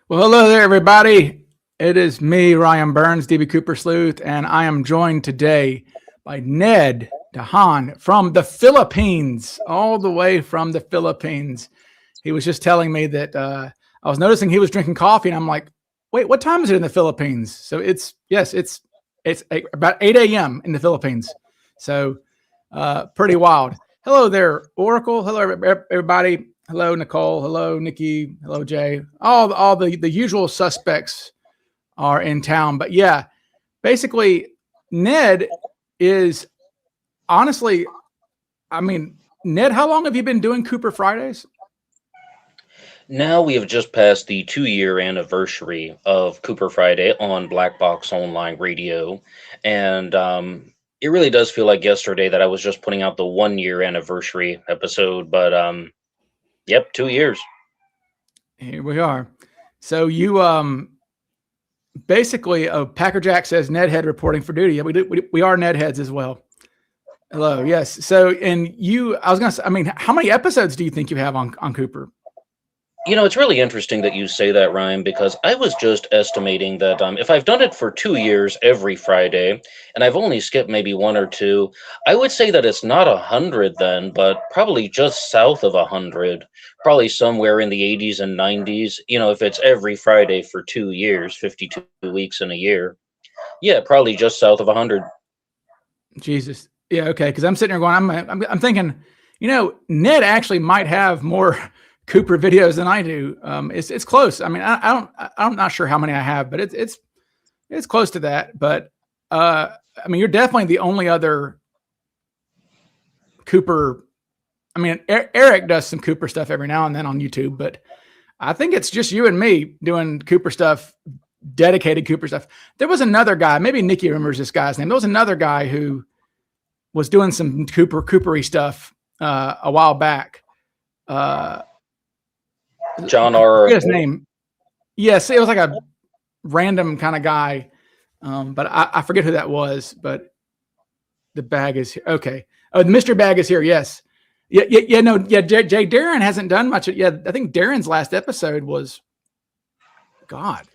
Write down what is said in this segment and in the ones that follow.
Well, hello there, everybody. It is me, Ryan Burns, DB Cooper Sleuth, and I am joined today by Ned DeHan from the Philippines, all the way from the Philippines. He was just telling me that I was noticing he was drinking coffee, and I'm like, wait, what time is it in the Philippines? So it's about 8 a.m. in the Philippines. So pretty wild. Hello there, Oracle. Hello, everybody. Hello, Nicole. Hello, Nikki. Hello, Jay. All the usual suspects are in town. But yeah, basically, Ned is honestly, I mean, Ned, how long have you been doing Cooper Fridays? Now we have just passed the 2 year anniversary of Cooper Friday on Black Box Online Radio. And it really does feel like yesterday that I was just putting out the 1 year anniversary episode. But yep, 2 years. Here we are. So you basically, Packer Jack says Ned Head reporting for duty. Yeah, we are Ned Heads as well. Hello, yes. So, and you, I was gonna say, I mean, how many episodes do you think you have on Cooper? It's really interesting that you say that, Ryan, because I was just estimating that if I've done it for 2 years every Friday, and I've only skipped maybe one or two, I would say that it's not 100 then, but probably just south of 100, probably somewhere in the 80s and 90s. If it's every Friday for 2 years, 52 weeks in a year, yeah, probably just south of 100. Jesus. Yeah, okay. Because I'm sitting here going, I'm thinking, Ned actually might have more Cooper videos than I do. It's close. I mean, I'm not sure how many I have, but it's close to that. But I mean, you're definitely the only other Cooper. I mean, Eric does some Cooper stuff every now and then on YouTube, but I think it's just you and me doing Cooper stuff, dedicated Cooper stuff. There was another guy, maybe Nikki remembers this guy's name. There was another guy who was doing some Coopery stuff a while back. John I R. forget his name. Yes, it was like a random kind of guy, but I forget who that was. But the bag is here. Okay. Oh, the Mr. Bag is here. Yes. Yeah. No. Yeah. Jay Darren hasn't done much. Yeah, I think Darren's last episode was, God,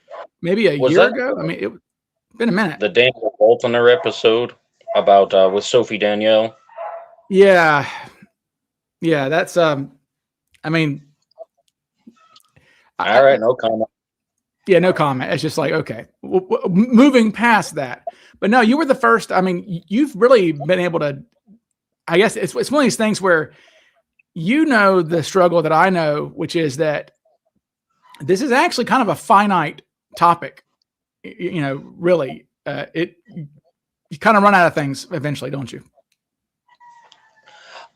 maybe a Was year that ago. I mean, it's been a minute. the Daniel Waltoner episode about with Sophie Danielle? Yeah. Yeah. That's I mean, All I, right, no comment. yeah, no comment. It's just like, okay, moving past that. But no, you were the first. I mean, you've really been able to, I guess it's one of these things where you know the struggle that I know, which is that this is actually kind of a finite topic. Really, you kind of run out of things eventually, don't you?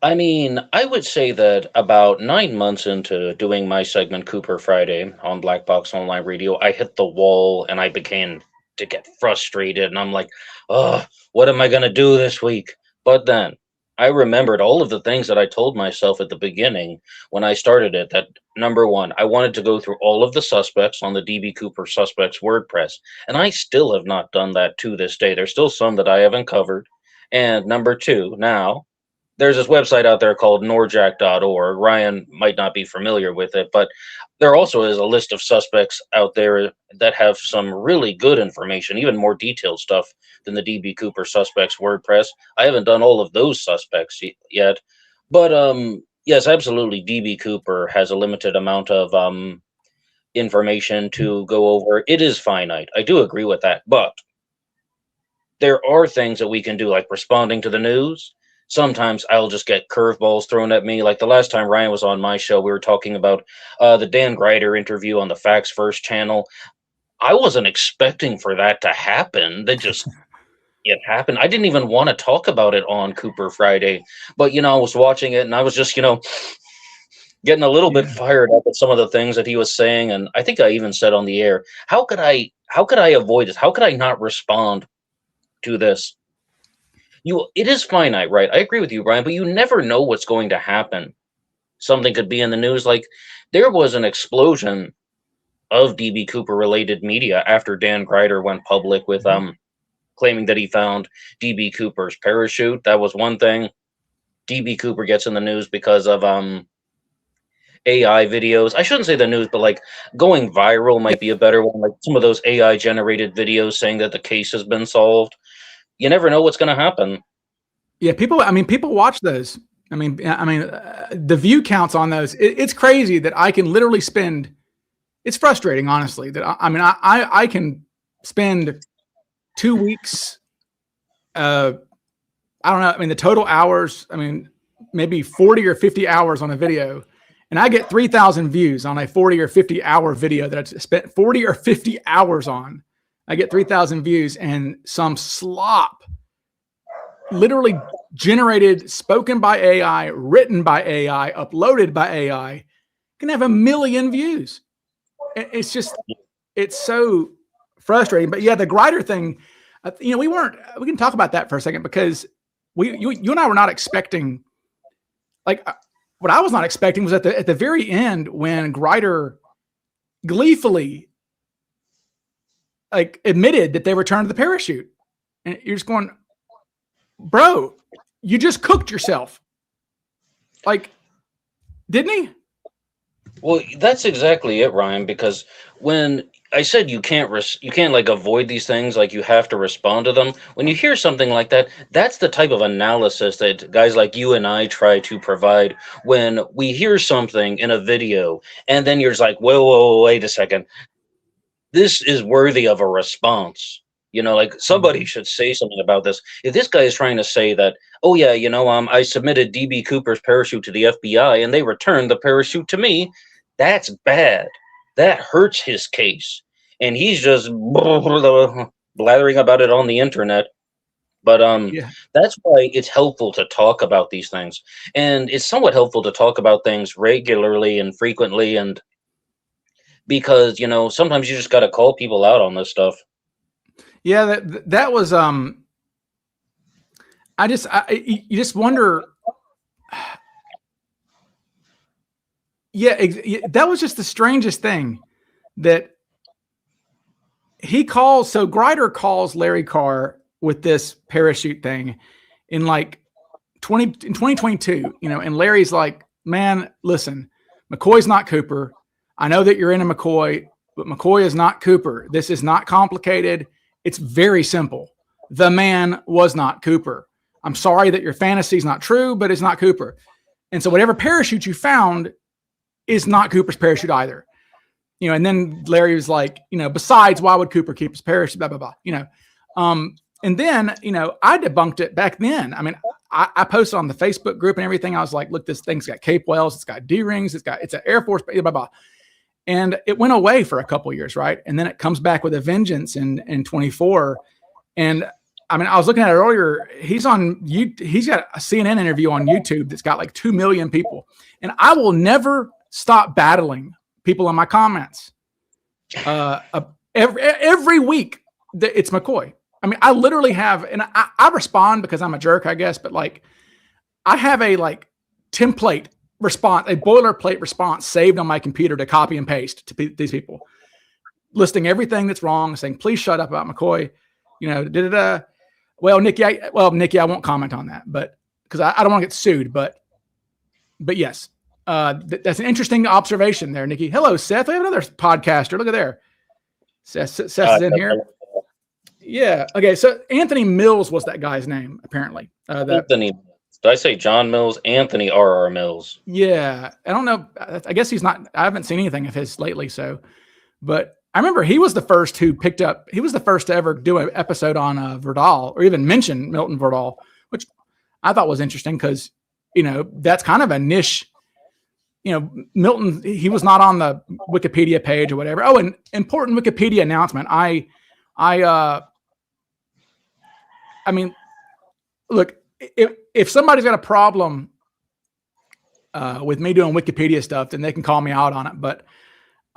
I mean, I would say that about 9 months into doing my segment Cooper Friday on Black Box Online Radio, I hit the wall and I began to get frustrated. And I'm like, oh, what am I going to do this week? But then I remembered all of the things that I told myself at the beginning when I started it. That number one, I wanted to go through all of the suspects on the DB Cooper Suspects WordPress. And I still have not done that to this day. There's still some that I haven't covered. And number two, now there's this website out there called norjack.org. Ryan might not be familiar with it, but there also is a list of suspects out there that have some really good information, even more detailed stuff than the DB Cooper Suspects WordPress. I haven't done all of those suspects yet, but yes, absolutely. DB Cooper has a limited amount of information to go over. It is finite. I do agree with that, but there are things that we can do, like responding to the news. Sometimes I'll just get curveballs thrown at me. Like the last time Ryan was on my show, we were talking about the Dan Greider interview on the Facts First channel. I wasn't expecting for that to happen. It happened. I didn't even want to talk about it on Cooper Friday, but I was watching it and I was just getting a little bit Yeah. fired up at some of the things that he was saying, and I think I even said on the air, how could I avoid this? How could I not respond to this? It is finite, right? I agree with you, Brian, but you never know what's going to happen. Something could be in the news. Like there was an explosion of DB Cooper related media after Dan Greider went public with Mhm. claiming that he found DB Cooper's parachute. That was one thing. DB Cooper gets in the news because of AI videos. I shouldn't say the news, but like going viral might be a better one. Like some of those AI generated videos saying that the case has been solved. You never know what's going to happen. Yeah, people watch those. The view counts on those. It's crazy that I can literally spend. It's frustrating, honestly, that I can spend 2 weeks. I don't know. I mean, the total hours. I mean, maybe 40 or 50 hours on a video, and I get 3,000 views on a 40 or 50 hour video that I spent 40 or 50 hours on. I get 3,000 views, and some slop, literally generated, spoken by AI, written by AI, uploaded by AI, can have 1 million views. It's just, it's so frustrating. But yeah, the Grider thing, we can talk about that for a second, because you and I were not expecting, like, what I was not expecting was at the very end when Grider gleefully like admitted that they returned the parachute, and you're just going, bro, you just cooked yourself. Like, didn't he? Well, that's exactly it, Ryan. Because when I said you can't like avoid these things, like you have to respond to them. When you hear something like that, that's the type of analysis that guys like you and I try to provide when we hear something in a video, and then you're just like, whoa, wait a second, this is worthy of a response. Like somebody should say something about this. If this guy is trying to say that, oh yeah, I submitted DB Cooper's parachute to the FBI and they returned the parachute to me, that's bad. That hurts his case, and he's just blathering about it on the internet. But Yeah. that's why it's helpful to talk about these things, and it's somewhat helpful to talk about things regularly and frequently, and because sometimes you just got to call people out on this stuff. Yeah, that was you just wonder. Yeah, that was just the strangest thing, that he calls. So Grider calls Larry Carr with this parachute thing in like 2022, and Larry's like, man, listen, McCoy's not Cooper. I know that you're into McCoy, but McCoy is not Cooper. This is not complicated. It's very simple. The man was not Cooper. I'm sorry that your fantasy is not true, but it's not Cooper. And so whatever parachute you found is not Cooper's parachute either. And then Larry was like, besides, why would Cooper keep his parachute? Blah, blah, blah, and then, I debunked it back then. I mean, I posted on the Facebook group and everything. I was like, look, this thing's got Cape Wells. It's got D-rings. It's an Air Force, blah, blah, blah. And it went away for a couple of years, right? And then it comes back with a vengeance in 24. And I mean, I was looking at it earlier. He's got a CNN interview on YouTube that's got like 2 million people. And I will never stop battling people in my comments. Every week, it's McCoy. I mean, I literally have, and I respond because I'm a jerk, I guess, but like, I have a like template response, a boilerplate response saved on my computer to copy and paste to these people, listing everything that's wrong, saying, please shut up about McCoy. Well, Nikki, I won't comment on that, but because I don't want to get sued, but yes, that's an interesting observation there, Nikki. Hello, Seth. We have another podcaster. Look at there. Seth's in here. Yeah. Okay. So Anthony Mills was that guy's name, apparently. Anthony. Did I say John Mills? Anthony R.R. Mills. Yeah. I don't know. I guess he's not. I haven't seen anything of his lately. So, but I remember he was the first to ever do an episode on Verdal, or even mention Milton Verdal, which I thought was interesting because, that's kind of a niche. Milton, he was not on the Wikipedia page or whatever. Oh, and important Wikipedia announcement. I mean, look, if somebody's got a problem with me doing Wikipedia stuff, then they can call me out on it. But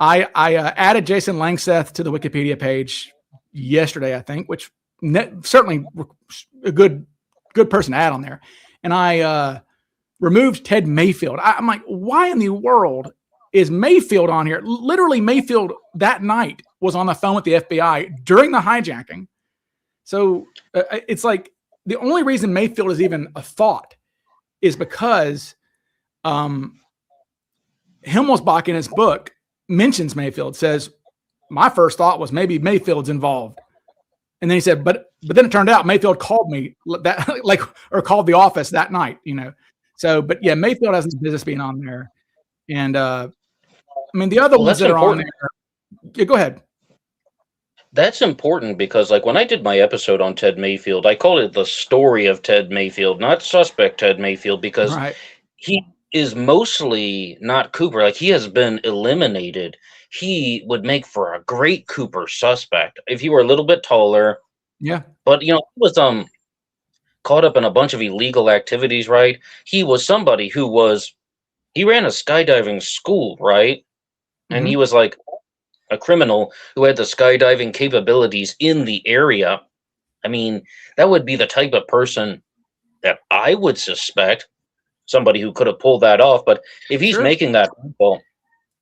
I added Jason Langseth to the Wikipedia page yesterday, I think, which certainly a good person to add on there. And I removed Ted Mayfield. I'm like, why in the world is Mayfield on here? Literally, Mayfield that night was on the phone with the FBI during the hijacking. So it's like the only reason Mayfield is even a thought is because Himmelsbach in his book mentions Mayfield, says, my first thought was maybe Mayfield's involved. And then he said, but then it turned out Mayfield called me that or called the office that night, So, but yeah, Mayfield has no business being on there. And I mean, the other ones that are on there. Yeah, go ahead. That's important because, like, when I did my episode on Ted Mayfield, I called it the story of Ted Mayfield, not suspect Ted Mayfield, because he is mostly not Cooper. Like, he has been eliminated. He would make for a great Cooper suspect if he were a little bit taller. Yeah. But, he was caught up in a bunch of illegal activities, right? He was somebody who he ran a skydiving school, right? And he was like a criminal who had the skydiving capabilities in the area. I mean, that would be the type of person that I would suspect, somebody who could have pulled that off. But if he's making that, well,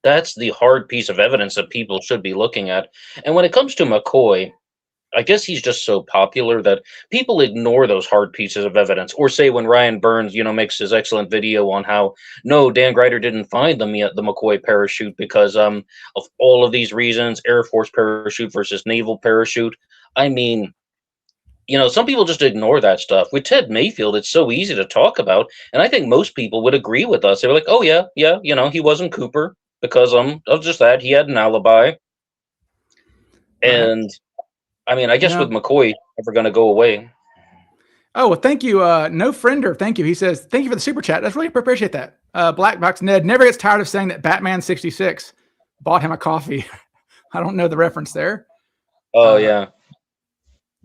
that's the hard piece of evidence that people should be looking at. And when it comes to McCoy, I guess he's just so popular that people ignore those hard pieces of evidence. Or say when Ryan Burns, makes his excellent video on how, no, Dan Greider didn't find the McCoy parachute because of all of these reasons, Air Force parachute versus naval parachute. I mean, some people just ignore that stuff. With Ted Mayfield, it's so easy to talk about. And I think most people would agree with us. They were like, oh, yeah, he wasn't Cooper because of just that. He had an alibi. And I mean, I guess with McCoy, never going to go away. Oh, well, thank you. No friender. Thank you. He says, thank you for the super chat. That's really appreciate that. Black Box Ned never gets tired of saying that Batman 66 bought him a coffee. I don't know the reference there. Oh, yeah.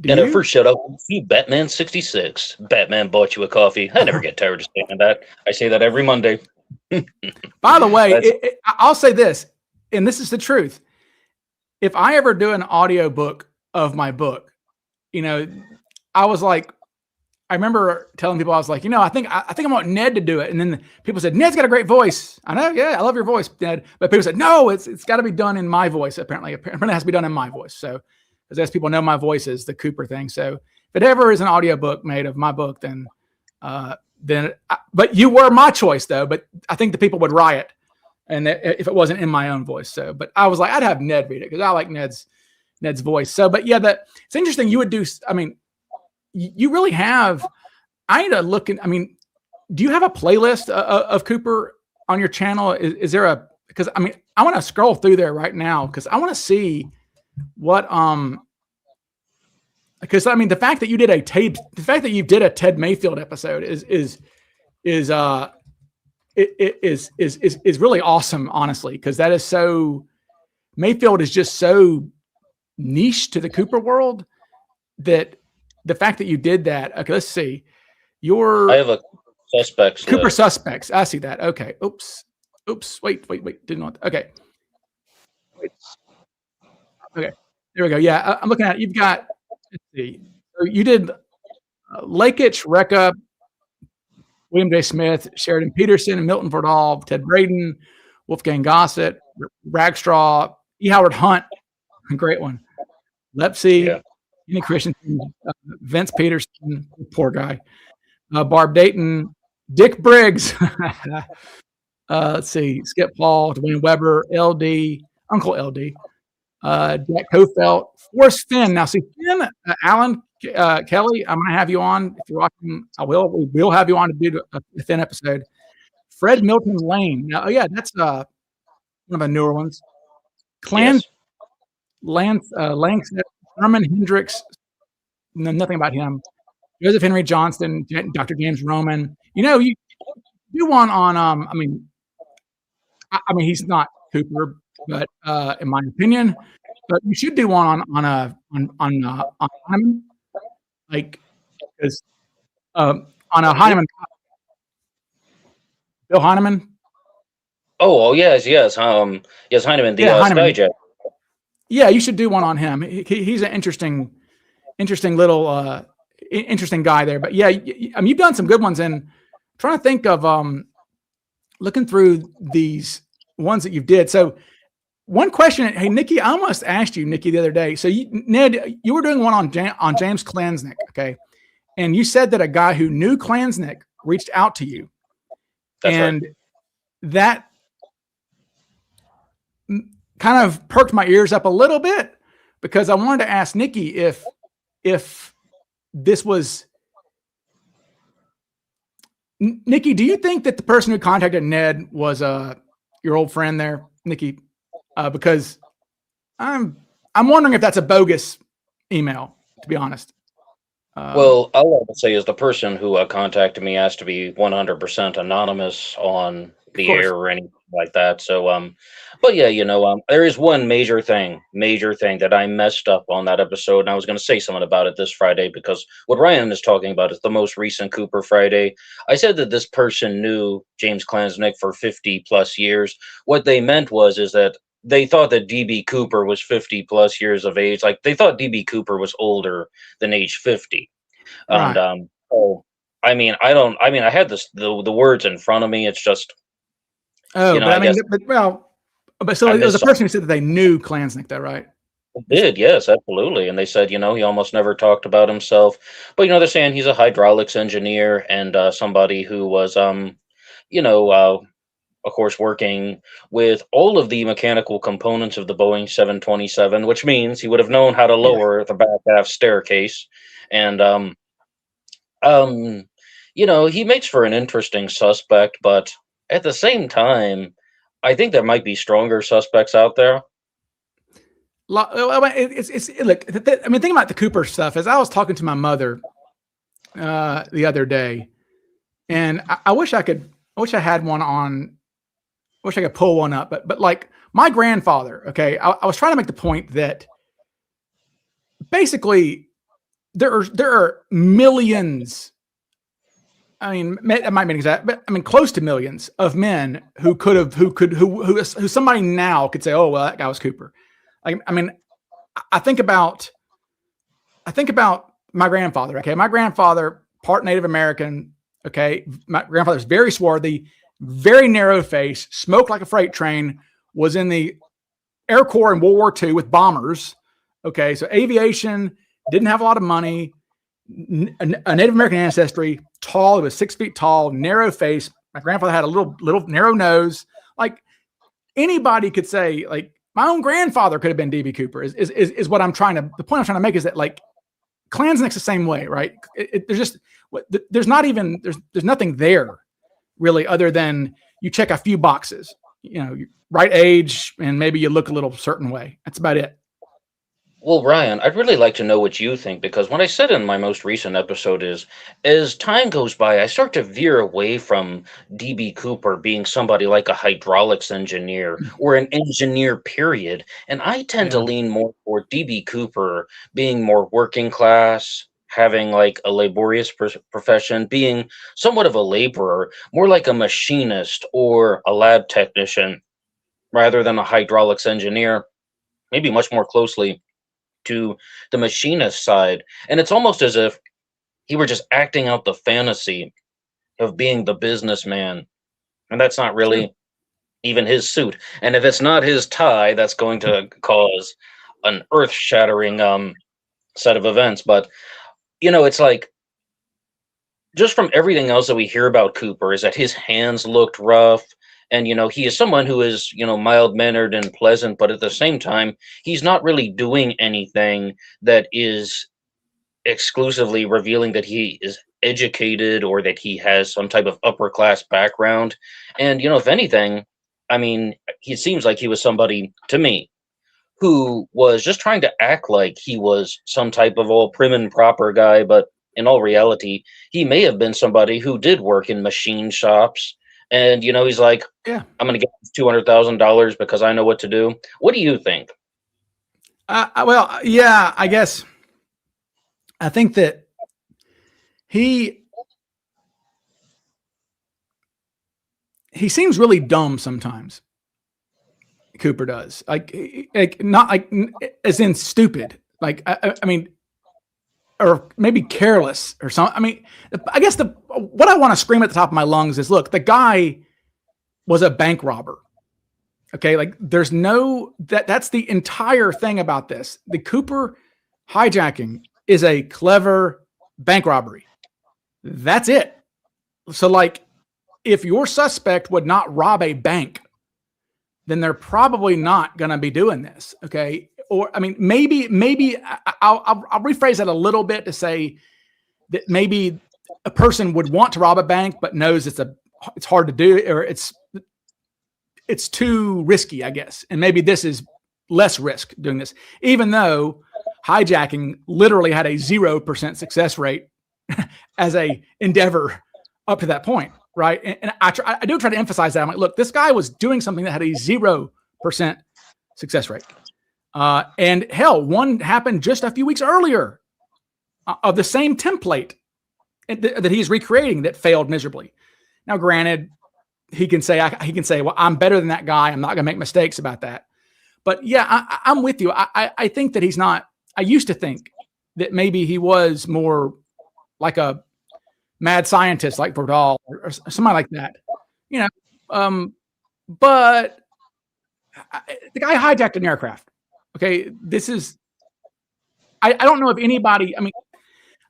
And at first shout out, you Batman 66. Batman bought you a coffee. I never get tired of saying that. I say that every Monday. By the way, I'll say this, and this is the truth. If I ever do an audio book of my book, I was like, I remember telling people, I was like, I think I want Ned to do it. And then people said, Ned's got a great voice. I know. Yeah. I love your voice, Ned. But people said, no, it's got to be done in my voice. Apparently it has to be done in my voice. So as people know, my voice is the Cooper thing. So if it ever is an audio book made of my book, then, but you were my choice though. But I think the people would riot. And if it wasn't in my own voice. So, but I was like, I'd have Ned read it because I like Ned's voice. So, but yeah, it's interesting. You would do, I mean, you really have, I need to look in, I mean, do you have a playlist of Cooper on your channel? Is there because I mean, I want to scroll through there right now because I want to see what, because I mean, the fact that you did a Ted Mayfield episode is really awesome, honestly, because that is so, Mayfield is just so niche to the Cooper world that the fact that you did that. Okay, let's see. I have a suspects. Cooper list. Suspects. I see that. Okay. Oops. Wait. Didn't want. Okay. Wait. Okay. There we go. Yeah, I'm looking at it. You've got. Let's see. So you did Lakich, Recca, William J. Smith, Sheridan Peterson, Milton Verdal, Ted Braden, Wolfgang Gossett, Ragstraw, E. Howard Hunt. Great one. Lepsy, Kenny Christensen, Vince Peterson, poor guy. Barb Dayton, Dick Briggs. Let's see. Skip Paul, Dwayne Weber, LD, Uncle LD, Jack Kofelt, Forrest Finn. Now, see, Finn, Alan Kelly, I'm going to have you on. If you're watching, we will have you on to do a Finn episode. Fred Milton Lane. Now, that's one of the newer ones. Lance, Herman Hendricks. No, nothing about him. Joseph Henry Johnston, Dr. James Roman. You do one on. I mean, he's not Cooper, but in my opinion, but you should do one on Heineman, like because on a Heineman, Bill Heineman. Oh yes, Heineman, Heineman. Skyjack. Yeah, you should do one on him. He's an interesting little interesting guy there. But yeah, I mean, you've done some good ones. And I'm trying to think of looking through these ones that you did. So one question, hey Nikki, I almost asked you, Nikki, the other day. So Ned, you were doing one on James Klansnick, okay? And you said that a guy who knew Klansnick reached out to you. That's right. That kind of perked my ears up a little bit because I wanted to ask Nikki if this was. Nikki, do you think that the person who contacted Ned was your old friend there, Nikki? Because I'm wondering if that's a bogus email, to be honest. Well, all I would say is the person who contacted me asked to be 100% anonymous on Of the course. air or anything like that. So, but yeah, there is one major thing that I messed up on that episode, and I was going to say something about it this Friday because what Ryan is talking about is the most recent Cooper Friday. I said that this person knew James Klansnick for 50 plus years. What they meant is that they thought that DB Cooper was 50 plus years of age. Like they thought DB Cooper was older than age 50. And Right. so I mean, I had the words in front of me. It's just, Oh, but I I mean, guess but so I it was a missed person who said that they knew Klansnick, though, right? something. Did, yes, absolutely. And they said, he almost never talked about himself. But they're saying he's a hydraulics engineer and somebody who was you know, uh of course, working with all of the mechanical components of the Boeing 727, which means he would have known how to Yeah. lower the back half staircase. And Um, he makes for an interesting suspect, but at the same time, I think there might be stronger suspects out there. It's look. I mean, think about the Cooper stuff. As I was talking to my mother the other day, and I wish I could. I wish I had one on. I wish I could pull one up, but like my grandfather. Okay, I was trying to make the point that basically there are millions. I mean, that might be exact, but I mean, close to millions of men who who somebody now could say, oh, well, that guy was Cooper. I mean, I think about my grandfather. Okay, my grandfather, part Native American. Okay, my grandfather's very swarthy, very narrow face, smoked like a freight train. Was in the Air Corps in World War II with bombers. Okay, so aviation, didn't have a lot of money. A Native American ancestry, tall. He was 6 feet tall, narrow face. My grandfather had a little narrow nose. Like anybody could say, like my own grandfather could have been DB Cooper. Is what I'm trying to. The point I'm trying to make is that like Klansnick's the same way, right? There's nothing there really other than you check a few boxes. Right age and maybe you look a little certain way. That's about it. Well, Ryan, I'd really like to know what you think because what I said in my most recent episode is as time goes by, I start to veer away from DB Cooper being somebody like a hydraulics engineer or an engineer, period. And I tend to Yeah. lean more toward DB Cooper being more working class, having like a laborious profession, being somewhat of a laborer, more like a machinist or a lab technician rather than a hydraulics engineer, maybe much more closely to the machinist side. And it's almost as if he were just acting out the fantasy of being the businessman. And that's not True. really even his suit. And if it's not his tie, that's going to cause an earth shattering set of events. But, it's like just from everything else that we hear about Cooper is that his hands looked rough. And, he is someone who is, mild mannered and pleasant, but at the same time, he's not really doing anything that is exclusively revealing that he is educated or that he has some type of upper class background. And, if anything, I mean, he seems like he was somebody to me who was just trying to act like he was some type of all prim and proper guy, but in all reality, he may have been somebody who did work in machine shops. And he's like, Yeah. I'm going to get $200,000 because I know what to do. What do you think? Well, yeah, I guess I think that he seems really dumb sometimes. Cooper does like not like as in stupid. Like I mean, or maybe careless or something. I mean, I guess what I want to scream at the top of my lungs is, look, the guy was a bank robber. Okay, like there's no that's the entire thing about this. The Cooper hijacking is a clever bank robbery. That's it. So like if your suspect would not rob a bank, then they're probably not going to be doing this. Okay. Or, I mean, maybe I'll rephrase that a little bit to say that maybe a person would want to rob a bank, but knows it's hard to do, or it's too risky, I guess. And maybe this is less risk doing this, even though hijacking literally had a 0% success rate as a endeavor up to that point. Right. And I do try to emphasize that. I'm like, look, this guy was doing something that had a 0% success rate. And hell, one happened just a few weeks earlier of the same template that he's recreating that failed miserably. Now, granted, he can say, well, I'm better than that guy. I'm not going to make mistakes about that. But yeah, I'm with you. I think that he's not. I used to think that maybe he was more like a mad scientist like Brodal or somebody like that, but the guy hijacked an aircraft. Okay. This is, I don't know if anybody, I mean,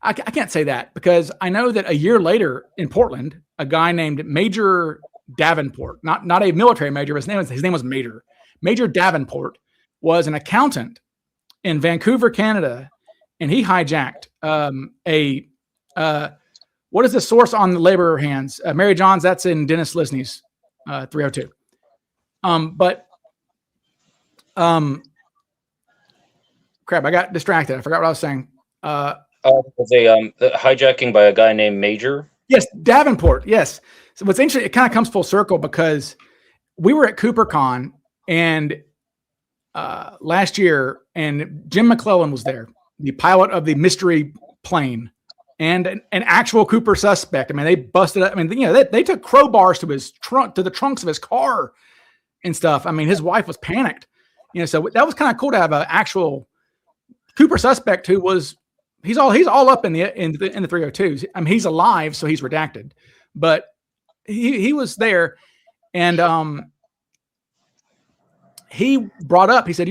I can't say that because I know that a year later in Portland, a guy named Major Davenport, not a military major, but his name was Major Davenport, was an accountant in Vancouver, Canada. And he hijacked what is the source on the labor hands? Mary John's, that's in Dennis Lisney's 302. Crap, I got distracted. I forgot what I was saying. The hijacking by a guy named Major? Yes, Davenport, yes. So what's interesting, it kind of comes full circle because we were at CooperCon and last year, and Jim McClellan was there, the pilot of the mystery plane. And an actual Cooper suspect. I mean, they busted up. I mean, they took crowbars to the trunks of his car and stuff. I mean, his wife was panicked. So that was kind of cool to have an actual Cooper suspect who was he's all up in the 302s. I mean, he's alive, so he's redacted, but he was there, and he brought up. He said,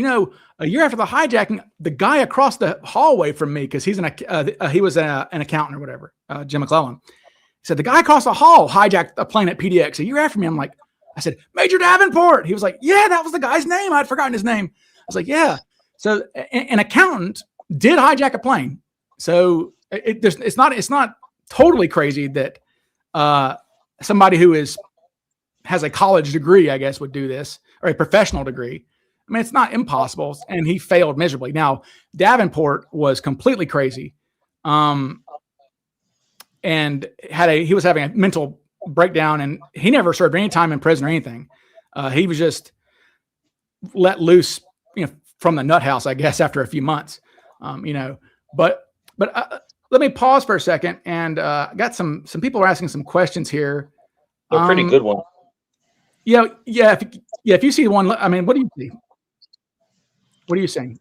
a year after the hijacking, the guy across the hallway from me, because he was an accountant or whatever, Jim McClellan, said the guy across the hall hijacked a plane at PDX a year after me. I said, Major Davenport. He was like, yeah, that was the guy's name. I'd forgotten his name. I was like, yeah. So an accountant did hijack a plane. So it's not totally crazy that somebody who has a college degree, I guess, would do this, or a professional degree. I mean, it's not impossible, and he failed miserably. Now, Davenport was completely crazy, and he was having a mental breakdown, and he never served any time in prison or anything. He was just let loose, from the nut house, I guess, after a few months. But let me pause for a second, and got some people are asking some questions here. They're pretty good ones. Yeah. If you see one, I mean, what do you see? What are you saying?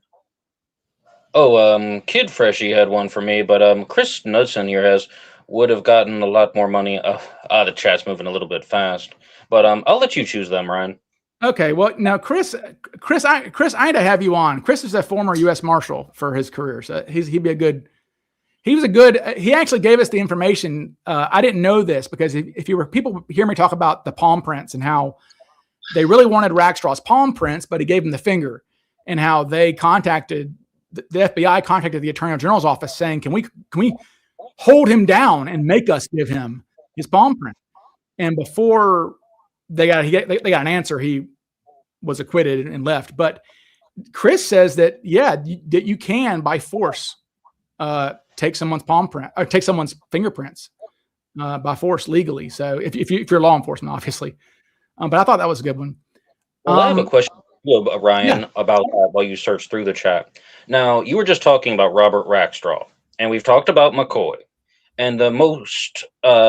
Oh, Kid Freshie had one for me, but Chris Knudsen here would have gotten a lot more money. The chat's moving a little bit fast, but I'll let you choose them, Ryan. Okay, well now, Chris, I had to have you on. Chris is a former U.S. Marshal for his career, so he actually gave us the information. I didn't know this because people hear me talk about the palm prints and how they really wanted Rackstraw's palm prints, but he gave them the finger, and how they contacted the FBI contacted the Attorney General's office saying, can we hold him down and make us give him his palm print? And before they got an answer, he was acquitted and left. But Chris says that, that you can by force take someone's palm print or take someone's fingerprints by force legally. So if you're law enforcement, obviously. But I thought that was a good one. Well, I have a question, Ryan, about that while you search through the chat. Now, you were just talking about Robert Rackstraw, and we've talked about McCoy. And the most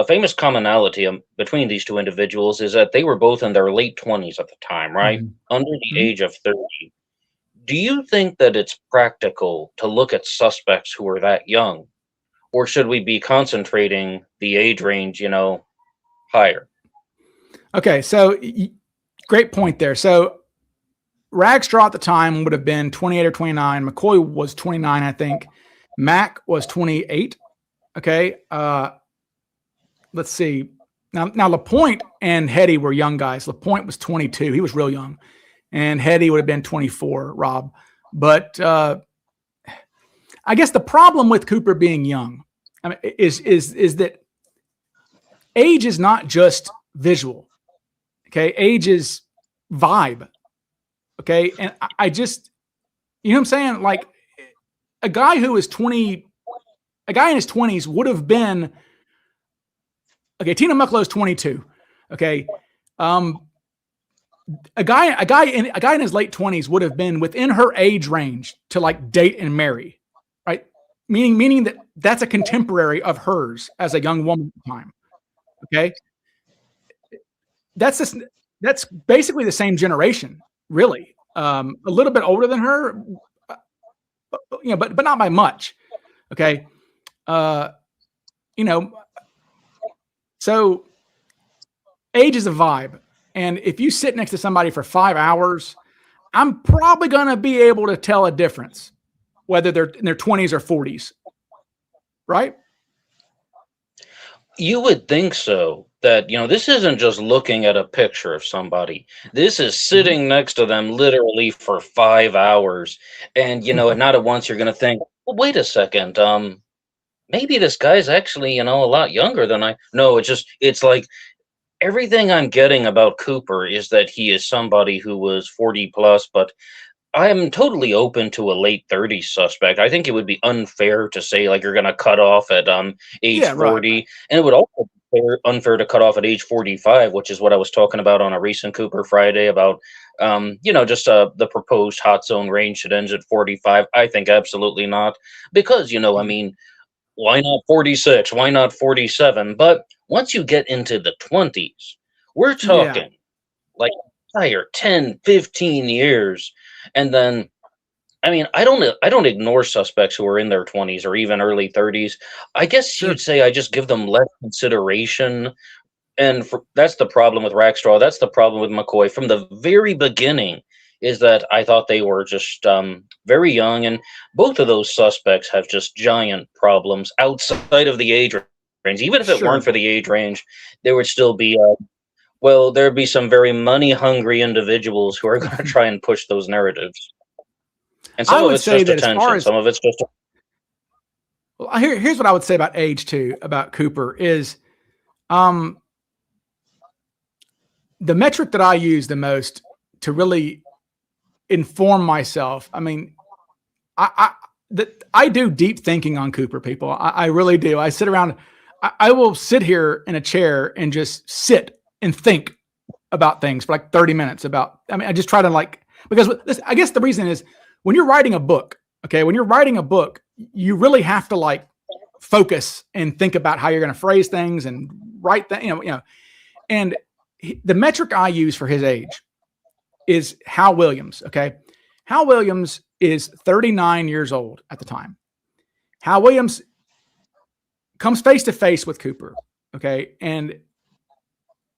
famous commonality between these two individuals is that they were both in their late 20s at the time, right? Mm-hmm. Under the age of 30. Do you think that it's practical to look at suspects who are that young? Or should we be concentrating the age range, higher? Okay, so great point there. So Rackstraw at the time would have been 28 or 29. McCoy was 29, I think. Mac was 28. Okay. Let's see. Now LaPointe and Hetty were young guys. LaPointe was 22. He was real young. and Hetty would have been 24, Rob. But I guess the problem with Cooper being young, I mean, is that age is not just visual. Okay, age is vibe. Okay, and I just, you know what I'm saying? Like a guy who is 20, a guy in his 20s would have been, okay, Tina Mucklow's 22. Okay. A guy in his late 20s would have been within her age range to like date and marry, right? Meaning that that's a contemporary of hers as a young woman at the time. Okay. That's basically the same generation, really. A little bit older than her, but not by much. Okay. So age is a vibe. And if you sit next to somebody for 5 hours, I'm probably going to be able to tell a difference, whether they're in their 20s or 40s. Right? You would think so. That, this isn't just looking at a picture of somebody. This is sitting next to them literally for 5 hours. And, not at once you're going to think, well, wait a second. Maybe this guy's actually, a lot younger than I. No, it's like everything I'm getting about Cooper is that he is somebody who was 40 plus, but I am totally open to a late 30s suspect. I think it would be unfair to say like you're going to cut off at age 40, right. And it would also be unfair to cut off at age 45, which is what I was talking about on a recent Cooper Friday about just the proposed hot zone range should end at 45. I think absolutely not, because I mean, why not 46? Why not 47? But once you get into the 20s, we're talking like entire 10, 15 years. And then, I mean, I don't ignore suspects who are in their 20s or even early 30s. I guess you'd say I just give them less consideration. And that's the problem with Rackstraw. That's the problem with McCoy. From the very beginning is that I thought they were just very young. And both of those suspects have just giant problems outside of the age range. Even if it weren't for the age range, there would still be there'd be some very money-hungry individuals who are going to try and push those narratives. And some of it's just attention. Some of it's just... Well, here's what I would say about age, too, about Cooper, is the metric that I use the most to really inform myself. I mean, I do deep thinking on Cooper, people. I really do. I sit around. I will sit here in a chair and just sit and think about things for like 30 minutes I just try to because I guess the reason is when you're writing a book, okay, when you're writing a book, you really have to focus and think about how you're going to phrase things and write that, and the metric I use for his age is Hal Williams. Okay. Hal Williams is 39 years old at the time. Hal Williams comes face to face with Cooper. Okay. And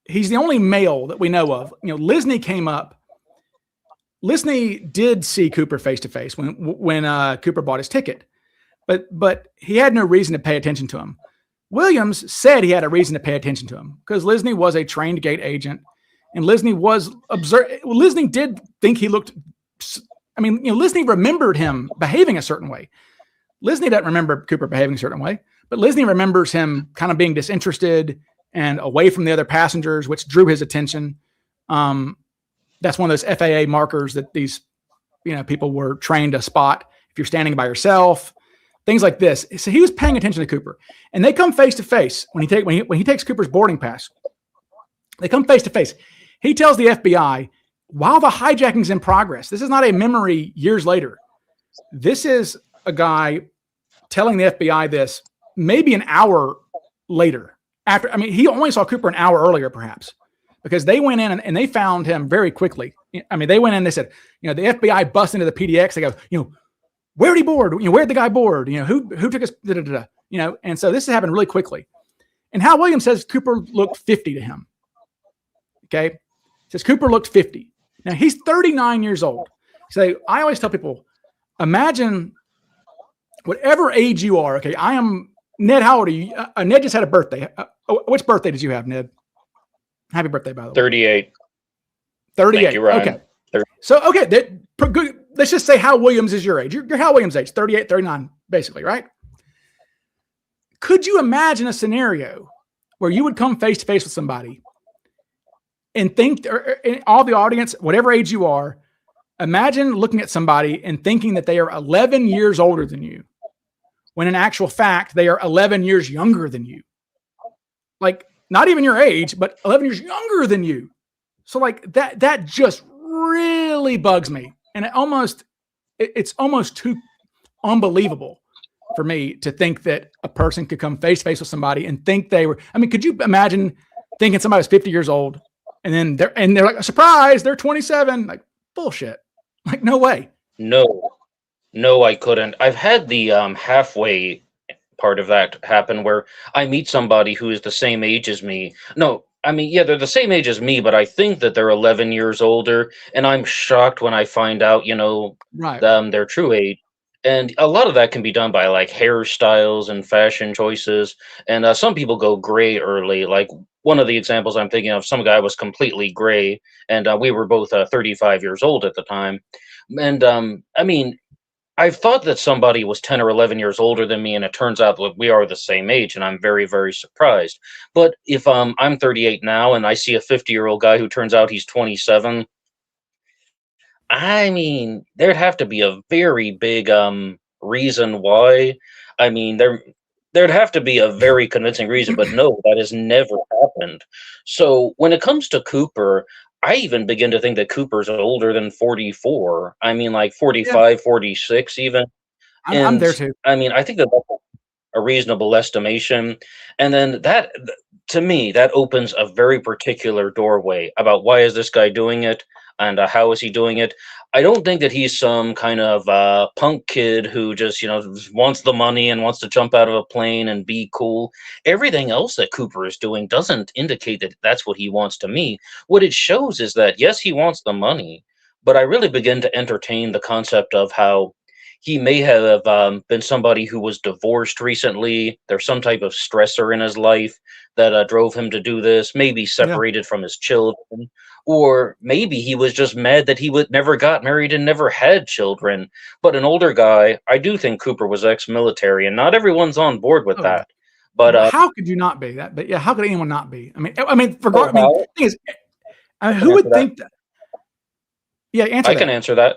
he's the only male that we know of. Lisney came up. Lisney did see Cooper face to face when Cooper bought his ticket, but he had no reason to pay attention to him. Williams said he had a reason to pay attention to him because Lisney was a trained gate agent, and Lisney was observed. Lisney did think he looked. I mean, Lisney remembered him behaving a certain way. Lisney doesn't remember Cooper behaving a certain way, but Lisney remembers him kind of being disinterested and away from the other passengers, which drew his attention. That's one of those FAA markers that these, people were trained to spot if you're standing by yourself, things like this. So he was paying attention to Cooper, and they come face to face when he takes Cooper's boarding pass. They come face to face. He tells the FBI while the hijacking's in progress. This is not a memory years later. This is a guy telling the FBI this maybe an hour later. He only saw Cooper an hour earlier, perhaps, because they went in and they found him very quickly. They went in, they said, the FBI bust into the PDX. They go, where did he board? Where'd the guy board? Who took us, and so this happened really quickly. And Hal Williams says Cooper looked 50 to him. Okay. Says Cooper looked 50. Now he's 39 years old. So I always tell people, imagine whatever age you are. Okay. I am Ned. How old are you? Ned just had a birthday. Which birthday did you have, Ned? Happy birthday, by the way. 38. 38. Thank you, Ryan. Okay. So, okay, let's just say Hal Williams is your age. You're Hal Williams' age, 38, 39, basically, right? Could you imagine a scenario where you would come face to face with somebody and think, or all the audience, whatever age you are, imagine looking at somebody and thinking that they are 11 years older than you, when in actual fact, they are 11 years younger than you. Like, not even your age, but 11 years younger than you. So like that just really bugs me. And it's almost too unbelievable for me to think that a person could come face to face with somebody and think they were, I mean, could you imagine thinking somebody was 50 years old and then they're like, surprise, they're 27. Like, bullshit. Like, no way. No, I couldn't. I've had the halfway part of that happen where I meet somebody who is the same age as me. No, I mean, yeah, they're the same age as me, but I think that they're 11 years older, and I'm shocked when I find out, Right. their true age. And a lot of that can be done by like hairstyles and fashion choices. And some people go gray early. Like one of the examples I'm thinking of, some guy was completely gray, and we were both 35 years old at the time. And I mean, I've thought that somebody was 10 or 11 years older than me, and it turns out that we are the same age, and I'm very, very surprised. But if I'm 38 now and I see a 50-year-old guy who turns out he's 27, I mean, there'd have to be a very big reason why. I mean, there'd have to be a very convincing reason, but no, that has never happened. So when it comes to Cooper, I even begin to think that Cooper's older than 44. I mean, like Yeah. 45, 46 even. I'm And there too. I mean, I think that that's a reasonable estimation. And then to me, that opens a very particular doorway about why is this guy doing it and how is he doing it. I don't think that he's some kind of punk kid who just, just wants the money and wants to jump out of a plane and be cool. Everything else that Cooper is doing doesn't indicate that that's what he wants to me. What it shows is that, yes, he wants the money, but I really begin to entertain the concept of how he may have been somebody who was divorced recently. There's some type of stressor in his life that drove him to do this, maybe Yeah. separated from his children, or maybe he was just mad that he would never got married and never had children. But an older guy, I do think Cooper was ex-military, and not everyone's on board with Oh, yeah. that. But Well, how could you not be that? But yeah, how could anyone not be? how? The thing is, I can who answer would that. think that? Yeah, answer I can that. answer that.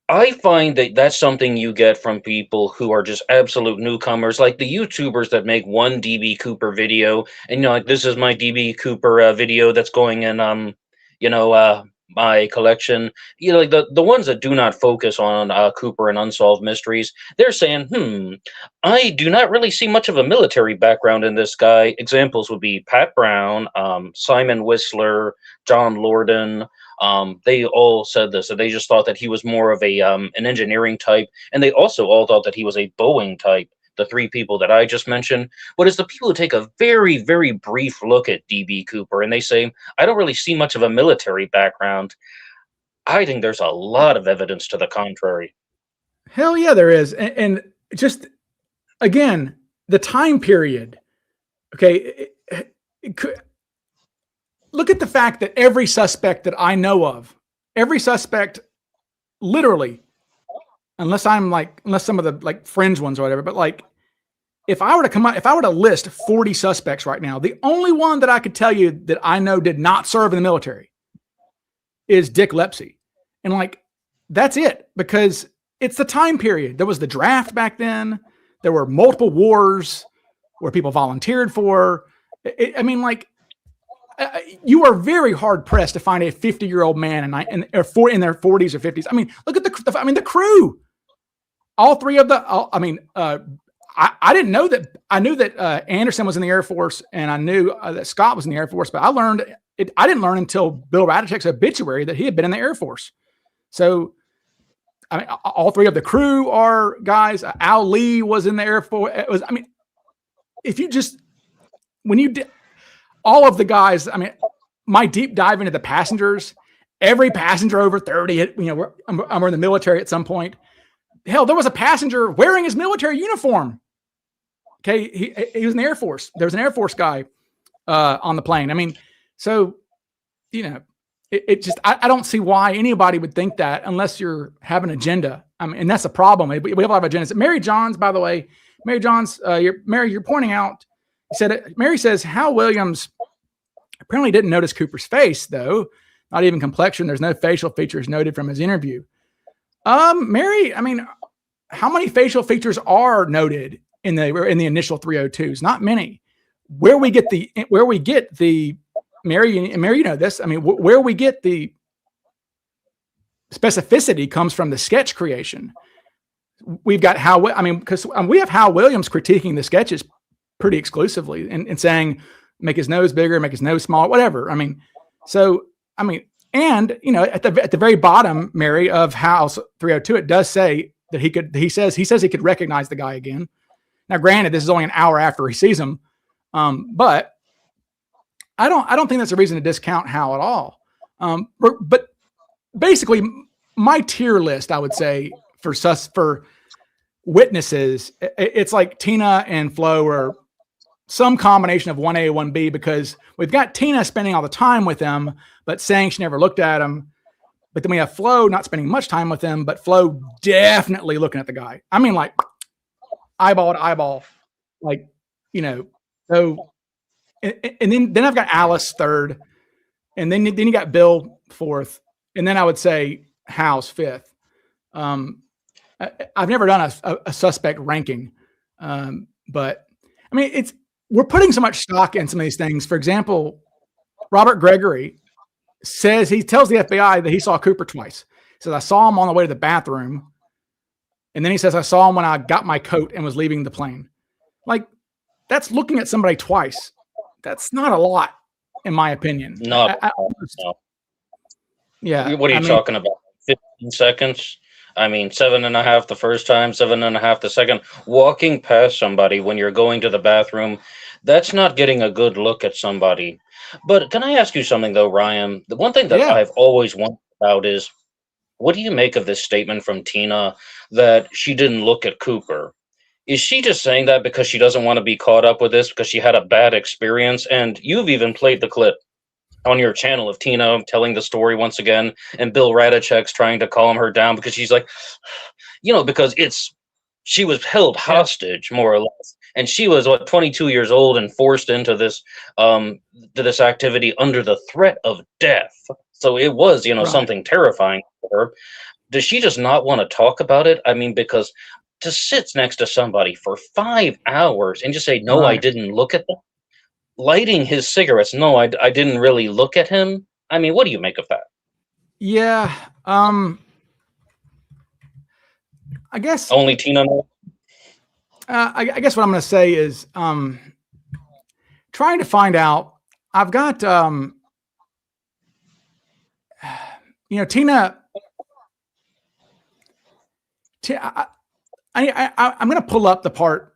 I find that that's something you get from people who are just absolute newcomers, like the YouTubers that make one DB Cooper video, and like this is my DB Cooper video that's going in, you know, uh, my collection. Like the ones that do not focus on Cooper and unsolved mysteries, they're saying, I do not really see much of a military background in this guy. Examples would be Pat Brown, Simon Whistler, John Lorden. They all said this, that they just thought that he was more of an engineering type, and they also all thought that he was a Boeing type. The three people that I just mentioned, but it's the people who take a very, very brief look at DB Cooper and they say, I don't really see much of a military background. I think there's a lot of evidence to the contrary. Hell yeah, there is. And just again, the time period. Okay. Look at the fact that every suspect that I know of, every suspect, literally, unless some of the like fringe ones or whatever, but like if I were to list 40 suspects right now, the only one that I could tell you that I know did not serve in the military is Dick Lepsey. And like, that's it, because it's the time period. There was the draft back then. There were multiple wars where people volunteered for. You are very hard pressed to find a 50-year-old man in their 40s or 50s. I mean, look at the crew. All three of I didn't know that. I knew that Anderson was in the Air Force, and I knew that Scott was in the Air Force, but I didn't learn until Bill Radicek's obituary that he had been in the Air Force. So, I mean, all three of the crew are guys. Al Lee was in the Air Force. When you did all of the guys, I mean, my deep dive into the passengers, every passenger over 30, we're in the military at some point. Hell, there was a passenger wearing his military uniform. Okay, he was in the Air Force. There was an Air Force guy on the plane. I mean, so, it just, I don't see why anybody would think that unless you're having an agenda. I mean, and that's the problem. We have a lot of agendas. Mary Johns, by the way, Mary Johns, you're pointing out, Mary says Hal Williams apparently didn't notice Cooper's face, though, not even complexion. There's no facial features noted from his interview. Mary, I mean, how many facial features are noted in the initial 302s? Not many. Where we get the Mary, you know this. I mean, where we get the specificity comes from the sketch creation. We've got because we have Hal Williams critiquing the sketches pretty exclusively and saying, make his nose bigger, make his nose smaller, whatever. I mean, and you know, at the very bottom, Mary, of Hal's 302, it does say that he says he could recognize the guy again. Now, granted, this is only an hour after he sees him, but I don't think that's a reason to discount Hal at all. But basically, my tier list, I would say, for witnesses, it's like Tina and Flo are some combination of 1A, 1B, because we've got Tina spending all the time with him, but saying she never looked at him. But then we have Flo not spending much time with him, but Flo definitely looking at the guy. I mean, like eyeball to eyeball, like, you know. So, and then I've got Alice third, and then you got Bill fourth, and then I would say Hal's fifth. I've never done a suspect ranking, but I mean, we're putting so much stock in some of these things. For example, Robert Gregory he tells the FBI that he saw Cooper twice. He says, I saw him on the way to the bathroom. And then he says, I saw him when I got my coat and was leaving the plane. Like, that's looking at somebody twice. That's not a lot, in my opinion. No. Yeah. What are you talking about? 15 seconds? I mean, 7.5 the first time, 7.5 the second. Walking past somebody when you're going to the bathroom, that's not getting a good look at somebody. But can I ask you something, though, Ryan? The one thing that I've always wondered about is, what do you make of this statement from Tina that she didn't look at Cooper? Is she just saying that because she doesn't want to be caught up with this, because she had a bad experience? And you've even played the clip on your channel of Tina telling the story once again, and Bill Radachek's trying to calm her down because she's like, you know, because she was held hostage, more or less. And she was 22 years old and forced into this activity under the threat of death. So it was, something terrifying for her. Does she just not want to talk about it? I mean, because to sit next to somebody for 5 hours and just say, no, I didn't look at them. Lighting his cigarettes, no, I didn't really look at him. I mean, what do you make of that? Yeah. I guess only Tina knows. I guess what I'm going to say is trying to find out. I've got, Tina. I'm going to pull up the part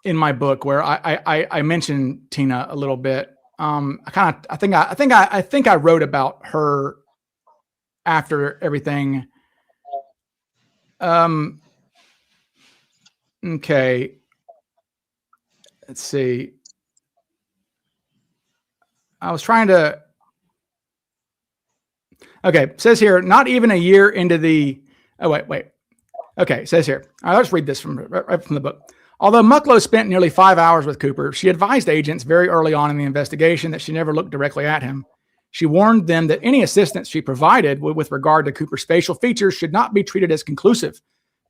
in my book where I mentioned Tina a little bit. I think I wrote about her after everything. Okay. Let's see. I was trying to. Okay. It says here, not even a year into the. Oh, wait. Okay. It says here. All right, let's read this right from the book. Although Mucklow spent nearly 5 hours with Cooper, she advised agents very early on in the investigation that she never looked directly at him. She warned them that any assistance she provided with regard to Cooper's facial features should not be treated as conclusive,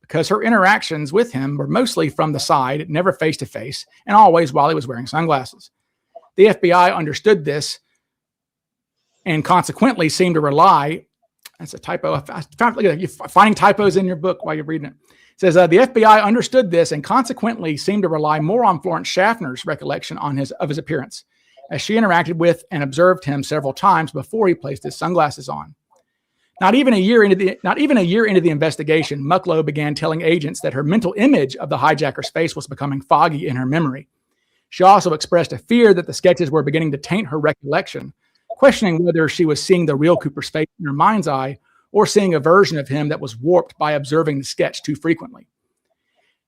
because her interactions with him were mostly from the side, never face to face, and always while he was wearing sunglasses. The FBI understood this and consequently seemed to rely. That's a typo. You're finding typos in your book while you're reading it. It says the FBI understood this and consequently seemed to rely more on Florence Schaffner's recollection of his appearance, as she interacted with and observed him several times before he placed his sunglasses on. Not even a year into the investigation, Mucklow began telling agents that her mental image of the hijacker's face was becoming foggy in her memory. She also expressed a fear that the sketches were beginning to taint her recollection, questioning whether she was seeing the real Cooper's face in her mind's eye or seeing a version of him that was warped by observing the sketch too frequently.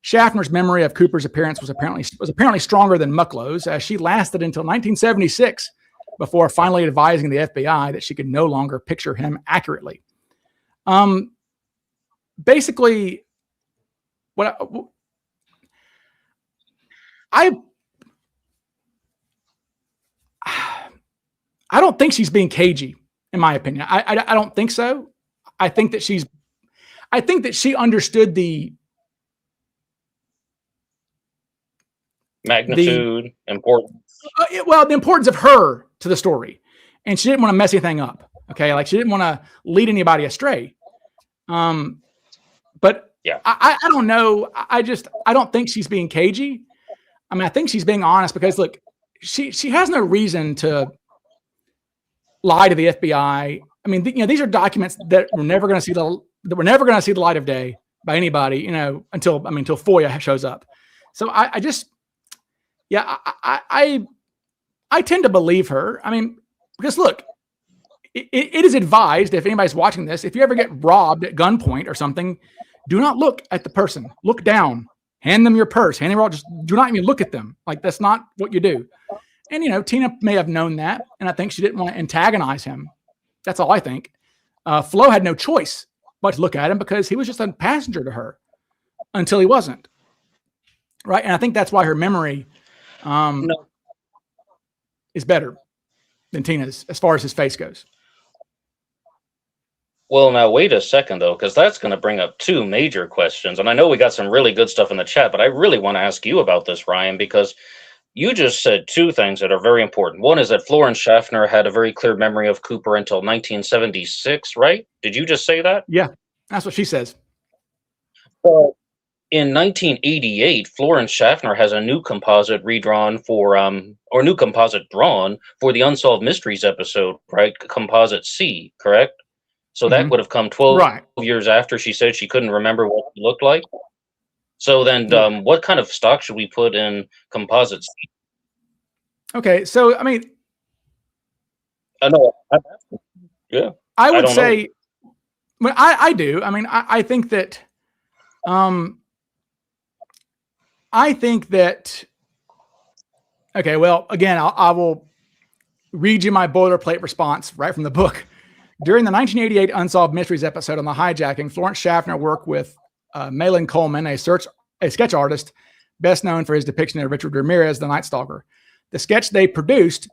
Schaffner's memory of Cooper's appearance was apparently stronger than Mucklow's, as she lasted until 1976, before finally advising the FBI that she could no longer picture him accurately. Basically, what I don't think she's being cagey, in my opinion. I don't think so. I think that she understood the magnitude, importance. The importance of her to the story, and she didn't want to mess anything up. Okay, like she didn't want to lead anybody astray. But yeah, I don't know. I don't think she's being cagey. I mean, I think she's being honest because look, she has no reason to lie to the FBI. I mean, these are documents that we're never going to see the light of day by anybody, until FOIA shows up. So I tend to believe her. I mean, because look, it is advised, if anybody's watching this, if you ever get robbed at gunpoint or something, do not look at the person. Look down. Hand them your purse. Hand them all. Just do not even look at them. Like, that's not what you do. And, Tina may have known that, and I think she didn't want to antagonize him. That's all I think. Flo had no choice but to look at him because he was just a passenger to her until he wasn't. Right? And I think that's why her memory is better than Tina's as far as his face goes. Well, now wait a second, though, because that's going to bring up two major questions. And I know we got some really good stuff in the chat, but I really want to ask you about this, Ryan, because you just said two things that are very important. One is that Florence Schaffner had a very clear memory of Cooper until 1976, right? Did you just say that? Yeah, that's what she says. Well, in 1988, Florence Schaffner has a new composite redrawn new composite drawn for the Unsolved Mysteries episode, right? Composite C, correct? So that would have come 12 years after she said she couldn't remember what it looked like. So then what kind of stock should we put in composite C? Okay, so, I mean... I know. Yeah. I would say... Well, I do. I mean, I think that... Okay, well, again, I will read you my boilerplate response right from the book. During the 1988 Unsolved Mysteries episode on the hijacking, Florence Schaffner worked with Malin Coleman, a sketch artist best known for his depiction of Richard Ramirez, the Night Stalker. The sketch they produced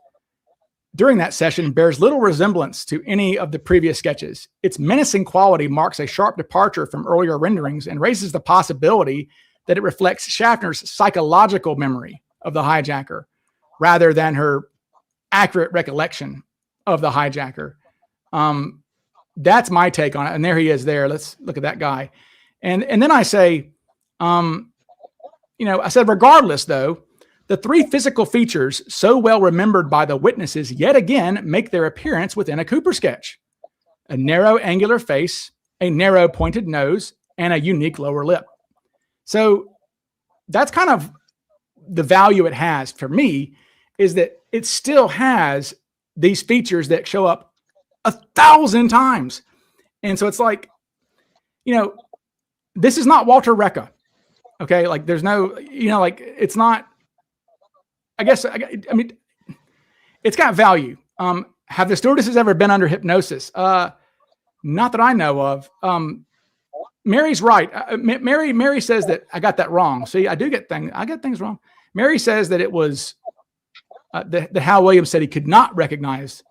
during that session bears little resemblance to any of the previous sketches. Its menacing quality marks a sharp departure from earlier renderings and raises the possibility that it reflects Schaffner's psychological memory of the hijacker rather than her accurate recollection of the hijacker. That's my take on it. And there he is there. Let's look at that guy. And then I say, I said, regardless though, the three physical features so well remembered by the witnesses yet again make their appearance within a Cooper sketch: a narrow angular face, a narrow pointed nose, and a unique lower lip. So that's kind of the value it has for me, is that it still has these features that show up 1,000 times. And so it's like, this is not Walter Recca. Okay. Like there's no, it's not, I mean, it's got value. Have the stewardesses ever been under hypnosis? Not that I know of. Mary's right. Mary says that I got that wrong. See, I get things wrong. Mary says that it was that Hal Williams said he could not recognize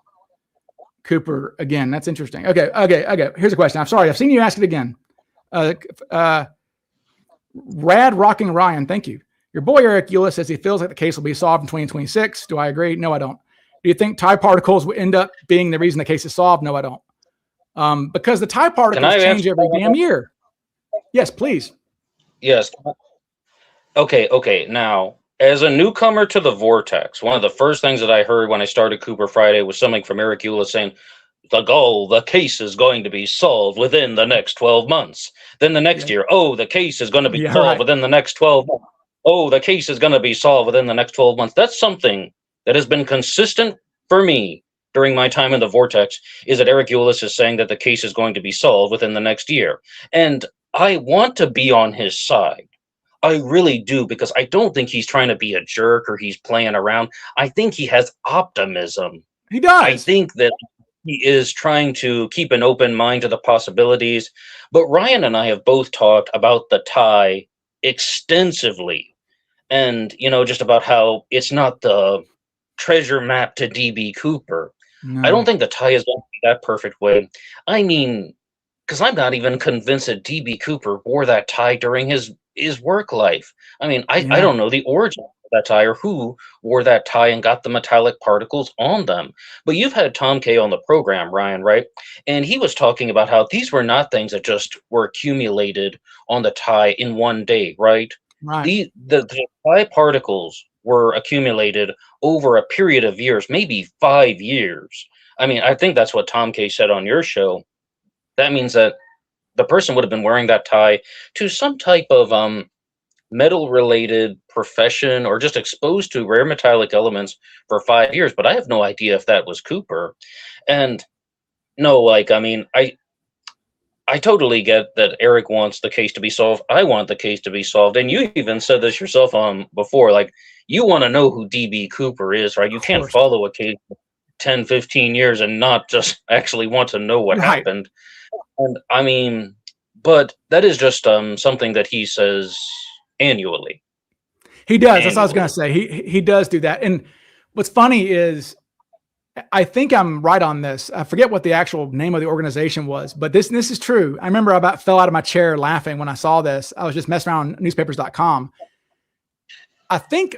Cooper again. That's interesting. Okay. Here's a question. I'm sorry. I've seen you ask it again. Rad Rocking Ryan. Thank you. Your boy Eric Eula says he feels like the case will be solved in 2026. Do I agree? No, I don't. Do you think tie particles will end up being the reason the case is solved? No, I don't. Because the tie particles change every damn year. Yes, please. Yes. Okay. Now, as a newcomer to the Vortex, one of the first things that I heard when I started Cooper Friday was something from Eric Eula saying, the case is going to be solved within the next 12 months. Then the next year, the case is going to be solved within the next 12 months. The case is going to be solved within the next 12 months. That's something that has been consistent for me during my time in the Vortex, is that Eric Eula is saying that the case is going to be solved within the next year. And I want to be on his side. I really do, because I don't think he's trying to be a jerk or he's playing around. I think he has optimism He I does. think that he is trying to keep an open mind to the possibilities. But Ryan and I have both talked about the tie extensively, and just about how it's not the treasure map to DB Cooper. I don't No. think the tie is going to be that perfect way. I mean, because I'm not even convinced that DB Cooper wore that tie during his work life. I mean, I Yeah. don't know the origin of that tie or who wore that tie and got the metallic particles on them. But you've had Tom Kay on the program, Ryan, right? And he was talking about how these were not things that just were accumulated on the tie in one day, right? Right. The tie particles were accumulated over a period of years, maybe 5 years. I mean, I think that's what Tom Kay said on your show. That means that the person would have been wearing that tie to some type of metal related profession or just exposed to rare metallic elements for 5 years. But I have no idea if that was Cooper. And no, like, I mean, I totally get that Eric wants the case to be solved. I want the case to be solved. And you even said this yourself before, like, you want to know who DB Cooper is, right? You Of can't course. follow a case for 10, 15 years and not just actually want to know what Right. happened. And I mean, but that is just something that he says annually. He does. That's what I was going to say. He does do that. And what's funny is I think I'm right on this. I forget what the actual name of the organization was, but this is true. I remember I about fell out of my chair laughing when I saw this. I was just messing around on newspapers.com. I think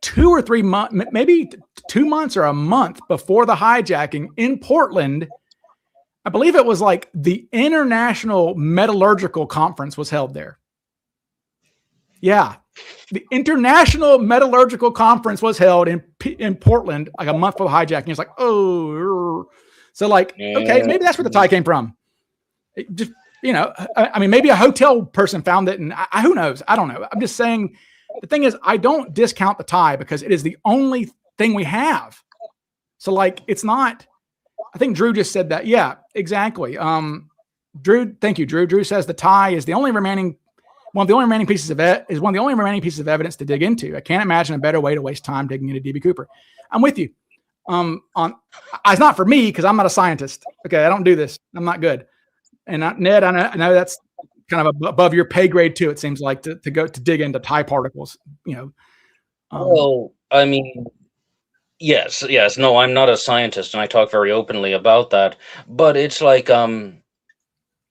2 or 3 months, maybe 2 months or a month before the hijacking in Portland, I believe it was like the International Metallurgical Conference was held there. Yeah. The International Metallurgical Conference was held in Portland like a month before the hijacking. It's like, oh. So like, okay, maybe that's where the tie came from. It just, I mean, maybe a hotel person found it and who knows? I don't know. I'm just saying the thing is, I don't discount the tie because it is the only thing we have. So like, it's not, I think Drew just said that. Yeah, exactly. Drew, thank you, Drew. Drew says the tie is one of the only remaining pieces of evidence to dig into. I can't imagine a better way to waste time digging into DB Cooper. I'm with you. It's not for me because I'm not a scientist. Okay, I don't do this. I'm not good. And Ned, I know that's kind of above your pay grade too. It seems like to dig into tie particles. Well, I mean, yes. No, I'm not a scientist, and I talk very openly about that. But it's like,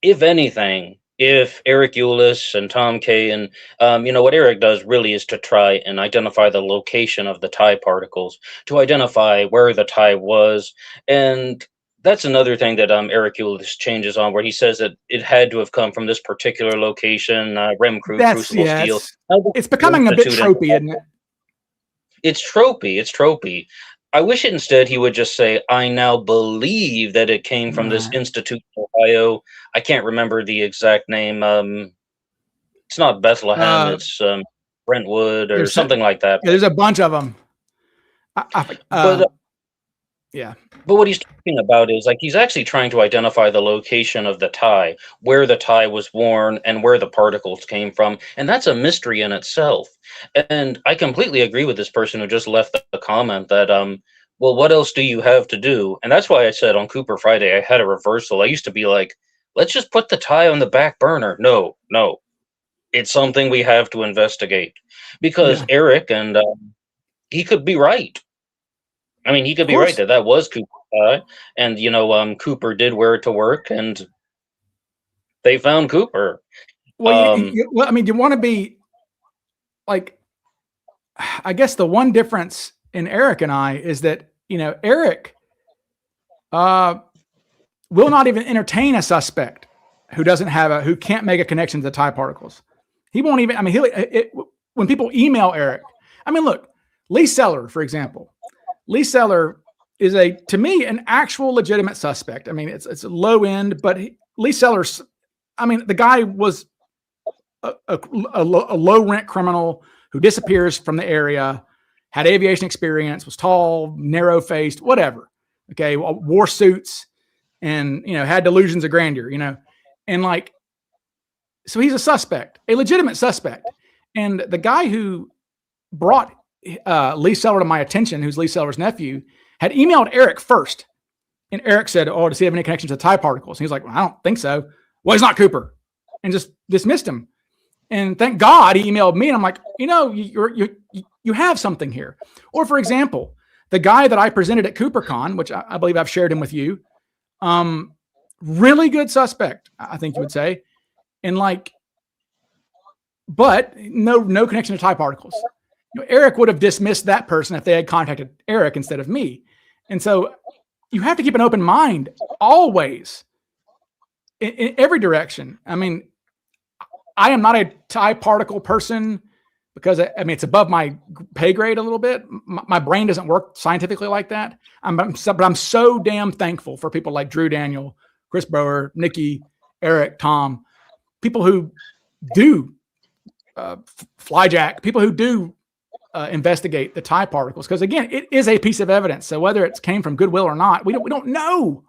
if anything, if Eric Eulis and Tom Kay and what Eric does really is to try and identify the location of the tie particles, to identify where the tie was, and that's another thing that Eric Eulis changes on, where he says that it had to have come from this particular location, Crucible Steel. It's becoming a bit tropey, isn't it? It's tropey. It's tropey. I wish instead he would just say, I now believe that it came from this institute in Ohio. I can't remember the exact name. It's not Bethlehem. It's Brentwood or something like that. Yeah, there's a bunch of them. Yeah. But what he's talking about is like he's actually trying to identify the location of the tie, where the tie was worn and where the particles came from. And that's a mystery in itself. And I completely agree with this person who just left the comment that, well, what else do you have to do? And that's why I said on Cooper Friday, I had a reversal. I used to be like, let's just put the tie on the back burner. No. It's something we have to investigate because Eric and he could be right. I mean, he could be right that was Cooper's tie, and Cooper did wear it to work, and they found Cooper. Well, you want to be like, I guess the one difference in Eric and I is that Eric will not even entertain a suspect who can't make a connection to the tie particles. He won't even. I mean, when people email Eric, I mean, look, Lee Seller, for example. Lee Seller is to me, an actual legitimate suspect. I mean, it's a low end, but Lee Seller's, I mean, the guy was a low rent criminal who disappears from the area, had aviation experience, was tall, narrow faced, whatever. Okay. Wore suits and, had delusions of grandeur, and like, so he's a suspect, a legitimate suspect. And the guy who brought Lee Seller to my attention, who's Lee Seller's nephew, had emailed Eric first. And Eric said, "Oh, does he have any connection to tie particles?" And he's like, "Well, I don't think so." "Well, he's not Cooper," and just dismissed him. And thank God he emailed me, and I'm like, you have something here. Or for example, the guy that I presented at CooperCon, which I believe I've shared him with you, really good suspect, I think you would say, and like, but no connection to tie particles. Eric would have dismissed that person if they had contacted Eric instead of me. And so you have to keep an open mind always in every direction. I mean, I am not a tie particle person because it's above my pay grade a little bit. My brain doesn't work scientifically like that. But I'm so damn thankful for people like Drew Daniel, Chris Brower, Nikki, Eric, Tom, people who do flyjack, people who do investigate the tie particles. Because again, it is a piece of evidence. So whether it came from goodwill or not, we don't know.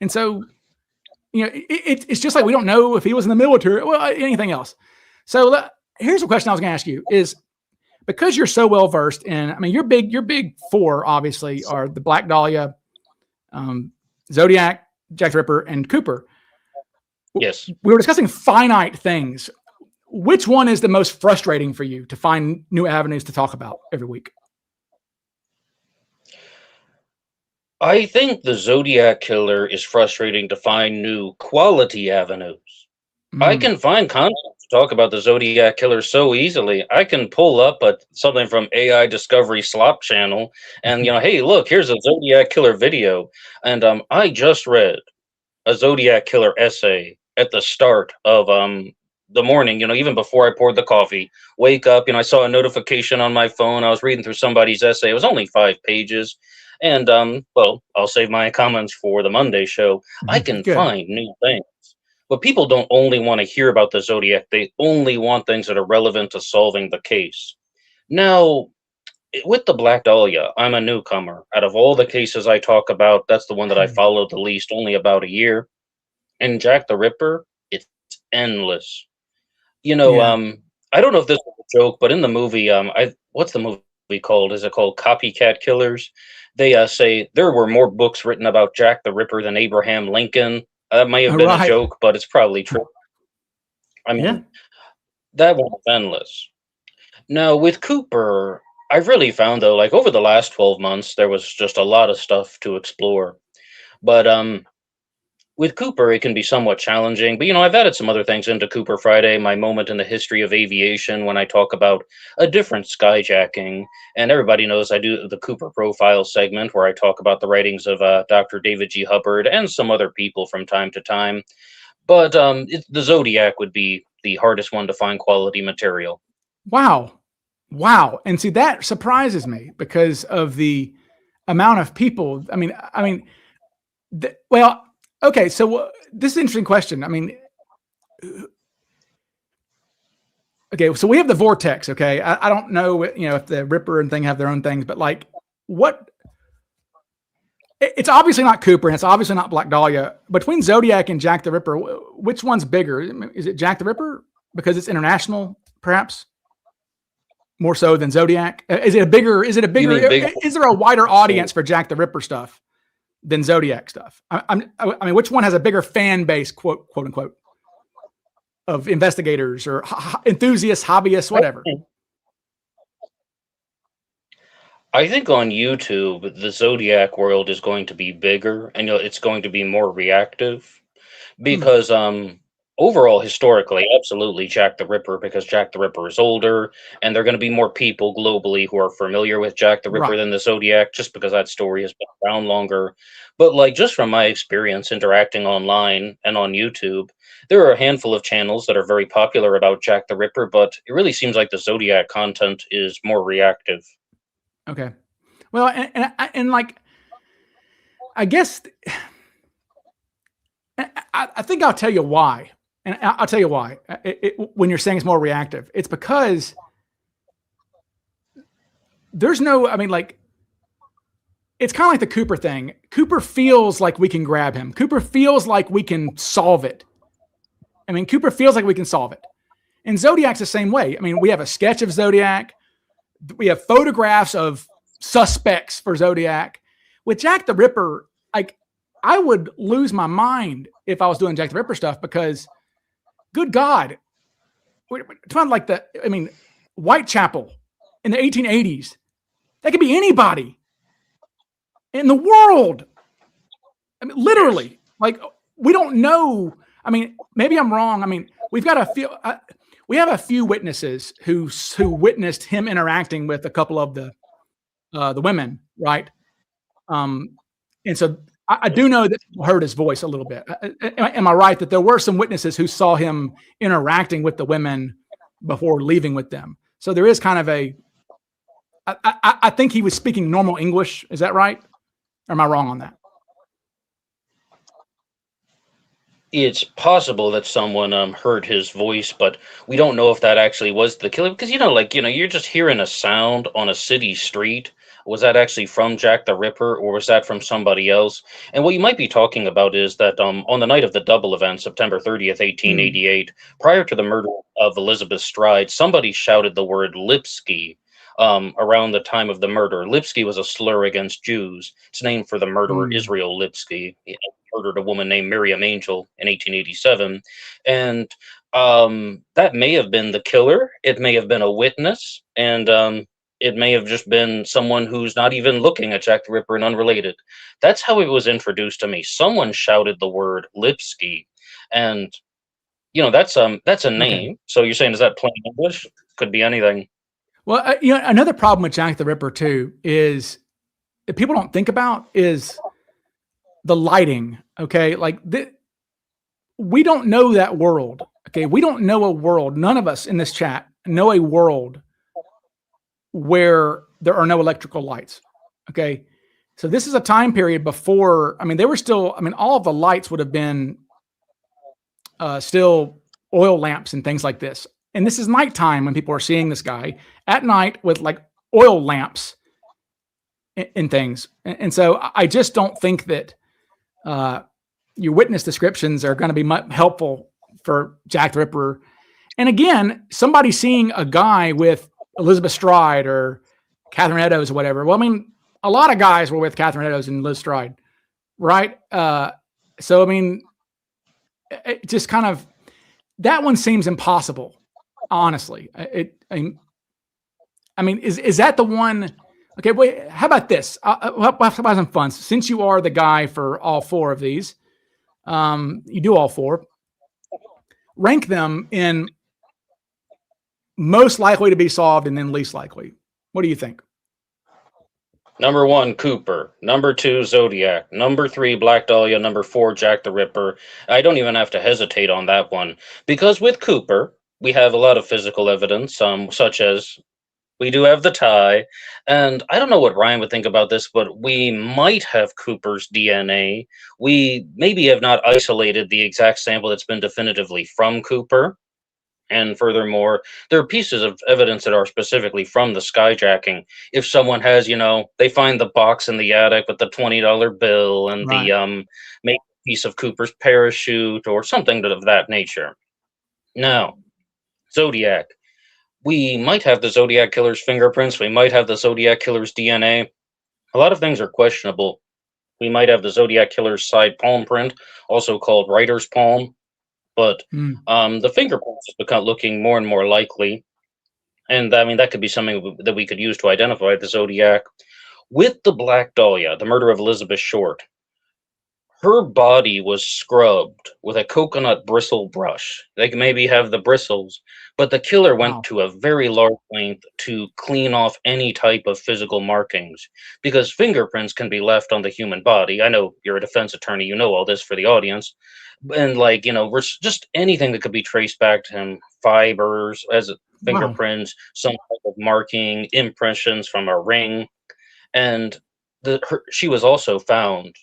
And so, it's just like we don't know if he was in the military or anything else. So here's a question I was going to ask you is, because you're so well versed in, your big four obviously are the Black Dahlia, Zodiac, Jack the Ripper, and Cooper. Yes. We were discussing finite things. Which one is the most frustrating for you to find new avenues to talk about every week? I think the Zodiac Killer is frustrating to find new quality avenues. I can find content to talk about the Zodiac Killer so easily. I can pull up something from AI Discovery Slop channel and, hey, look, here's a Zodiac Killer video. And I just read a Zodiac Killer essay at the start of the morning, even before I poured the coffee. Wake up, I saw a notification on my phone. I was reading through somebody's essay. It was only 5 pages. And, I'll save my comments for the Monday show. I can find new things. But people don't only want to hear about the Zodiac. They only want things that are relevant to solving the case. Now, with the Black Dahlia, I'm a newcomer. Out of all the cases I talk about, that's the one that I followed the least, only about a year. And Jack the Ripper, it's endless. I don't know if this was a joke, but in the movie, what's the movie called? Is it called Copycat Killers? They say there were more books written about Jack the Ripper than Abraham Lincoln. That may have been a joke, but it's probably true. That one was endless. Now, with Cooper, I've really found, though, like over the last 12 months, there was just a lot of stuff to explore. But with Cooper, it can be somewhat challenging. But, I've added some other things into Cooper Friday, my moment in the history of aviation, when I talk about a different skyjacking. And everybody knows I do the Cooper Profile segment, where I talk about the writings of Dr. David G. Hubbard and some other people from time to time. But the Zodiac would be the hardest one to find quality material. Wow. And see, that surprises me because of the amount of people. Okay, so this is an interesting question. Okay, so we have the Vortex, okay? I don't know, if the Ripper and thing have their own things, but like, it's obviously not Cooper, and it's obviously not Black Dahlia. Between Zodiac and Jack the Ripper, which one's bigger? Is it Jack the Ripper because it's international, perhaps? More so than Zodiac? Is there a wider audience for Jack the Ripper stuff than Zodiac stuff? Which one has a bigger fan base, quote unquote, of investigators or enthusiasts, hobbyists, whatever? I think on YouTube, the Zodiac world is going to be bigger, and it's going to be more reactive because overall, historically, absolutely Jack the Ripper, because Jack the Ripper is older, and there are going to be more people globally who are familiar with Jack the Ripper than the Zodiac, just because that story has been around longer. But like, just from my experience interacting online and on YouTube, there are a handful of channels that are very popular about Jack the Ripper, but it really seems like the Zodiac content is more reactive. Okay. Well, and like, I guess, I think I'll tell you why. And I'll tell you why. When you're saying it's more reactive, it's because there's no, it's kind of like the Cooper thing. Cooper feels like we can grab him. Cooper feels like we can solve it. Cooper feels like we can solve it. And Zodiac's the same way. We have a sketch of Zodiac. We have photographs of suspects for Zodiac. with Jack the Ripper, like I would lose my mind if I was doing Jack the Ripper stuff because, good God, it's not like Whitechapel in the 1880s. That could be anybody in the world. I mean, literally, like we don't know. I mean, maybe I'm wrong. I mean, we've got a few. We have a few witnesses who witnessed him interacting with a couple of the women, right? And so I do know that people heard his voice a little bit. Am I right that there were some witnesses who saw him interacting with the women before leaving with them? So there is kind of I think he was speaking normal English. Is that right? Or am I wrong on that? It's possible that someone heard his voice, but we don't know if that actually was the killer because you're just hearing a sound on a city street. Was that actually from Jack the Ripper, or was that from somebody else? And what you might be talking about is that on the night of the double event, September 30th, 1888, prior to the murder of Elizabeth Stride, somebody shouted the word Lipski around the time of the murder. Lipski was a slur against Jews. It's named for the murderer Israel Lipski. He murdered a woman named Miriam Angel in 1887. And that may have been the killer. It may have been a witness. And it may have just been someone who's not even looking at Jack the Ripper and unrelated. That's how it was introduced to me. Someone shouted the word Lipski. And, that's a name. Okay. So you're saying, is that plain English? Could be anything. Well, another problem with Jack the Ripper too is that people don't think about is the lighting. Okay, like we don't know that world. Okay, we don't know a world. None of us in this chat know a world where there are no electrical lights. Okay, so this is a time period before. I mean, they were still. I mean, all of the lights would have been still oil lamps and things like this. And this is nighttime when people are seeing this guy at night with like oil lamps and things. And so I just don't think that your witness descriptions are going to be much helpful for Jack the Ripper. And again, somebody seeing a guy with Elizabeth Stride or Catherine Eddowes or whatever. Well, I mean, a lot of guys were with Catherine Eddowes and Liz Stride, right? So, I mean, it just kind of, that one seems impossible. Honestly, I mean, is that the one? Okay, wait. How about this? How about some fun? Since you are the guy for all four of these, you do all four. Rank them in most likely to be solved and then least likely. What do you think? Number 1, Cooper. Number 2, Zodiac. Number 3, Black Dahlia. Number 4, Jack the Ripper. I don't even have to hesitate on that one because with Cooper, we have a lot of physical evidence, such as we do have the tie. And I don't know what Ryan would think about this, but we might have Cooper's DNA. We maybe have not isolated the exact sample that's been definitively from Cooper. And furthermore, there are pieces of evidence that are specifically from the skyjacking. If someone has, they find the box in the attic with the $20 bill and right. The maybe piece of Cooper's parachute or something of that nature. Now, Zodiac. We might have the Zodiac killer's fingerprints. We might have the Zodiac killer's DNA. A lot of things are questionable. We might have the Zodiac killer's side palm print, also called writer's palm. But the fingerprints is become looking more and more likely. And I mean, that could be something that we could use to identify the Zodiac. With the Black Dahlia, the murder of Elizabeth Short, her body was scrubbed with a coconut bristle brush. They could maybe have the bristles, but the killer went to a very large length to clean off any type of physical markings because fingerprints can be left on the human body. I know you're a defense attorney, you know all this for the audience. And we're just anything that could be traced back to him, fibers as fingerprints, some type of marking, impressions from a ring. And she was also found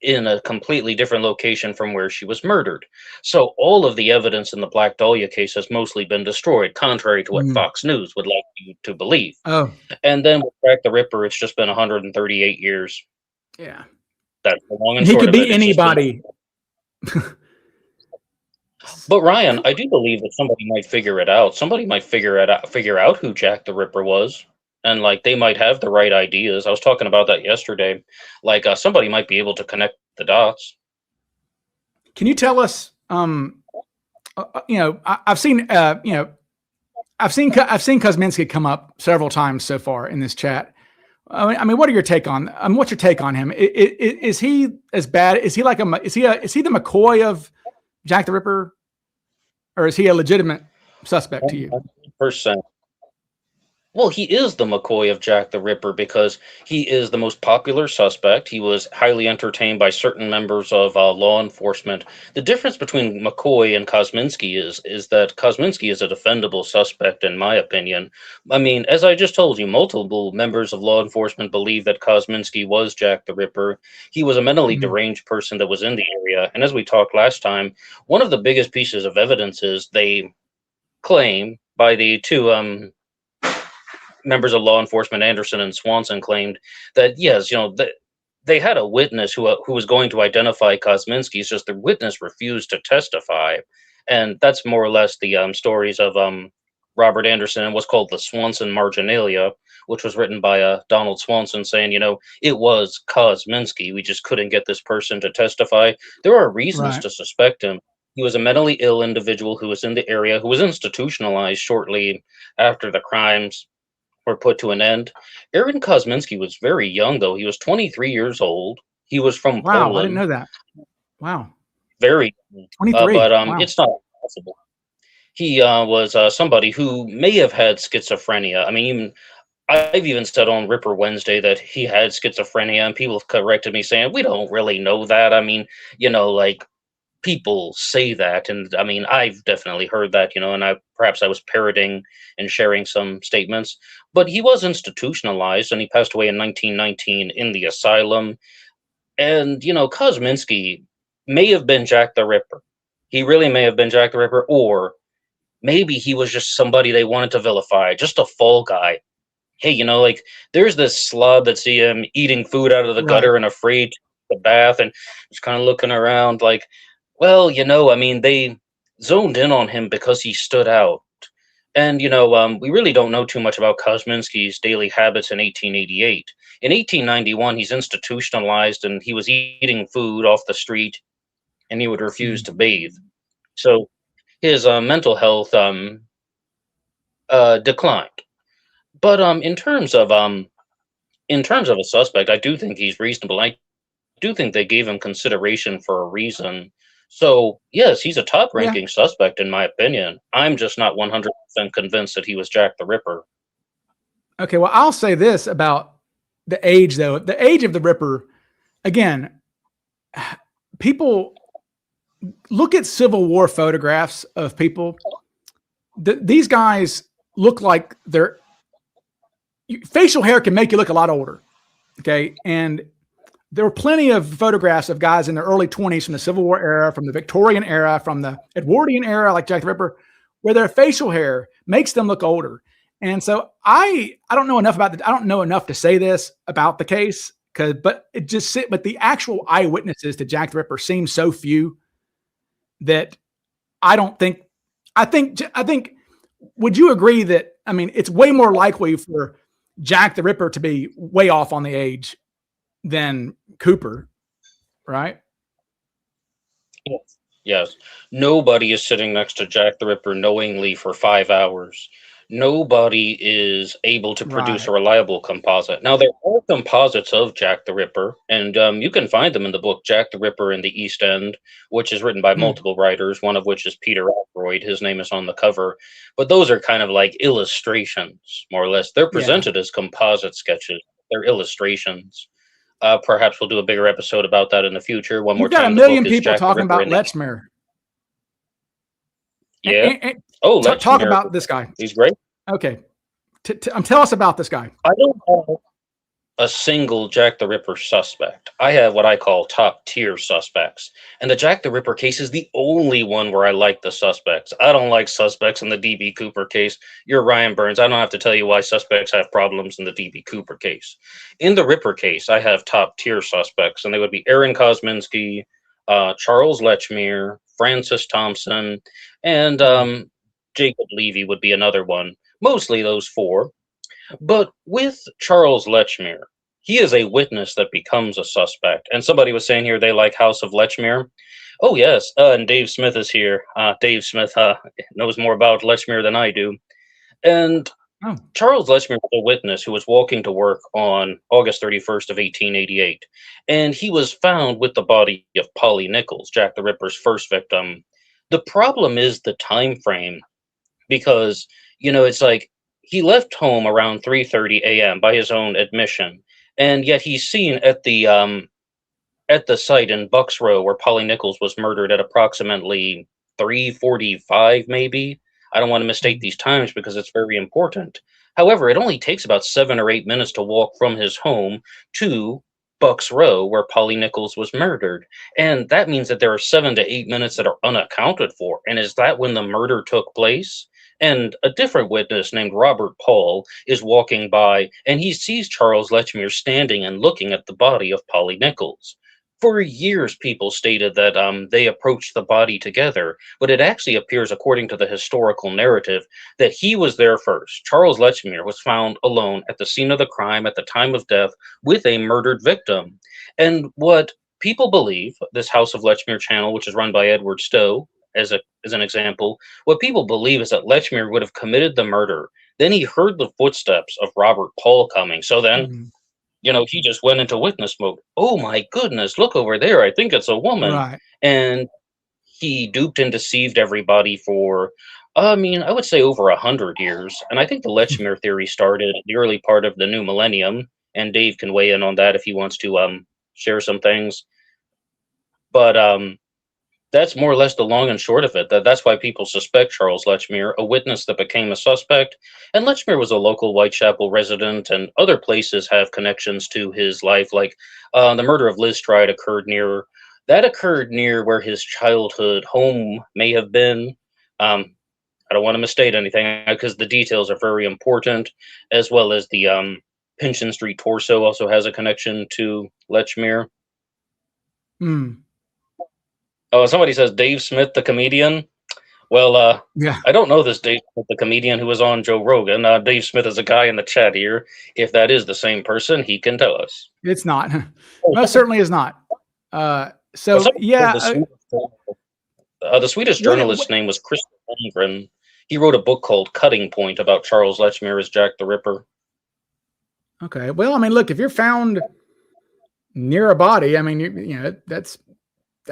in a completely different location from where she was murdered. So all of the evidence in the Black Dahlia case has mostly been destroyed, contrary to what Fox News would like you to believe. Oh. And then with Jack the Ripper, it's just been 138 years. Yeah. That's the long and he short could of be it. anybody. But Ryan, I do believe that somebody might figure it out. Somebody might figure out who Jack the Ripper was. and like they might have the right ideas. I was talking about that yesterday. Like somebody might be able to connect the dots. Can you tell us? I've seen I've seen Kosminski come up several times so far in this chat. I mean, what's your take on him? Is he as bad? Is he like is he the McCoy of Jack the Ripper, or is he a legitimate suspect to you? 100%. Well, he is the McCoy of Jack the Ripper because he is the most popular suspect. He was highly entertained by certain members of law enforcement. The difference between McCoy and Kosminski is that Kosminski is a defendable suspect, in my opinion. I mean, as I just told you, multiple members of law enforcement believe that Kosminski was Jack the Ripper. He was a mentally deranged person that was in the area. And as we talked last time, one of the biggest pieces of evidence is they claim by the two members of law enforcement, Anderson and Swanson, claimed that yes, they had a witness who was going to identify Kosminski. It's just the witness refused to testify, and that's more or less the stories of Robert Anderson and what's called the Swanson marginalia, which was written by Donald Swanson, saying, it was Kosminski. We just couldn't get this person to testify. There are reasons to suspect him. He was a mentally ill individual who was in the area, who was institutionalized shortly after the crimes were put to an end. Aaron Kosminski was very young, though. He was 23 years old. He was from Poland. I didn't know that. Wow. Very 23. But wow. It's not possible. He was somebody who may have had schizophrenia. I mean, I've even said on Ripper Wednesday that he had schizophrenia, and people have corrected me saying, we don't really know that. I mean, like, people say that, and I mean, I've definitely heard that, and perhaps I was parroting and sharing some statements, but he was institutionalized, and he passed away in 1919 in the asylum. And Kosminski may have been Jack the Ripper. He really may have been Jack the Ripper, or maybe he was just somebody they wanted to vilify, just a fall guy. Hey, like, there's this slob that see him eating food out of the gutter and afraid to the bath, and just kind of looking around like, well, I mean, they zoned in on him because he stood out. And, we really don't know too much about Kosminski's daily habits in 1888. In 1891, he's institutionalized, and he was eating food off the street, and he would refuse to bathe. So his mental health declined. But in terms of a suspect, I do think he's reasonable. I do think they gave him consideration for a reason. So, yes, he's a top-ranking suspect, in my opinion. I'm just not 100% convinced that he was Jack the Ripper. Okay, well, I'll say this about the age, though. The age of the Ripper, again, people look at Civil War photographs of people. These guys look like facial hair can make you look a lot older, okay? And there were plenty of photographs of guys in their early 20s from the Civil War era, from the Victorian era, from the Edwardian era, like Jack the Ripper, where their facial hair makes them look older. And so I don't know enough I don't know enough to say this about the case, but the actual eyewitnesses to Jack the Ripper seem so few that I think, would you agree that, I mean, it's way more likely for Jack the Ripper to be way off on the age than Cooper, right? Yes. Nobody is sitting next to Jack the Ripper knowingly for 5 hours. Nobody is able to produce a reliable composite. Now, there are composites of Jack the Ripper, and you can find them in the book Jack the Ripper in the East End, which is written by multiple writers, one of which is Peter Ackroyd. His name is on the cover. But those are kind of like illustrations, more or less. They're presented as composite sketches. They're illustrations. Perhaps we'll do a bigger episode about that in the future. One more time. You've got a million people talking about Lechmere. Yeah. Talk about this guy. He's great. Okay. Tell us about this guy. I don't have a single Jack the Ripper suspect. I have what I call top tier suspects. And the Jack the Ripper case is the only one where I like the suspects. I don't like suspects in the D.B. Cooper case. You're Ryan Burns. I don't have to tell you why suspects have problems in the D.B. Cooper case. In the Ripper case, I have top tier suspects, and they would be Aaron Kosminski, Charles Lechmere, Francis Thompson, and Jacob Levy would be another one. Mostly those four. But with Charles Lechmere, he is a witness that becomes a suspect. And somebody was saying here they like House of Lechmere. Oh yes, and Dave Smith is here. Dave Smith knows more about Lechmere than I do. And Oh, Charles Lechmere was a witness who was walking to work on August 31st of 1888, and he was found with the body of Polly Nichols, Jack the Ripper's first victim. The problem is the time frame because it's like he left home around 3:30 a.m. by his own admission, and yet he's seen at the site in Bucks Row where Polly Nichols was murdered at approximately 3:45, maybe. I don't want to mistake these times because it's very important. However, it only takes about 7 or 8 minutes to walk from his home to Bucks Row where Polly Nichols was murdered. And that means that there are 7 to 8 minutes that are unaccounted for. And is that when the murder took place? And a different witness named Robert Paul is walking by and he sees Charles Lechmere standing and looking at the body of Polly Nichols. For years, people stated that they approached the body together, but it actually appears, according to the historical narrative, that he was there first. Charles Lechmere was found alone at the scene of the crime at the time of death with a murdered victim. And what people believe, this House of Lechmere channel, which is run by Edward Stowe, as an example, what people believe is that Lechmere would have committed the murder. Then he heard the footsteps of Robert Paul coming. So then mhm. he just went into witness mode. Oh my goodness, look over there. I think it's a woman. Right. And he duped and deceived everybody for, I mean, I would say over 100 years. And I think the Lechmere theory started in the early part of the new millennium. And Dave can weigh in on that if he wants to share some things. But that's more or less the long and short of it. That's why people suspect Charles Lechmere, a witness that became a suspect. And Lechmere was a local Whitechapel resident, and other places have connections to his life. Like the murder of Liz Stride occurred near where his childhood home may have been. I don't want to misstate anything because the details are very important, as well as the Pynchon Street torso also has a connection to Lechmere. Mm. Oh, somebody says Dave Smith, the comedian. Well, Yeah, I don't know this Dave Smith, the comedian who was on Joe Rogan. Dave Smith is a guy in the chat here. If that is the same person, he can tell us. it's not. Oh, Most certainly is not. So somebody yeah, said the Swedish what journalist's name was Christopher Holmgren. He wrote a book called Cutting Point about Charles Lechmere as Jack the Ripper. okay. Well, I mean, look, if you're found near a body, I mean, that's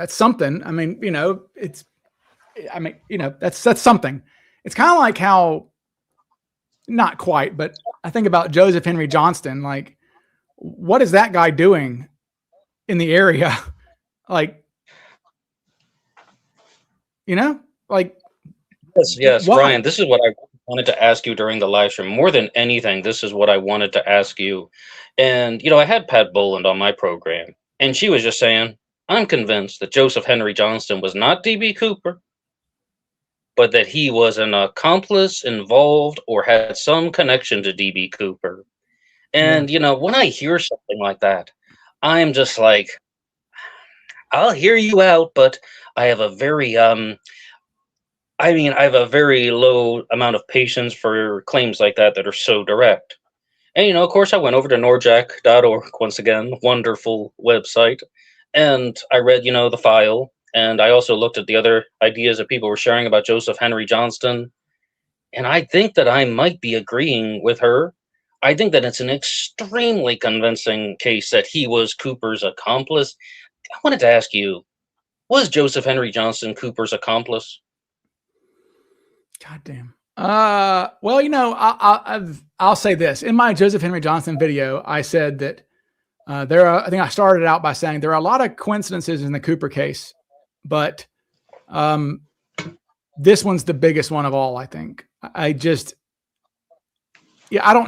something. I mean, that's something. It's kind of like how, not quite, but I think about Joseph Henry Johnston. Like, what is that guy doing in the area? Like, like, Yes, why? Ryan, this is what I wanted to ask you during the live stream. More than anything, this is what I wanted to ask you. And, I had Pat Boland on my program, and she was just saying, I'm convinced that Joseph Henry Johnston was not D.B. Cooper, but that he was an accomplice involved or had some connection to D.B. Cooper. Yeah. And, when I hear something like that, I'm just like, I'll hear you out, but I have a very I have a very low amount of patience for claims like that are so direct. And, of course, I went over to norjack.org once again, wonderful website, and I read, the file, and I also looked at the other ideas that people were sharing about Joseph Henry Johnston, and I think that I might be agreeing with her. I think that it's an extremely convincing case that he was Cooper's accomplice. I wanted to ask you, was Joseph Henry Johnston Cooper's accomplice? God damn. Well, I'll say this. In my Joseph Henry Johnston video, I said that I think I started out by saying there are a lot of coincidences in the Cooper case, but this one's the biggest one of all, I think. I don't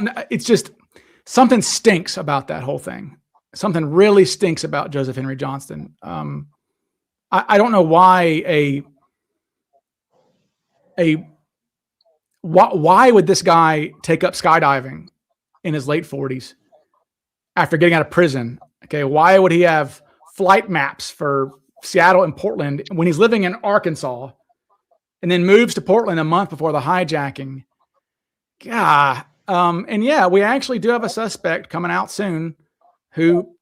know. It's just something stinks about that whole thing. Something really stinks about Joseph Henry Johnston. I don't know why why would this guy take up skydiving in his late 40s after getting out of prison? Okay, why would he have flight maps for Seattle and Portland when he's living in Arkansas and then moves to Portland a month before the hijacking? God, And yeah, we actually do have a suspect coming out soon who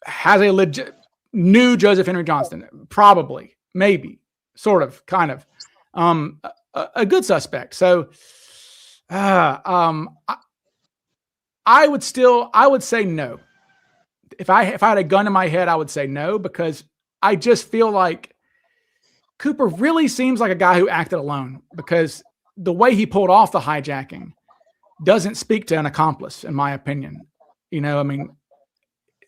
has a legit new Joseph Henry Johnston, probably, maybe, sort of, kind of, a good suspect. So, I would say no. If I had a gun in my head, I would say no, because I just feel like Cooper really seems like a guy who acted alone, because the way he pulled off the hijacking doesn't speak to an accomplice, in my opinion. You know, I mean,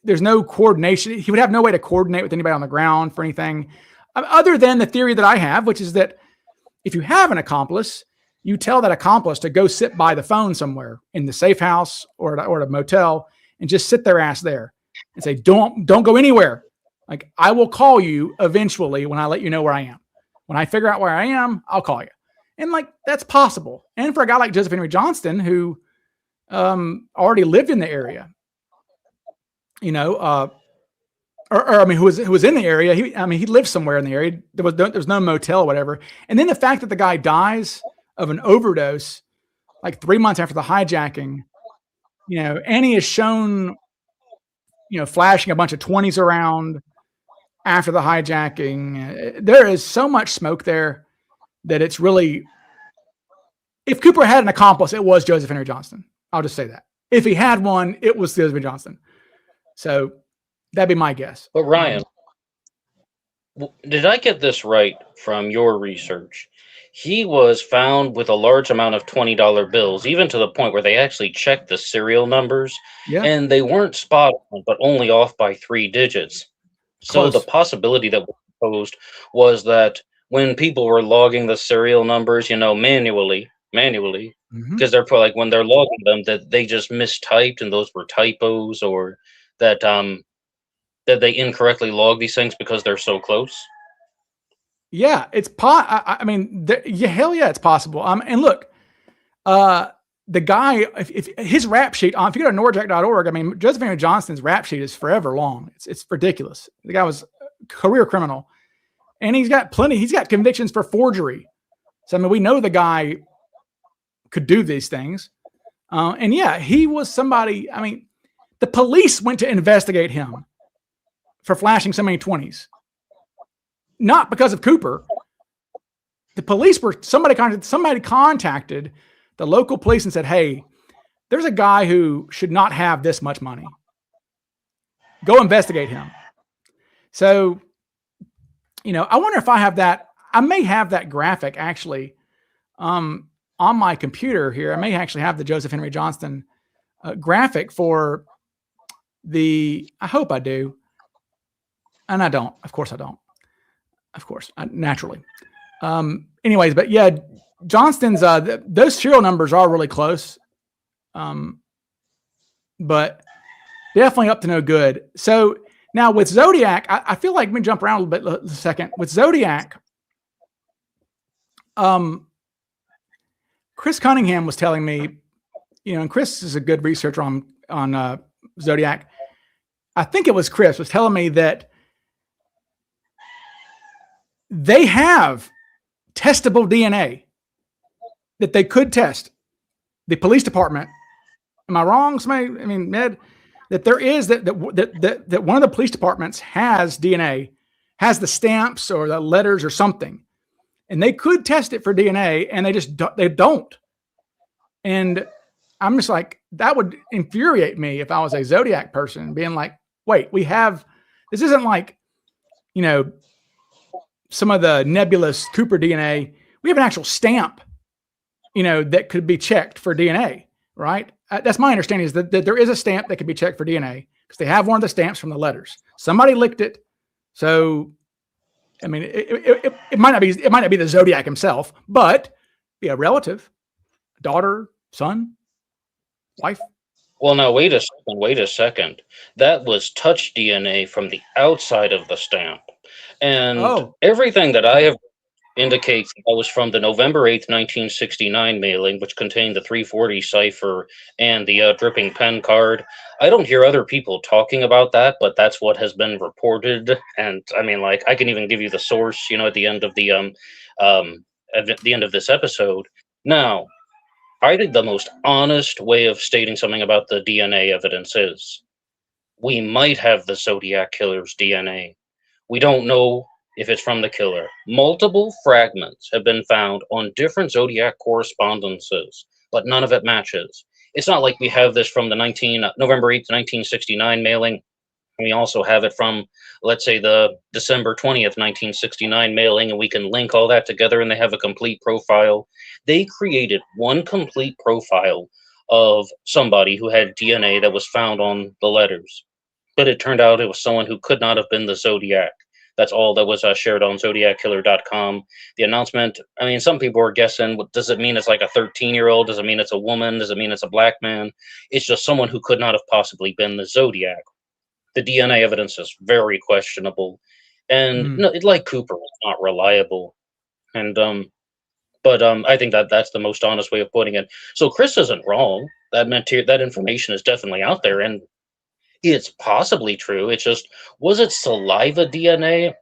there's no coordination. He would have no way to coordinate with anybody on the ground for anything, other than the theory that I have, which is that if you have an accomplice, you tell that accomplice to go sit by the phone somewhere in the safe house or at a motel and just sit their ass there and say, don't go anywhere. Like, I will call you eventually when I let you know where I am. When I figure out where I am, I'll call you. And like, that's possible. And for a guy like Joseph Henry Johnston, who already lived in the area, you know, or I mean, who was in the area. He lived somewhere in the area. There was no motel or whatever. And then the fact that the guy dies of an overdose, like 3 months after the hijacking, you know, and he is shown, you know, flashing a bunch of 20s around after the hijacking. There is so much smoke there that it's really, if Cooper had an accomplice, it was Joseph Henry Johnston. I'll just say that. If he had one, it was Joseph Henry Johnston. So that'd be my guess. But Ryan, did I get this right from your research? He was found with a large amount of $20 bills, even to the point where they actually checked the serial numbers, Yeah. and they weren't spot on, but only off by 3 digits. So Close. the possibility that was posed was that when people were logging the serial numbers, you know, manually, because they're like, when they're logging them, that they just mistyped and those were typos, or that that they incorrectly log these things because they're so close. Yeah, it's I mean, hell yeah, it's possible. And look, the guy, if his rap sheet, if you go to norjack.org, I mean, Joseph Henry Johnston's rap sheet is forever long. It's ridiculous. The guy was a career criminal, and he's got convictions for forgery. So, I mean, we know the guy could do these things. And yeah, he was somebody, I mean, the police went to investigate him for flashing so many 20s. Not because of Cooper. The police somebody contacted the local police and said, hey, there's a guy who should not have this much money. Go investigate him. So, you know, I wonder if I have that. I may have that graphic actually on my computer here. I may actually have the Joseph Henry Johnston graphic for I hope I do. And I don't. Of course I don't. Of course, naturally. Anyways, but yeah, Johnston's, those serial numbers are really close. But definitely up to no good. So now with Zodiac, I feel like, let me jump around a little bit a second. With Zodiac, Chris Cunningham was telling me, you know, and Chris is a good researcher on Zodiac. I think it was Chris was telling me that they have testable DNA that they could test. The police department. Am I wrong? Somebody, I mean, Ned, that there is that one of the police departments has DNA, has the stamps or the letters or something, and they could test it for DNA, and they don't. And I'm just like, that would infuriate me if I was a Zodiac person, being like, wait, this isn't like, you know, some of the nebulous Cooper DNA. We have an actual stamp, you know, that could be checked for DNA, right? That's my understanding, is that there is a stamp that could be checked for DNA, because they have one of the stamps from the letters. Somebody licked it. So, I mean, it might not be the Zodiac himself, but be a relative, daughter, son, wife. Well, now, wait a second. That was touch DNA from the outside of the stamp. And everything that I have indicates that was from the November 8th, 1969 mailing, which contained the 340 cipher and the dripping pen card. I don't hear other people talking about that, but that's what has been reported. And I mean, like, I can even give you the source, you know, at the end of the end of this episode. Now, I think the most honest way of stating something about the DNA evidence is we might have the Zodiac killer's DNA. We don't know if it's from the killer. Multiple fragments have been found on different Zodiac correspondences, but none of it matches. It's not like we have this from the November 8th, 1969 mailing. We also have it from, let's say, the December 20th, 1969 mailing, and we can link all that together and they have a complete profile. They created one complete profile of somebody who had DNA that was found on the letters. But it turned out it was someone who could not have been the Zodiac. That's all that was shared on ZodiacKiller.com. The announcement, I mean, some people are guessing, does it mean it's like a 13-year-old? Does it mean it's a woman? Does it mean it's a black man? It's just someone who could not have possibly been the Zodiac. The DNA evidence is very questionable, and Mm. no, like Cooper, it's not reliable. And but I think that that's the most honest way of putting it. So Chris isn't wrong. That information is definitely out there, and it's possibly true. It's just, was it saliva DNA?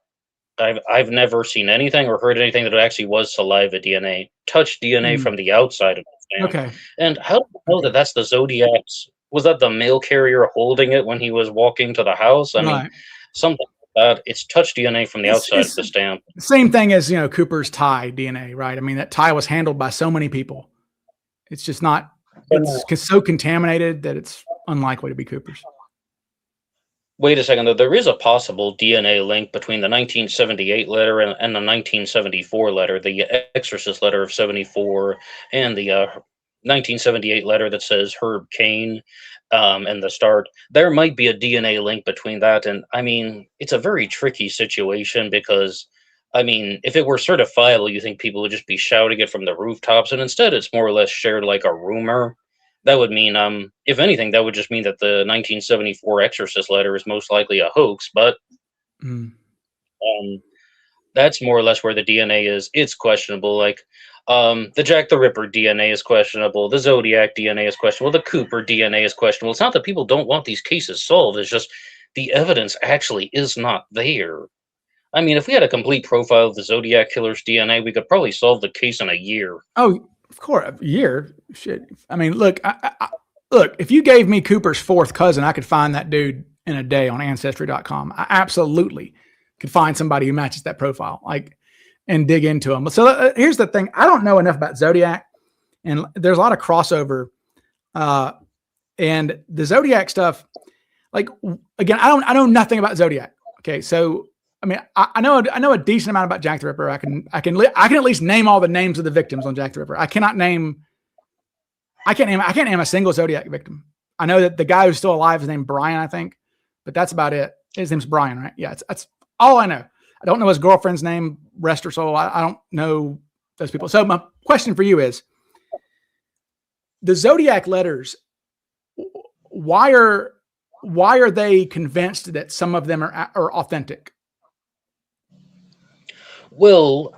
I've never seen anything or heard anything that it actually was saliva DNA. Touch DNA Mm. from the outside of the stamp. Okay. And how do you know that Okay. that's the Zodiac's? Was that the mail carrier holding it when he was walking to the house? I mean, Right. something like that. It's touch DNA from the outside of It's the stamp. the same thing as, Cooper's tie DNA, right? I mean, that tie was handled by so many people. It's just not, it's so contaminated that it's unlikely to be Cooper's. Wait a second, though. There is a possible DNA link between the 1978 letter and the 1974 letter, the Exorcist letter of 74, and the 1978 letter that says Herb Cain and the start. There might be a DNA link between that. And I mean, it's a very tricky situation because, I mean, if it were certifiable, you think people would just be shouting it from the rooftops. And instead, it's more or less shared like a rumor. That would mean, if anything, that would just mean that the 1974 Exorcist letter is most likely a hoax. But Mm. um, that's more or less where the DNA is. It's questionable. Like, the Jack the Ripper DNA is questionable. The Zodiac DNA is questionable. The Cooper DNA is questionable. It's not that people don't want these cases solved. It's just the evidence actually is not there. I mean, if we had a complete profile of the Zodiac killer's DNA, we could probably solve the case in a year. Oh, of course, a year. Shit. I mean, look, look. If you gave me Cooper's fourth cousin, I could find that dude in a day on Ancestry.com. I absolutely could find somebody who matches that profile, like, and dig into them. So here's the thing: I don't know enough about Zodiac, and there's a lot of crossover. And the Zodiac stuff, like, again, I know nothing about Zodiac. Okay, so I mean, I know a decent amount about Jack the Ripper. I can at least name all the names of the victims on Jack the Ripper. I can't name a single Zodiac victim. I know that the guy who's still alive is named Brian, I think, but that's about it. His name's Brian, right? Yeah, that's all I know. I don't know his girlfriend's name, rest her soul. I don't know those people. So my question for you is, the Zodiac letters, why are they convinced that some of them are authentic? Well,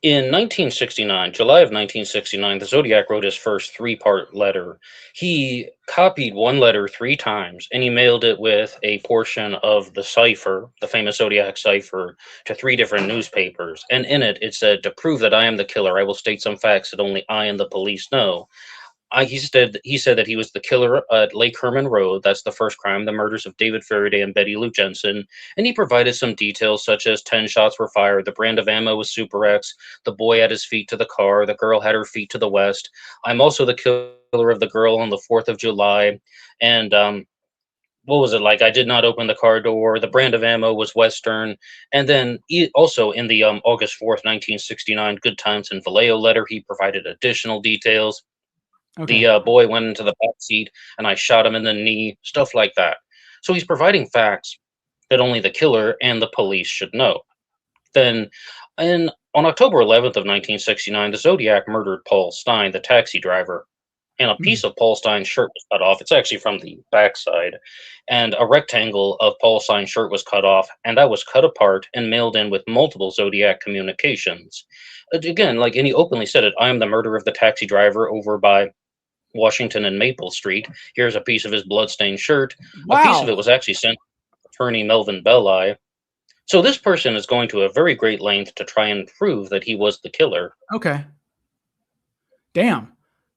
in 1969, July of 1969, the Zodiac wrote his first three-part letter. He copied one letter three times, and he mailed it with a portion of the cipher, the famous Zodiac cipher, to three different newspapers. And in it, it said, "To prove that I am the killer, I will state some facts that only I and the police know." He said that he was the killer at Lake Herman Road. That's the first crime, the murders of David Faraday and Betty Lou Jensen. And he provided some details such as 10 shots were fired, the brand of ammo was Super X, the boy had his feet to the car, the girl had her feet to the west. I'm also the killer of the girl on the 4th of July. And what was it like? I did not open the car door. The brand of ammo was Western. And then also in the August 4th, 1969 Good Times in Vallejo letter, he provided additional details. Okay. The boy went into the back seat and I shot him in the knee, stuff like that. So he's providing facts that only the killer and the police should know. Then, on October 11th of 1969, the Zodiac murdered Paul Stein, the taxi driver, and a piece of Paul Stein's shirt was cut off. It's actually from the backside, and a rectangle of Paul Stein's shirt was cut off, and that was cut apart and mailed in with multiple Zodiac communications. Again, like, and he openly said it, "I am the murderer of the taxi driver over by Washington and Maple Street. Here's a piece of his bloodstained shirt." A piece of it Wow. was actually sent to attorney Melvin Belli. So this person is going to a very great length to try and prove that he was the killer. Okay. Damn.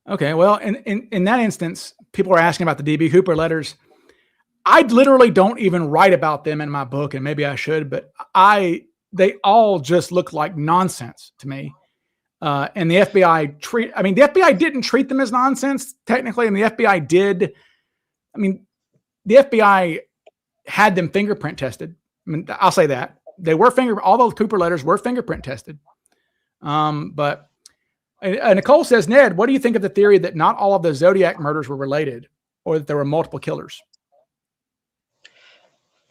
Okay, well, in that instance, people are asking about the DB Cooper letters. I literally don't even write about them in my book, and maybe I should, but they all just look like nonsense to me. And the FBI the FBI didn't treat them as nonsense technically, and the FBI did. I mean, the FBI had them fingerprint tested. I mean, I'll say that they were all those Cooper letters were fingerprint tested. But Nicole says, Ned, what do you think of the theory that not all of the Zodiac murders were related, or that there were multiple killers?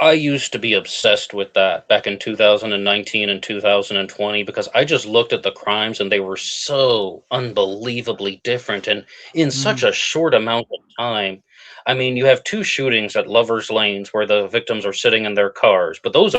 I used to be obsessed with that back in 2019 and 2020 because I just looked at the crimes and they were so unbelievably different and in such a short amount of time. I mean, you have two shootings at Lovers Lanes where the victims are sitting in their cars, but those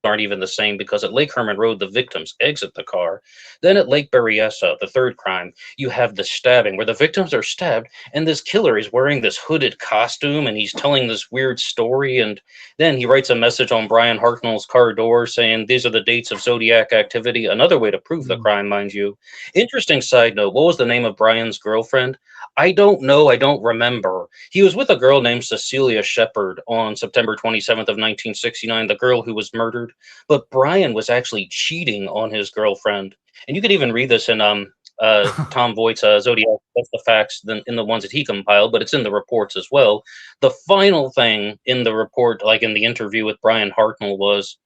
aren't even the same because at Lake Herman Road, the victims exit the car. Then at Lake Berryessa, the third crime, you have the stabbing where the victims are stabbed and this killer is wearing this hooded costume and he's telling this weird story. And then he writes a message on Brian Hartnell's car door saying, these are the dates of Zodiac activity. Another way to prove the crime, mind you. Interesting side note, what was the name of Brian's girlfriend? I don't know. I don't remember. He was with a girl named Cecilia Shepard on September 27th of 1969, the girl who was murdered. But Brian was actually cheating on his girlfriend. And you could even read this in Tom Voigt's Zodiac, that's the facts in the ones that he compiled, but it's in the reports as well. The final thing in the report, like in the interview with Brian Hartnell, was,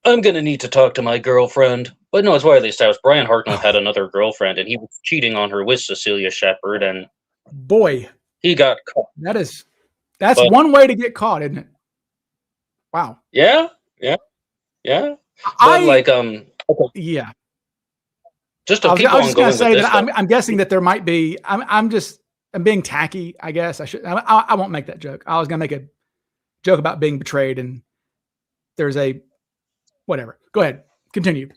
I'm going to need to talk to my girlfriend. But no, it's widely established. Brian Hartnell had another girlfriend, and he was cheating on her with Cecilia Shepard, and boy, he got caught. That's one way to get caught, isn't it? Wow. Yeah. But okay. Yeah. Just to keep I was on just going going to say with that this, I'm guessing that there might be. I'm being tacky. I guess I should. I won't make that joke. I was going to make a joke about being betrayed, and there's a whatever. Go ahead. Continue.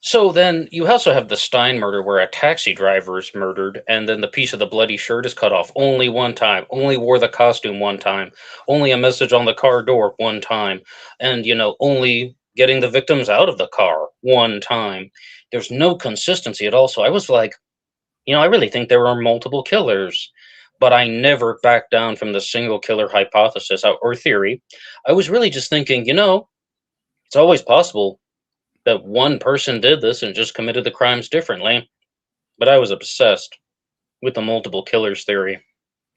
So then you also have the Stein murder where a taxi driver is murdered and then the piece of the bloody shirt is cut off only one time, only wore the costume one time, only a message on the car door one time, and, only getting the victims out of the car one time. There's no consistency at all. So I was like, I really think there are multiple killers, but I never backed down from the single killer hypothesis or theory. I was really just thinking, it's always possible that one person did this and just committed the crimes differently. But I was obsessed with the multiple killers theory.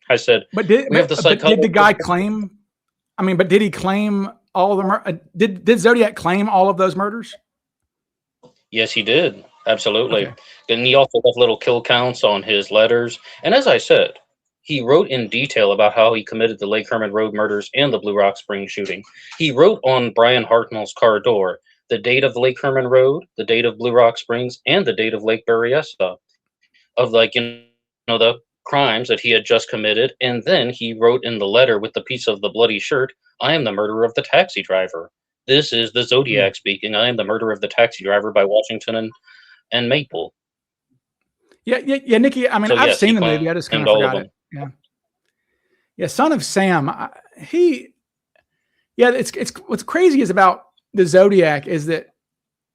I said, but did the guy claim? I mean, but did he claim all of the did Zodiac claim all of those murders? Yes, he did. Absolutely. Okay. And he also left little kill counts on his letters. And as I said, he wrote in detail about how he committed the Lake Herman Road murders and the Blue Rock Springs shooting. He wrote on Brian Hartnell's car door the date of Lake Herman Road, the date of Blue Rock Springs, and the date of Lake Berryessa, of the crimes that he had just committed. And then he wrote in the letter with the piece of the bloody shirt, I am the murderer of the taxi driver. This is the Zodiac speaking. I am the murderer of the taxi driver by Washington and Maple. Yeah, Nikki. I mean, I've seen the movie. I just kind of forgot it. Yeah. Son of Sam. It's what's crazy is about the Zodiac is that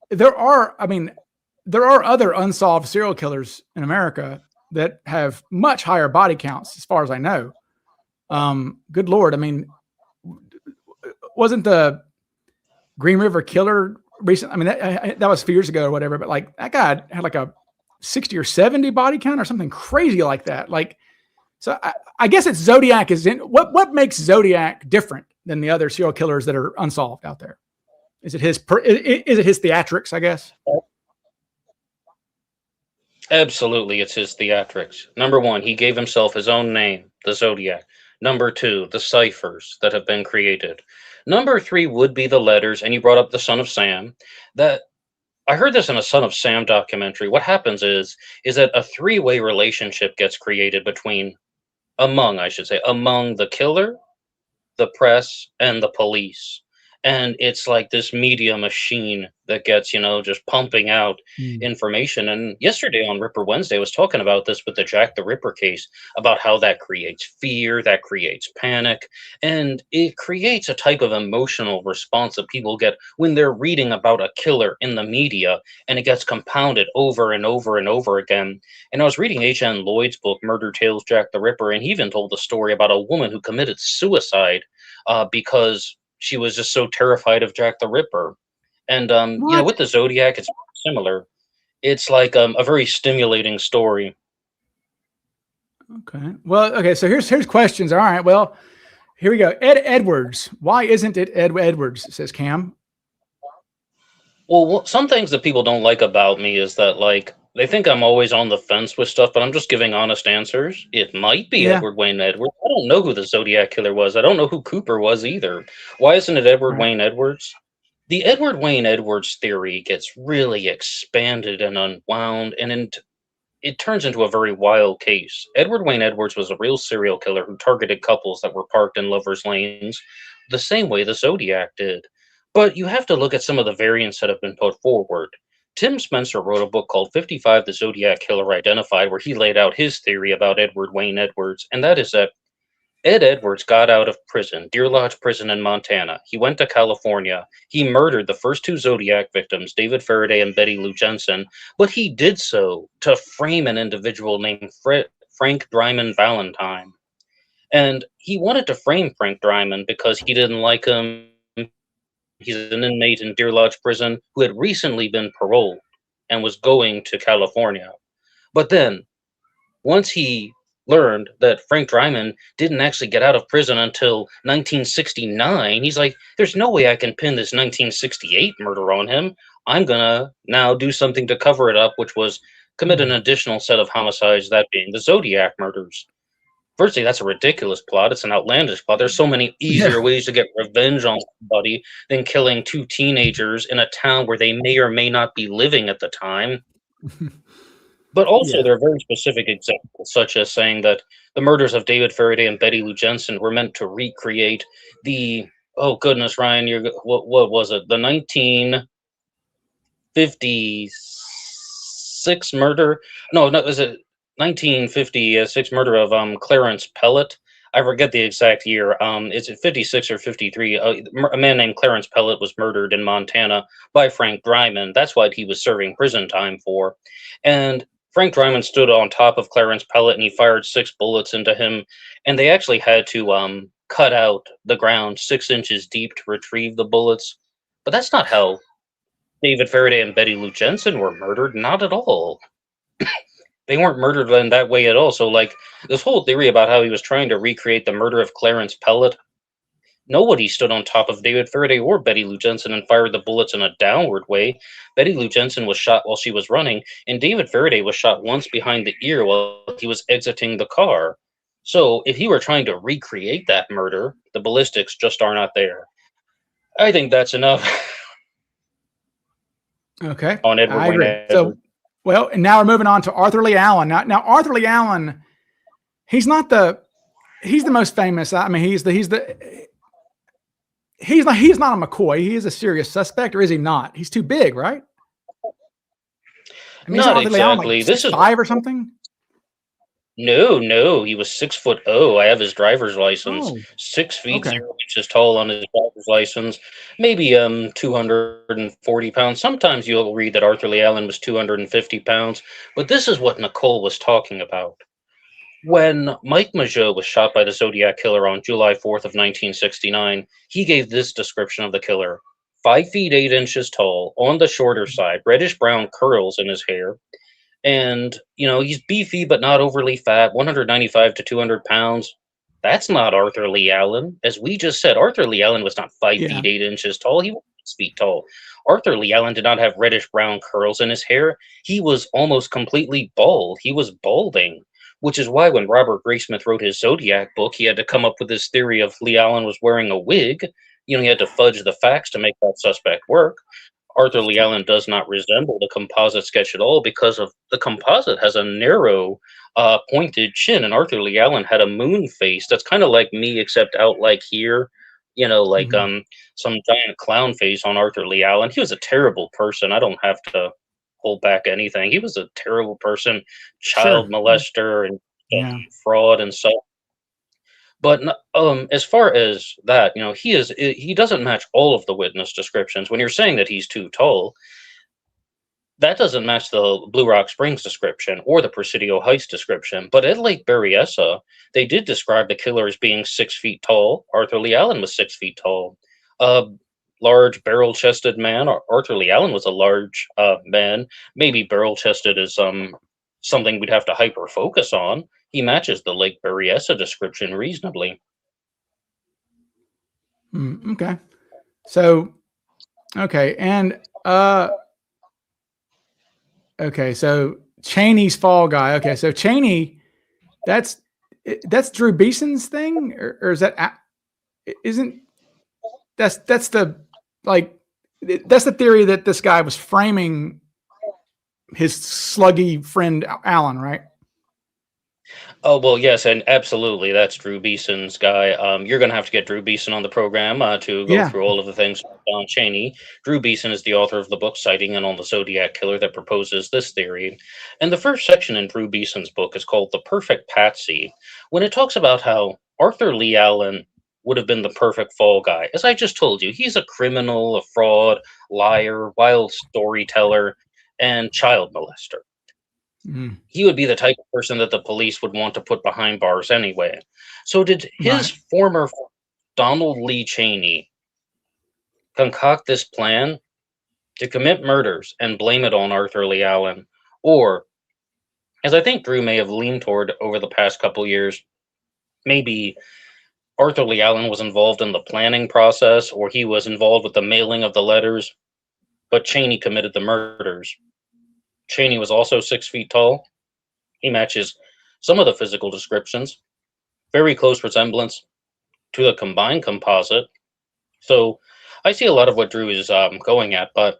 there are other unsolved serial killers in America that have much higher body counts, as far as I know. Good Lord. I mean, wasn't the Green River Killer recent? I mean, that was a few years ago or whatever, but like that guy had like a 60 or 70 body count or something crazy like that. Like, so I guess it's Zodiac is in what makes Zodiac different than the other serial killers that are unsolved out there? Is it his theatrics, I guess? Absolutely, it's his theatrics. Number one, he gave himself his own name, the Zodiac. Number two, the ciphers that have been created. Number three would be the letters, and you brought up the Son of Sam. That I heard this in a Son of Sam documentary. What happens is that a three-way relationship gets created among the killer, the press, and the police. and it's like this media machine that gets, just pumping out Mm. information. And yesterday on Ripper Wednesday, I was talking about this with the Jack the Ripper case, about how that creates fear, that creates panic, and it creates a type of emotional response that people get when they're reading about a killer in the media, and it gets compounded over and over and over again. And I was reading H.N. Lloyd's book, Murder Tales Jack the Ripper, and he even told a story about a woman who committed suicide because she was just so terrified of Jack the Ripper. And What? with the Zodiac, it's similar. It's like a very stimulating story. Okay. Well, okay. So here's questions. All right. Well, here we go. Ed Edwards. Why isn't it Ed Edwards? Says Cam. Well, some things that people don't like about me is that, like, they think I'm always on the fence with stuff, but I'm just giving honest answers. It might be Yeah. Edward Wayne Edwards. I don't know who the Zodiac Killer was. I don't know who Cooper was either. Why isn't it Edward Right. Wayne Edwards? The Edward Wayne Edwards theory gets really expanded and unwound, and it turns into a very wild case. Edward Wayne Edwards was a real serial killer who targeted couples that were parked in lovers' lanes the same way the Zodiac did. But you have to look at some of the variants that have been put forward. Tim Spencer wrote a book called 55 The Zodiac Killer Identified, where he laid out his theory about Edward Wayne Edwards, and that is that Ed Edwards got out of prison, Deer Lodge Prison in Montana. He went to California. He murdered the first two Zodiac victims, David Faraday and Betty Lou Jensen, but he did so to frame an individual named Frank Dryman Valentine. And he wanted to frame Frank Dryman because he didn't like him. He's an inmate in Deer Lodge Prison who had recently been paroled and was going to California. But then, once he learned that Frank Dryman didn't actually get out of prison until 1969, he's like, there's no way I can pin this 1968 murder on him. I'm going to now do something to cover it up, which was commit an additional set of homicides, that being the Zodiac murders. Firstly, that's a ridiculous plot. It's an outlandish plot. There's so many easier ways to get revenge on somebody than killing two teenagers in a town where they may or may not be living at the time. But also, there are very specific examples, such as saying that the murders of David Faraday and Betty Lou Jensen were meant to recreate the, oh goodness, Ryan, what was it? The 1956 murder? No, was it 1956 murder of Clarence Pellet? I forget the exact year. Is it 56 or 53? A man named Clarence Pellet was murdered in Montana by Frank Dryman. That's what he was serving prison time for. And Frank Dryman stood on top of Clarence Pellet and he fired 6 bullets into him. And they actually had to cut out the ground 6 inches deep to retrieve the bullets. But that's not how David Faraday and Betty Lou Jensen were murdered. Not at all. They weren't murdered in that way at all. So, like, this whole theory about how he was trying to recreate the murder of Clarence Pellet, nobody stood on top of David Faraday or Betty Lou Jensen and fired the bullets in a downward way. Betty Lou Jensen was shot while she was running, and David Faraday was shot once behind the ear while he was exiting the car. So, if he were trying to recreate that murder, the ballistics just are not there. I think that's enough. Okay. On Edward I Wayne agree. Edwards. So, well, and now we're moving on to Arthur Lee Allen. Now Arthur Lee Allen, he's the most famous. I mean, he's not a McCoy. He is a serious suspect, or is he not? He's too big, right? I mean, Not Arthur Lee Allen, like exactly. This is 6'5" or something. No, he was 6'0". I have his driver's license. Oh, 6 feet okay. 0 inches tall on his driver's license. Maybe 240 pounds. Sometimes you'll read that Arthur Lee Allen was 250 pounds. But this is what Nicole was talking about. When Mike Mageau was shot by the Zodiac Killer on July 4th of 1969, he gave this description of the killer: 5 feet 8 inches tall, on the shorter side, reddish brown curls in his hair. And, he's beefy but not overly fat, 195 to 200 pounds. That's not Arthur Lee Allen. As we just said, Arthur Lee Allen was not 5 Yeah. feet 8 inches tall. He was 6 feet tall. Arthur Lee Allen did not have reddish brown curls in his hair. He was almost completely bald. He was balding, which is why when Robert Graysmith wrote his Zodiac book, he had to come up with this theory of Lee Allen was wearing a wig. He had to fudge the facts to make that suspect work. Arthur Lee Allen does not resemble the composite sketch at all because of the composite has a narrow, pointed chin, and Arthur Lee Allen had a moon face that's kind of like me, except out like here. Like Mhm. some giant clown face on Arthur Lee Allen. He was a terrible person. I don't have to hold back anything. He was a terrible person, Sure. child molester and Yeah. fraud and so. But as far as that, he doesn't match all of the witness descriptions. When you're saying that he's too tall, that doesn't match the Blue Rock Springs description or the Presidio Heights description. But at Lake Berryessa, they did describe the killer as being 6 feet tall. Arthur Lee Allen was 6 feet tall. A large barrel chested man. Arthur Lee Allen was a large man. Maybe barrel chested is something we'd have to hyper focus on. He matches the Lake Berryessa description reasonably. Okay. So, okay. And, okay. So Cheney's fall guy. Okay. So Cheney, that's, that's Drew Beeson's thing, or is that, isn't that's the, like, that's the theory that this guy was framing his sluggy friend Alan, right? Oh well, yes, and absolutely, that's Drew Beeson's guy. You're going to have to get Drew Beeson on the program to go Yeah. through all of the things with Don Cheney. Drew Beeson is the author of the book Sighting In on the Zodiac Killer that proposes this theory. And the first section in Drew Beeson's book is called "The Perfect Patsy," when it talks about how Arthur Lee Allen would have been the perfect fall guy. As I just told you, he's a criminal, a fraud, liar, wild storyteller, and child molester. Mm, He would be the type of person that the police would want to put behind bars anyway. So did his right. former Donald Lee Cheney concoct this plan to commit murders and blame it on Arthur Lee Allen? Or, as I think Drew may have leaned toward over the past couple years, maybe Arthur Lee Allen was involved in the planning process, or he was involved with the mailing of the letters, but Cheney committed the murders. Cheney was also 6 feet tall. He matches some of the physical descriptions, very close resemblance to the combined composite. So I see a lot of what Drew is going at, but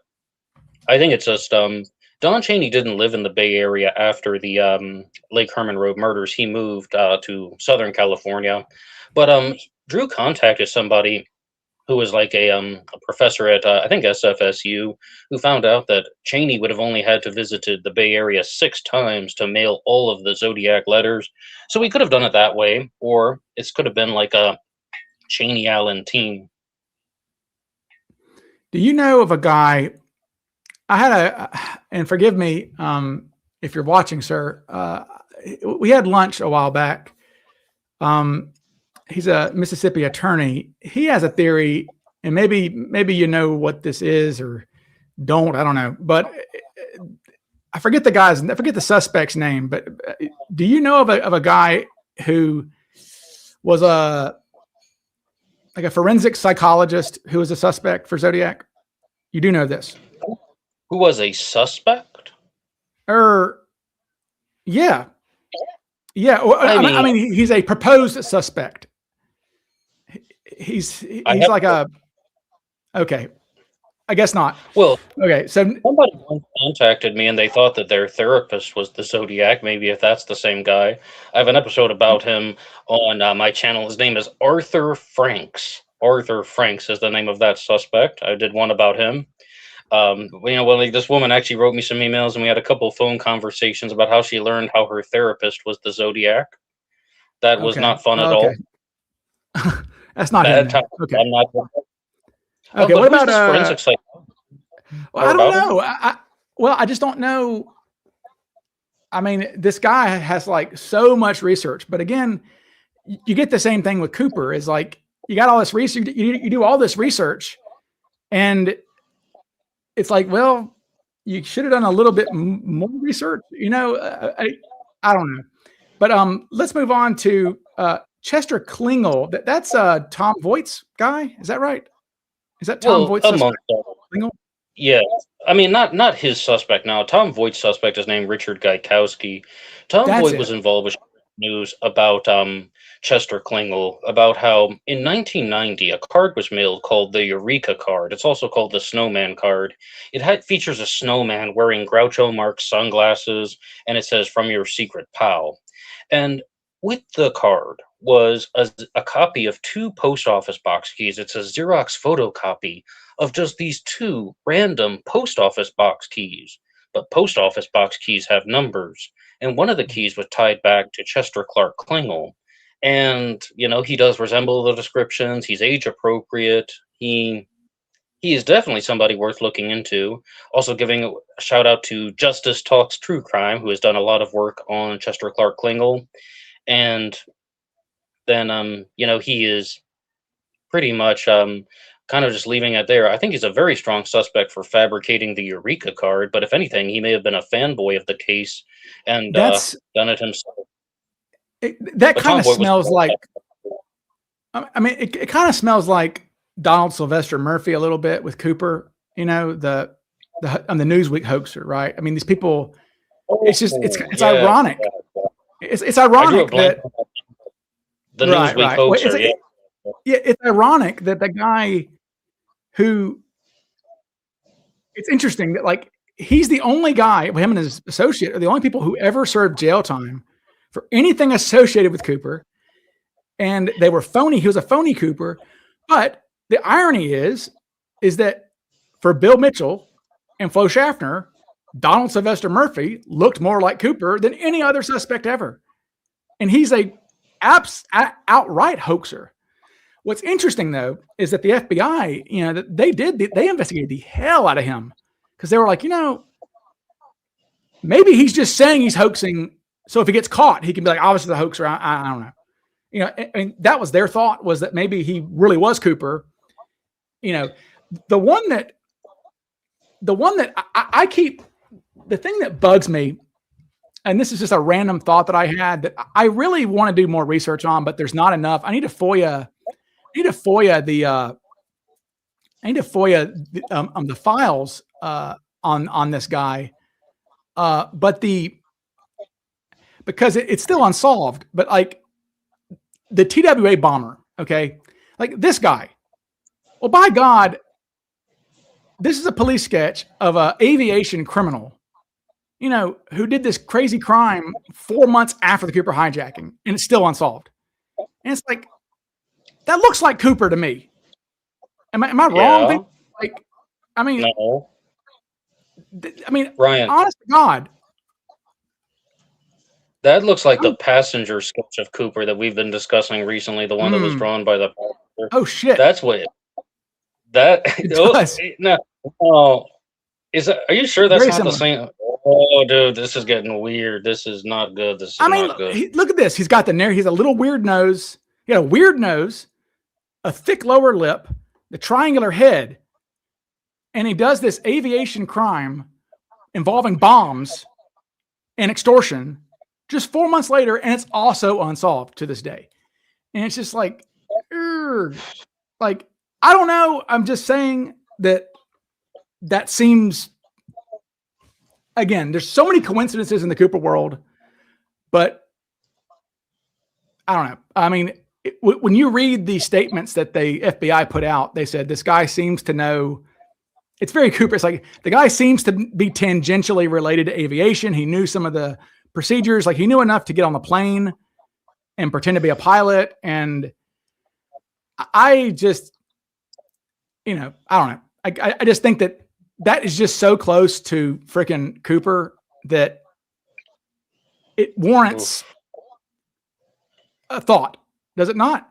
I think it's just Don Cheney didn't live in the Bay Area after the Lake Herman Road murders. He moved to Southern California, but Drew contacted somebody who was like a professor at I think SFSU, who found out that Cheney would have only had to visited the Bay Area 6 times to mail all of the Zodiac letters. So we could have done it that way, or it could have been like a Cheney Allen team. Do you know of a guy? I had and forgive me if you're watching, sir. We had lunch a while back. He's a Mississippi attorney. He has a theory, and maybe you know what this is or don't. I don't know, but I forget the suspect's name. But do you know of a guy who was like a forensic psychologist who was a suspect for Zodiac? You do know this? Who was a suspect? Or yeah, yeah. Well, I I mean, mean, he's a proposed suspect. He's I he's have like a okay. I guess not. well, Okay, so somebody once contacted me and they thought that their therapist was the Zodiac. Maybe if that's the same guy. I have an episode about him on my channel. His name is Arthur Franks. Arthur Franks is the name of that suspect. I did one about him. Like this woman actually wrote me some emails, and we had a couple phone conversations about how she learned how her therapist was the Zodiac. That was okay, not fun at okay. all. That's not him That time, then. Okay, I'm not. okay. But What who's about this forensic psychologist? Well, More I don't about him? know. Well, I just don't know. I mean, this guy has like so much research, but again, you get the same thing with Cooper. Is like you got all this research, you do all this research, and it's like, well, you should have done a little bit more research. I don't know. But let's move on to Chester Klingel. That's Tom Voight's guy. Is that right? Is that Tom Well, Voight's suspect? amongst others. Klingel? Yeah, I mean, not his suspect now. Tom Voigt's suspect is named Richard Gaikowski. Tom That's Voight it. was involved with news about Chester Klingel, about how in 1990 a card was mailed called the Eureka card. It's also called the Snowman card. Features a snowman wearing Groucho Marx sunglasses, and it says "From your secret pal." And with the card was a copy of two post office box keys. It's a Xerox photocopy of just these two random post office box keys. But post office box keys have numbers, and one of the keys was tied back to Chester Clark Klingle. And he does resemble the descriptions. He's age appropriate. He is definitely somebody worth looking into. Also, giving a shout out to Justice Talks True Crime, who has done a lot of work on Chester Clark Klingle. And then he is pretty much kind of just leaving it there. I think he's a very strong suspect for fabricating the Eureka card, but if anything, he may have been a fanboy of the case and That's done it himself. that But kind of Tomboy was smells like. I mean, it kind of smells like Donald Sylvester Murphy a little bit with Cooper. The on the Newsweek hoaxer, right? I mean, these people. It's just it's ironic. It's ironic that the Newsweek hoaxer. It's ironic that the guy who. It's interesting that like he's the only guy, him and his associate are the only people who ever served jail time for anything associated with Cooper. And they were phony. He was a phony Cooper. But the irony is that for Bill Mitchell and Flo Schaffner, Donald Sylvester Murphy looked more like Cooper than any other suspect ever. And he's a outright hoaxer. What's interesting, though, is that the FBI, they investigated the hell out of him because they were like, maybe he's just saying he's hoaxing. So if he gets caught, he can be like, obviously the hoaxer. I don't know. I mean, that was their thought, was that maybe he really was Cooper. The one that I keep, the thing that bugs me, and this is just a random thought that I had that I really want to do more research on, but there's not enough. I need to FOIA the files on this guy, because it's still unsolved. But like the TWA bomber, okay, like this guy. Well, by God, this is a police sketch of an aviation criminal, who did this crazy crime 4 months after the Cooper hijacking, and it's still unsolved. And it's like, that looks like Cooper to me. Am I wrong? Like, I mean, no. Ryan, honest to God, that looks like the passenger sketch of Cooper that we've been discussing recently, the one that was drawn by the passenger. Oh shit, that's what. No. Oh, are you sure that's not the same? Oh, dude, this is getting weird. This is not good. This is not good. Look at this. He's got he's a little weird nose. He got a weird nose, a thick lower lip, the triangular head, and he does this aviation crime involving bombs and extortion just 4 months later, and it's also unsolved to this day. And it's just like, I don't know. I'm just saying that seems, again, there's so many coincidences in the Cooper world, but I don't know. I mean, when you read the statements that the FBI put out, they said this guy seems to know. It's very Cooper. It's like the guy seems to be tangentially related to aviation. He knew some of the procedures. Like he knew enough to get on the plane and pretend to be a pilot. And I just, I don't know. I just think that is just so close to freaking Cooper that it warrants a thought. Does it not?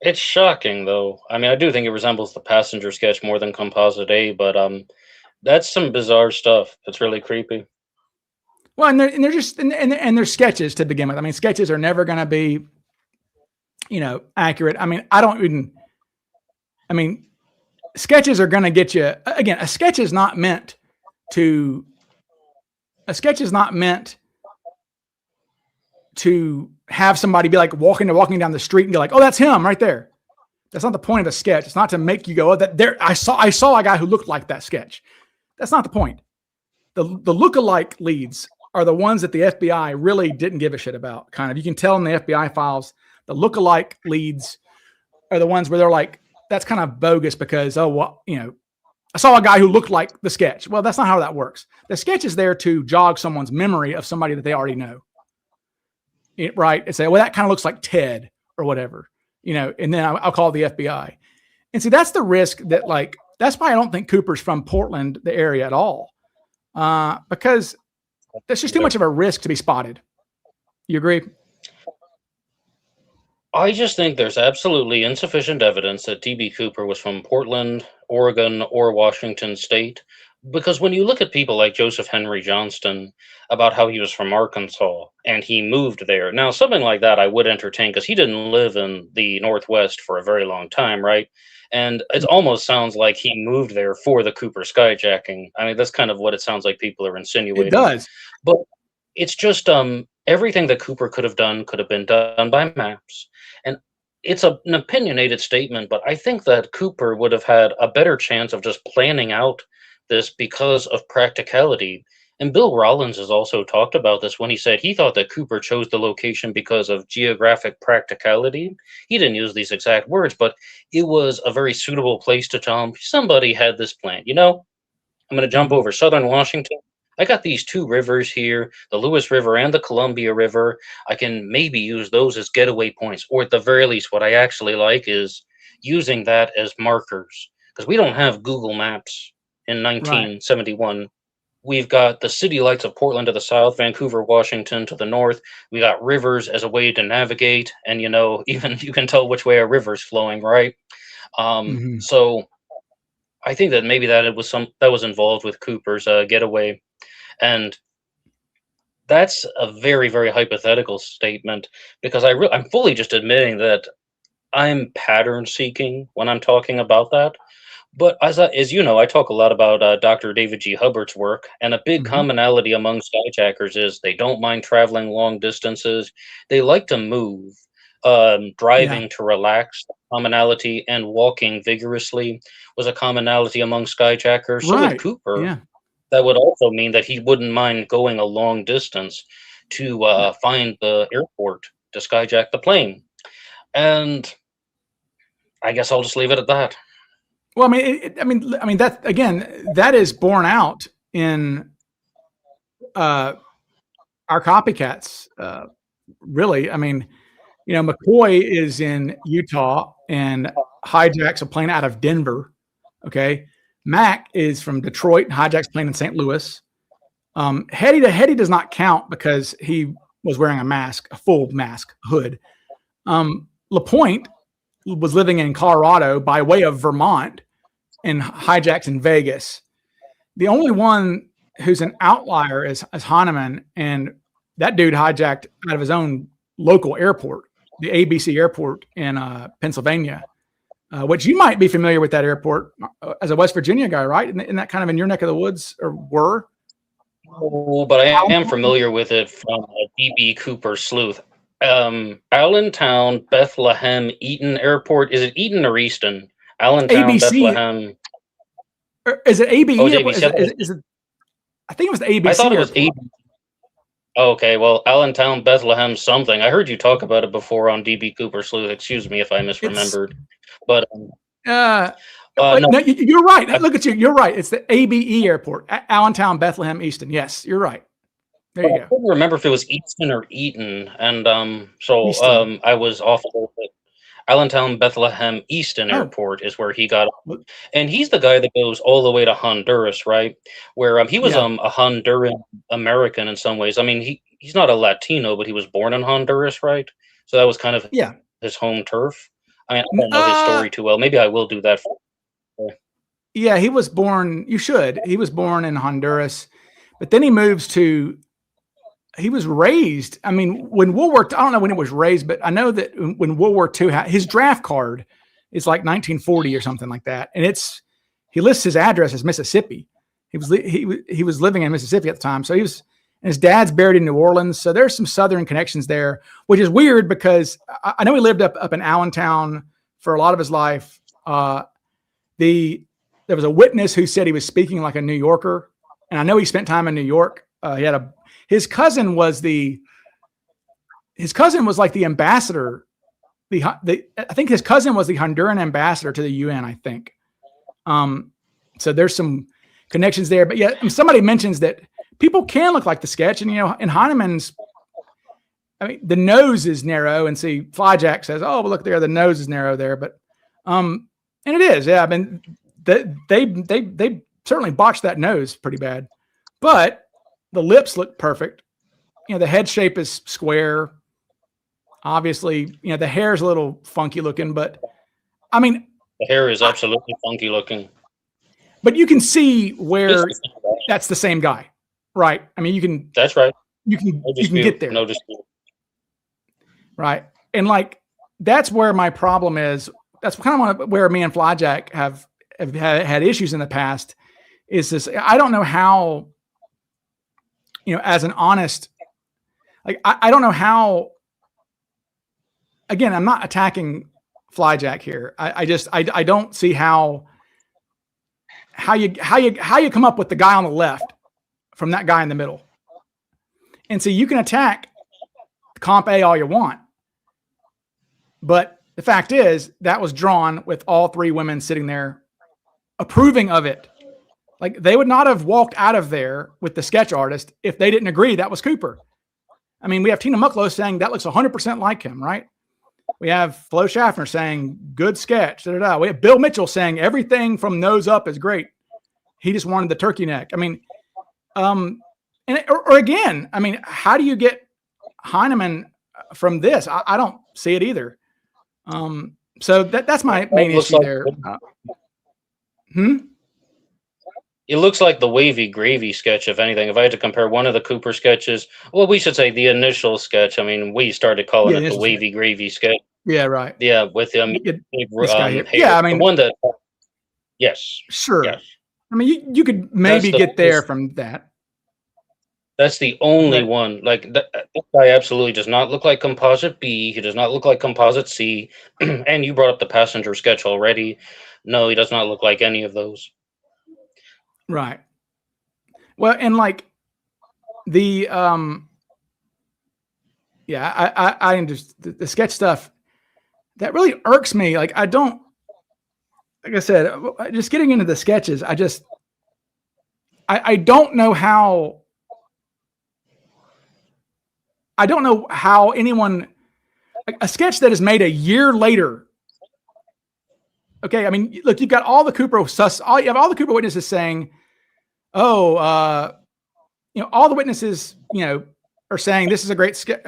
It's shocking, though. I mean, I do think it resembles the passenger sketch more than Composite A, but that's some bizarre stuff. It's really creepy. Well, and they're just and they're sketches to begin with. I mean, sketches are never going to be, accurate. I mean, sketches are going to get you again. A sketch is not meant to have somebody be like walking down the street and be like, oh, that's him right there. That's not the point of a sketch. It's not to make you go, oh, that there. I saw a guy who looked like that sketch. That's not the point. The lookalike leads are the ones that the FBI really didn't give a shit about. Kind of, you can tell in the FBI files, the lookalike leads are the ones where they're like, that's kind of bogus because, oh, well, I saw a guy who looked like the sketch. Well, that's not how that works. The sketch is there to jog someone's memory of somebody that they already know. right? And say, well, that kind of looks like Ted or whatever, and then I'll call the FBI. And see, that's the risk that that's why I don't think Cooper's from Portland, the area at all. Because that's just too much of a risk to be spotted. You agree? I just think there's absolutely insufficient evidence that DB Cooper was from Portland, Oregon, or Washington State. Because when you look at people like Joseph Henry Johnston, about how he was from Arkansas and he moved there. Now, something like that I would entertain because he didn't live in the Northwest for a very long time, right? And it almost sounds like he moved there for the Cooper skyjacking. I mean, that's kind of what it sounds like people are insinuating. It does. But it's just everything that Cooper could have done could have been done by maps. And it's an opinionated statement, but I think that Cooper would have had a better chance of just planning out this because of practicality. And Bill Rollins has also talked about this when he said he thought that Cooper chose the location because of geographic practicality. He didn't use these exact words, but it was a very suitable place to tell him somebody had this plan. I'm going to jump over southern Washington. I got these two rivers here, the Lewis River and the Columbia River. I can maybe use those as getaway points, or at the very least, what I actually like is using that as markers, because we don't have Google Maps in 1971. Right. We've got the city lights of Portland to the south, Vancouver, Washington to the north. We got rivers as a way to navigate, and even you can tell which way a river's flowing, right? So I think that maybe that was involved with Cooper's getaway. And that's a very, very hypothetical statement, because I'm fully just admitting that I'm pattern seeking when I'm talking about that. But as you know, I talk a lot about Dr. David G. Hubbard's work, and a big commonality among skyjackers is they don't mind traveling long distances. They like to move, driving to relax. Commonality, and walking vigorously was a commonality among skyjackers. So with Cooper, that would also mean that he wouldn't mind going a long distance to find the airport to skyjack the plane. And I guess I'll just leave it at that. Well, I mean that is borne out in our copycats. Really, I mean, McCoy is in Utah and hijacks a plane out of Denver. Okay. Mac is from Detroit and hijacks a plane in St. Louis. Hetty does not count because he was wearing a mask, a full mask, hood. LaPointe was living in Colorado by way of Vermont and hijacks in Vegas. The only one who's an outlier is Hahnemann, and that dude hijacked out of his own local airport, the ABC airport in Pennsylvania, which you might be familiar with that airport as a West Virginia guy, right? Isn't that kind of in your neck of the woods, or were? Oh, but I am familiar with it from a DB Cooper sleuth. Allentown, Bethlehem, Eaton Airport. Is it Eaton or Easton? Allentown, ABC. Bethlehem. Is it ABE? Oh, ABC. Is it? I think it was the ABC. I thought it was ABE. Okay, well, Allentown, Bethlehem, something. I heard you talk about it before on DB Cooper Sleuth. Excuse me if I misremembered. No, you're right. Look at you. You're right. It's the ABE airport, Allentown, Bethlehem, Easton. Yes, you're right. There you go. I couldn't remember if it was Easton or Eaton, and I was off a little bit. Allentown, Bethlehem, Easton Airport is where he got on. And he's the guy that goes all the way to Honduras, right? Where he was a Honduran American in some ways. I mean, he's not a Latino, but he was born in Honduras, right? So that was kind of his home turf. I mean, I don't know his story too well. Maybe I will do that. Yeah, he was born. You should. He was born in Honduras, but then he moves to. He was raised. I mean, when World War II, I don't know when it was raised, but I know that when World War II, his draft card is like 1940 or something like that, and he lists his address as Mississippi. He was living in Mississippi at the time, so and his dad's buried in New Orleans. So there's some Southern connections there, which is weird because I know he lived up in Allentown for a lot of his life. There was a witness who said he was speaking like a New Yorker, and I know he spent time in New York. His cousin was like the ambassador. I think his cousin was the Honduran ambassador to the UN, I think. So there's some connections there, but somebody mentions that people can look like the sketch, and in Hahnemann's, I mean, the nose is narrow, and see, Flyjack says, "Oh, well, look there, the nose is narrow there," but and it is, yeah. I mean, they certainly botched that nose pretty bad, but the lips look perfect. You know, the head shape is square. Obviously, you know, the hair's a little funky looking, but I mean, The hair is absolutely funky looking. but you can see where that's the same guy, right? I mean, you can. That's right. You can get there. No dispute. Right. And like, that's where my problem is. That's kind of where me and Flyjack have had issues in the past, is this. I don't know how, you know, as an honest, like, I don't know how, again, I'm not attacking Flyjack here. I don't see how you come up with the guy on the left from that guy in the middle. And so you can attack Comp A all you want, but the fact is that was drawn with all three women sitting there approving of it. Like, they would not have walked out of there with the sketch artist if they didn't agree that was Cooper. I mean, we have Tina Mucklow saying that looks 100% like him, right? We have Flo Schaffner saying good sketch. We have Bill Mitchell saying everything from nose up is great. He just wanted the turkey neck. I mean, or again, I mean, how do you get Heineman from this? I don't see it either. So that's my main issue there. It looks like the Wavy Gravy sketch, if anything. If I had to compare one of the Cooper sketches, well, we should say the initial sketch. I mean, we started calling it the Wavy Gravy sketch. Yeah, right. Yeah, with him. Yeah, I mean, the one that. Yes. Sure. Yes. I mean, you could maybe get there from that. That's the only one. Like, this guy absolutely does not look like Composite B. He does not look like Composite C. And you brought up the passenger sketch already. No, he does not look like any of those. Right. Well, and like the I understand the sketch stuff that really irks me. Like, I don't, like I said, just getting into the sketches, I don't know how anyone, like, a sketch that is made a year later. Okay, I mean, look, you've got all the Cooper you have all the Cooper witnesses saying, "Oh, you know," all the witnesses, you know, are saying this is a great sketch.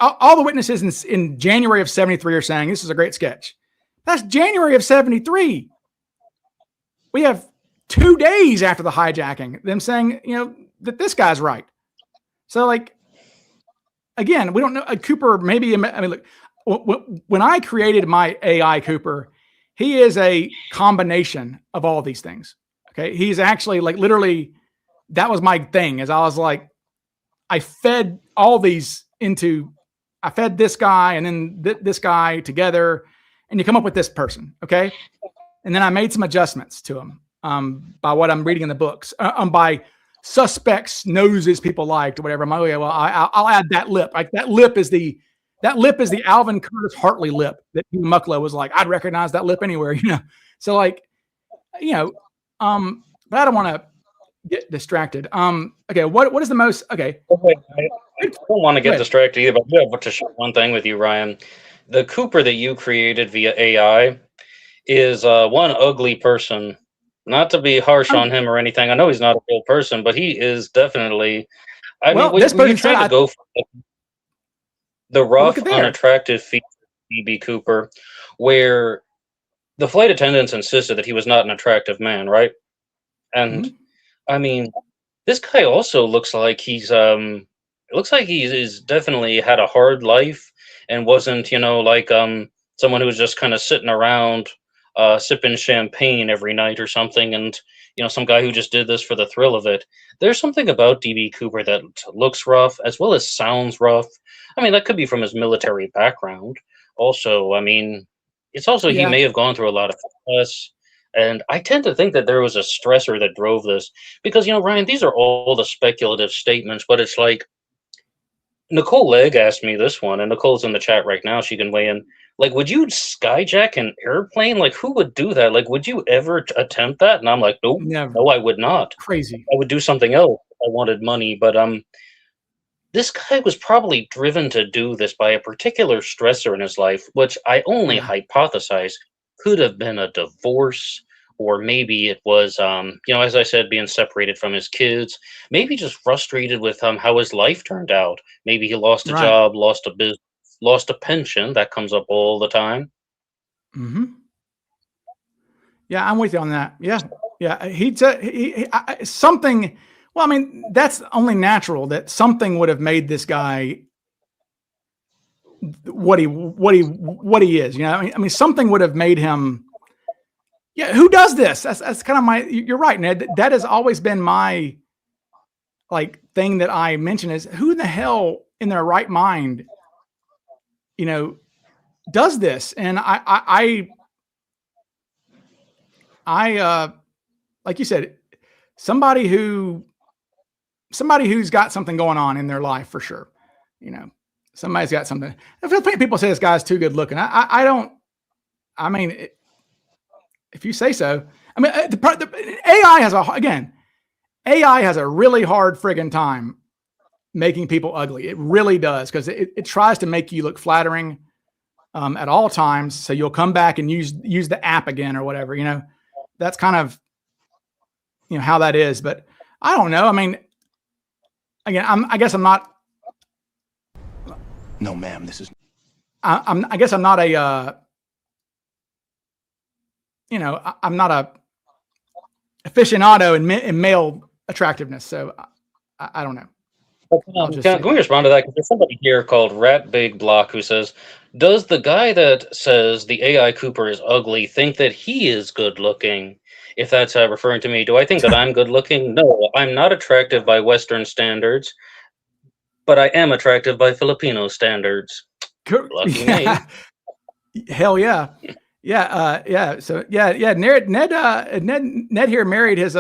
All the witnesses in January of '73 are saying this is a great sketch. That's January of '73. We have 2 days after the hijacking, them saying, you know, that this guy's right. So, like, again, we don't know. Cooper, maybe, I mean, look, when I created my AI Cooper, he is a combination of all of these things. Okay. He's actually, like, literally, that was my thing, is I was like, I fed all these I fed this guy and then this guy together, and you come up with this person. Okay. And then I made some adjustments to him by what I'm reading in the books, by suspects, noses people liked or whatever. I'm like, okay, well, I'll add that lip. Like, that lip is the Alvin Curtis Hartley lip that Mucklow was like, I'd recognize that lip anywhere, you know? So, like, you know, but I don't want to get distracted. Okay. What is the most, okay. I don't want to get distracted either, but I have to share one thing with you, Ryan. The Cooper that you created via AI is one ugly person. Not to be harsh on him or anything. I know he's not a real person, but he is definitely. I mean, when you try to go for the rough, unattractive feature of DB Cooper, where the flight attendants insisted that he was not an attractive man, right? And I mean, this guy also looks like he's it looks like he's definitely had a hard life and wasn't, you know, like someone who was just kind of sitting around sipping champagne every night or something, and, you know, some guy who just did this for the thrill of it. There's something about DB Cooper that looks rough as well as sounds rough. I mean, that could be from his military background. Also, I mean, it's also he may have gone through a lot of stress. And I tend to think that there was a stressor that drove this, because, you know, Ryan, these are all the speculative statements, but it's like, Nicole Legg asked me this one, and Nicole's in the chat right now. She can weigh in. Like, would you skyjack an airplane? Like, who would do that? Like, would you ever attempt that? And I'm like, nope, never. No, I would not. Crazy. I would do something else if I wanted money. But this guy was probably driven to do this by a particular stressor in his life, which I only Yeah. hypothesize could have been a divorce, or maybe it was, as I said, being separated from his kids. Maybe just frustrated with how his life turned out. Maybe he lost a Right. job, lost a business, lost a pension. That comes up all the time. Hmm. Yeah, I'm with you on that. Yeah. Yeah. Something. Well, I mean, that's only natural that something would have made this guy what he is. I mean, something would have made him. Yeah, who does this? That's kind of my. You're right, Ned. That has always been my like thing that I mention is who in the hell in their right mind, you know, does this? And like you said, somebody who's got something going on in their life for sure. You know, somebody's got something. If people say this guy's too good looking, I don't. I mean, if you say so. I mean, the AI AI has a really hard friggin' time making people ugly. It really does because it tries to make you look flattering at all times. So you'll come back and use the app again or whatever. That's kind of how that is. But I don't know. I mean, again, I guess I'm not. No, ma'am. This is. I guess I'm not a. I'm not a aficionado in male attractiveness. So I don't know. I'll just say Can we that. respond to that? Because there's somebody here called Rat Big Block who says, "Does the guy that says the AI Cooper is ugly think that he is good looking?" If that's referring to me, do I think that I'm good looking? No, I'm not attractive by Western standards, but I am attractive by Filipino standards. Lucky me. Yeah. Hell yeah. Yeah. So yeah. Ned here married his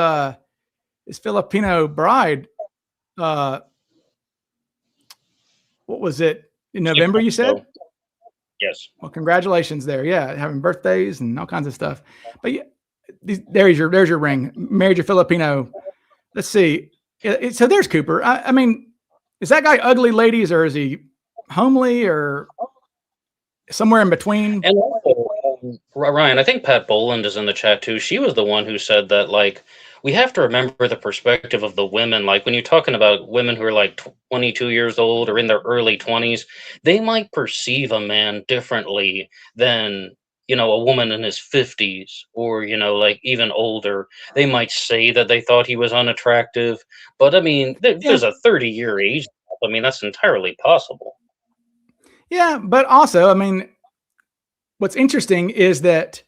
Filipino bride. What was it in 6 November? You months said? ago. Yes. Well, congratulations there. Yeah, having birthdays and all kinds of stuff. But yeah, there's your ring. Married your Filipino. Let's see. So there's Cooper. I mean, is that guy ugly, ladies, or is he homely, or somewhere in between? And also, Ryan, I think Pat Boland is in the chat too. She was the one who said that, like, we have to remember the perspective of the women. Like, when you're talking about women who are like 22 years old or in their early 20s, they might perceive a man differently than, a woman in his 50s or, like even older. They might say that they thought he was unattractive, but I mean, Yeah, there's a 30-year age gap. I mean, that's entirely possible. yeah. But also, I mean, what's interesting is that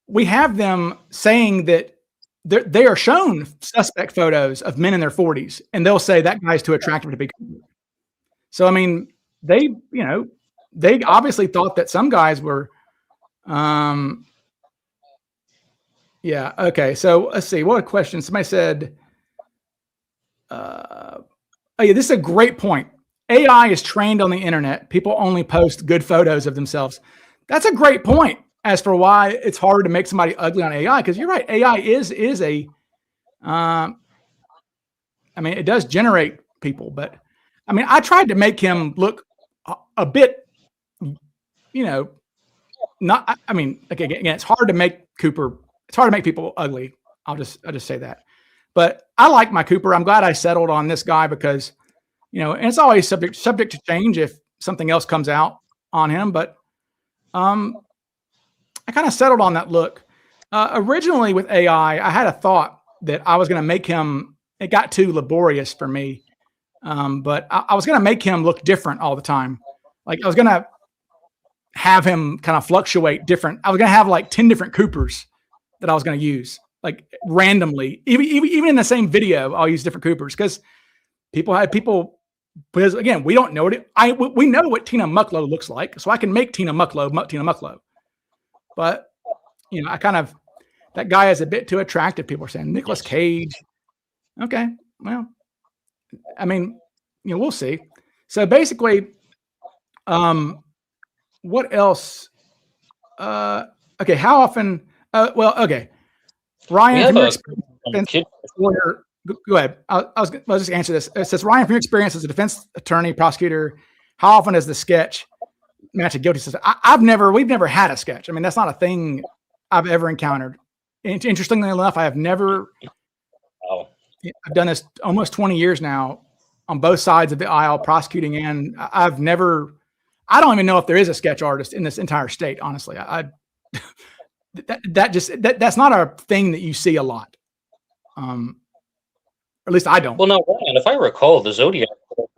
we have them saying that they are shown suspect photos of men in their 40s, and they'll say that guy's too attractive to be. So I mean, they obviously thought that some guys were. Yeah. Okay. So let's see. What a question. Somebody said. Oh yeah, this is a great point. AI is trained on the internet. People only post good photos of themselves. That's a great point as for why it's hard to make somebody ugly on AI. Because you're right, AI is a. I mean, it does generate people, but I mean, I tried to make him look a bit, not. I mean, again, it's hard to make Cooper. It's hard to make people ugly. I'll just say that. But I like my Cooper. I'm glad I settled on this guy because, and it's always subject to change if something else comes out on him. But I kind of settled on that look. Originally with AI, I had a thought that I was going to make him. It got too laborious for me, but I was going to make him look different all the time. Like I was going to have him kind of fluctuate different. I was going to have like 10 different Coopers that I was going to use like randomly, even in the same video. I'll use different Coopers because because again, we don't know we know what Tina Mucklow looks like, so I can make Tina Mucklow. But I kind of that guy is a bit too attractive. People are saying Nicolas Cage. Okay, well, I mean, we'll see. So basically, what else? Okay, how often? Well, okay, We Ryan, have from your a experience kid. Go ahead. I'll just answer this. It says, Ryan, from your experience as a defense attorney, prosecutor, how often does the sketch match a guilty system? We've never had a sketch. I mean, that's not a thing I've ever encountered. Interestingly enough, I have never. Oh. I've done this almost 20 years now on both sides of the aisle, prosecuting, and I've never. I don't even know if there is a sketch artist in this entire state. Honestly, that's not a thing that you see a lot. Or at least I don't. Well, no, Ryan, if I recall, the Zodiac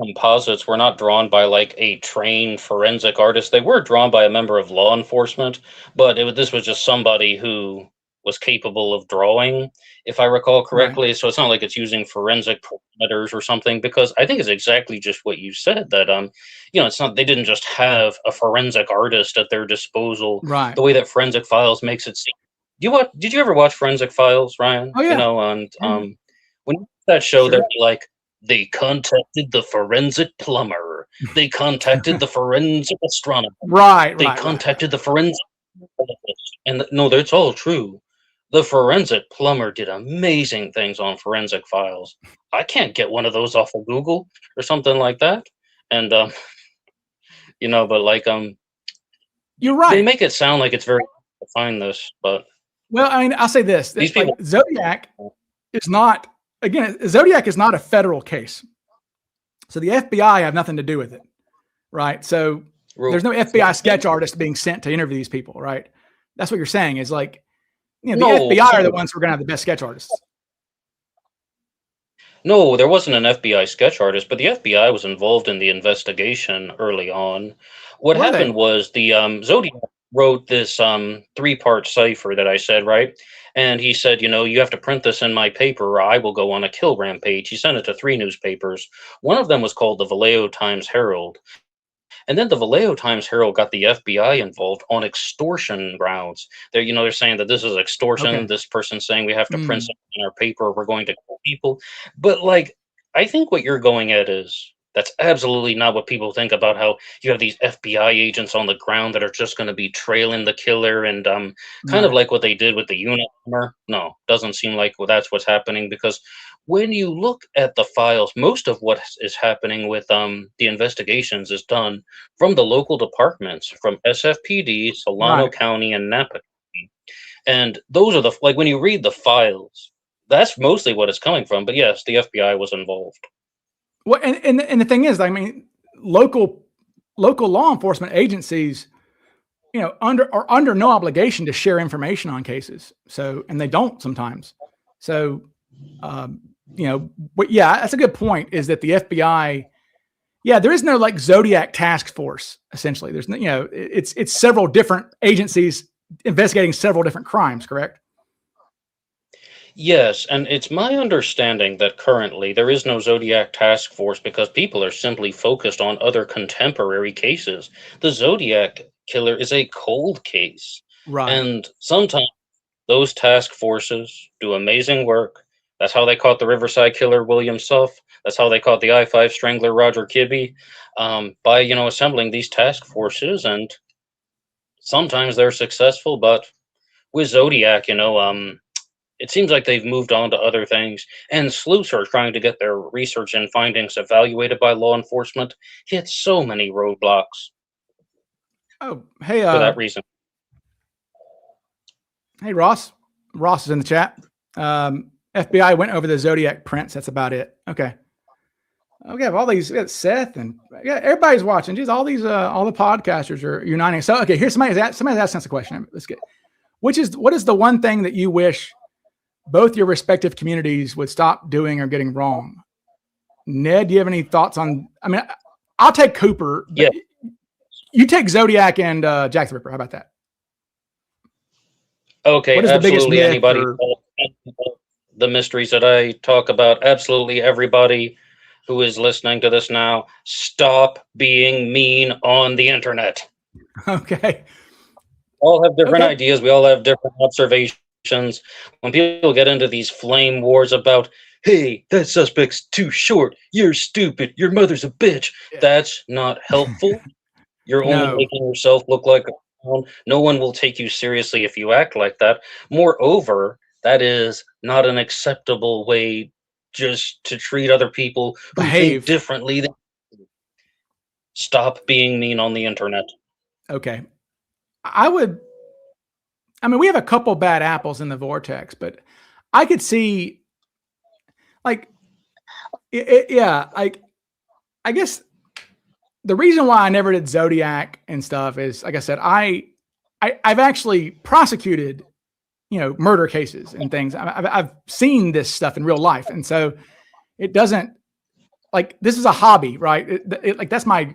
composites were not drawn by like a trained forensic artist. They were drawn by a member of law enforcement, but this was just somebody who was capable of drawing, if I recall correctly. Right. So it's not like it's using forensic parameters or something, because I think it's exactly just what you said, that it's not, they didn't just have a forensic artist at their disposal. Right. The way that Forensic Files makes it seem. Did you ever watch Forensic Files, Ryan? Oh yeah. And when that show, they'd be like, they contacted the forensic plumber. They contacted the forensic astronomer. Right. They contacted the forensic. And no, that's all true. The forensic plumber did amazing things on Forensic Files. I can't get one of those off of Google or something like that. And but like you're right. They make it sound like it's very hard to find this, but well, I mean, I'll say this: these people, Zodiac is not. Again, Zodiac is not a federal case. So the FBI have nothing to do with it, right? So there's no FBI sketch artist being sent to interview these people, right? That's what you're saying is like, the FBI are the ones who are going to have the best sketch artists. No, there wasn't an FBI sketch artist, but the FBI was involved in the investigation early on. What happened was the Zodiac wrote this 3-part cipher that I said, right? And he said, you have to print this in my paper or I will go on a kill rampage. He sent it to 3 newspapers. One of them was called the Vallejo Times-Herald. And then the Vallejo Times-Herald got the FBI involved on extortion grounds. They're saying that this is extortion. Okay. This person's saying we have to print something in our paper. We're going to kill people. But I think what you're going at is, that's absolutely not what people think about how you have these FBI agents on the ground that are just going to be trailing the killer and kind of like what they did with the Unabomber. No, doesn't seem like that's what's happening, because when you look at the files, most of what is happening with the investigations is done from the local departments, from SFPD, Solano County, and Napa County. And those are when you read the files, that's mostly what it's coming from. But yes, the FBI was involved. Well, and the thing is, I mean, local law enforcement agencies, are under no obligation to share information on cases. So, and they don't sometimes. So, but yeah, that's a good point. Is that the FBI? Yeah, there is no like Zodiac task force. Essentially, there's no, it's several different agencies investigating several different crimes. Correct? Yes, and it's my understanding that currently there is no Zodiac task force because people are simply focused on other contemporary cases. The Zodiac killer is a cold case. Right. And sometimes those task forces do amazing work. That's how they caught the Riverside Killer, William Suff. That's how they caught the I-5 Strangler, Roger Kibbe, by, assembling these task forces. And sometimes they're successful, but with Zodiac, it seems like they've moved on to other things, and sleuths are trying to get their research and findings evaluated by law enforcement. Hit so many roadblocks. Oh, hey, for that reason. Hey, Ross. Ross is in the chat. FBI went over the Zodiac prints. That's about it. Okay. We have all these. We got Seth and everybody's watching. Geez, all the podcasters are uniting. So, okay, here's somebody's asking us a question. Let's get. What is the one thing that you wish both your respective communities would stop doing or getting wrong? Ned, do you have any thoughts on? I mean, I'll take Cooper. Yeah. You take Zodiac and Jack the Ripper. How about that? Okay, absolutely. Anybody, the mysteries that I talk about, absolutely everybody who is listening to this now, stop being mean on the internet. Okay. All have different ideas. We all have different observations. When people get into these flame wars about, hey, that suspect's too short, you're stupid, your mother's a bitch, that's not helpful. You're only making yourself look like a clown. No one will take you seriously if you act like that. Moreover, that is not an acceptable way just to treat other people who think Behave. differently. Stop being mean on the internet. Okay. I mean, we have a couple bad apples in the vortex, but I could see, like, yeah, like, I guess the reason why I never did Zodiac and stuff is, like I said, I've actually prosecuted, murder cases and things. I've seen this stuff in real life, and so it doesn't, like, this is a hobby, right? Like, that's my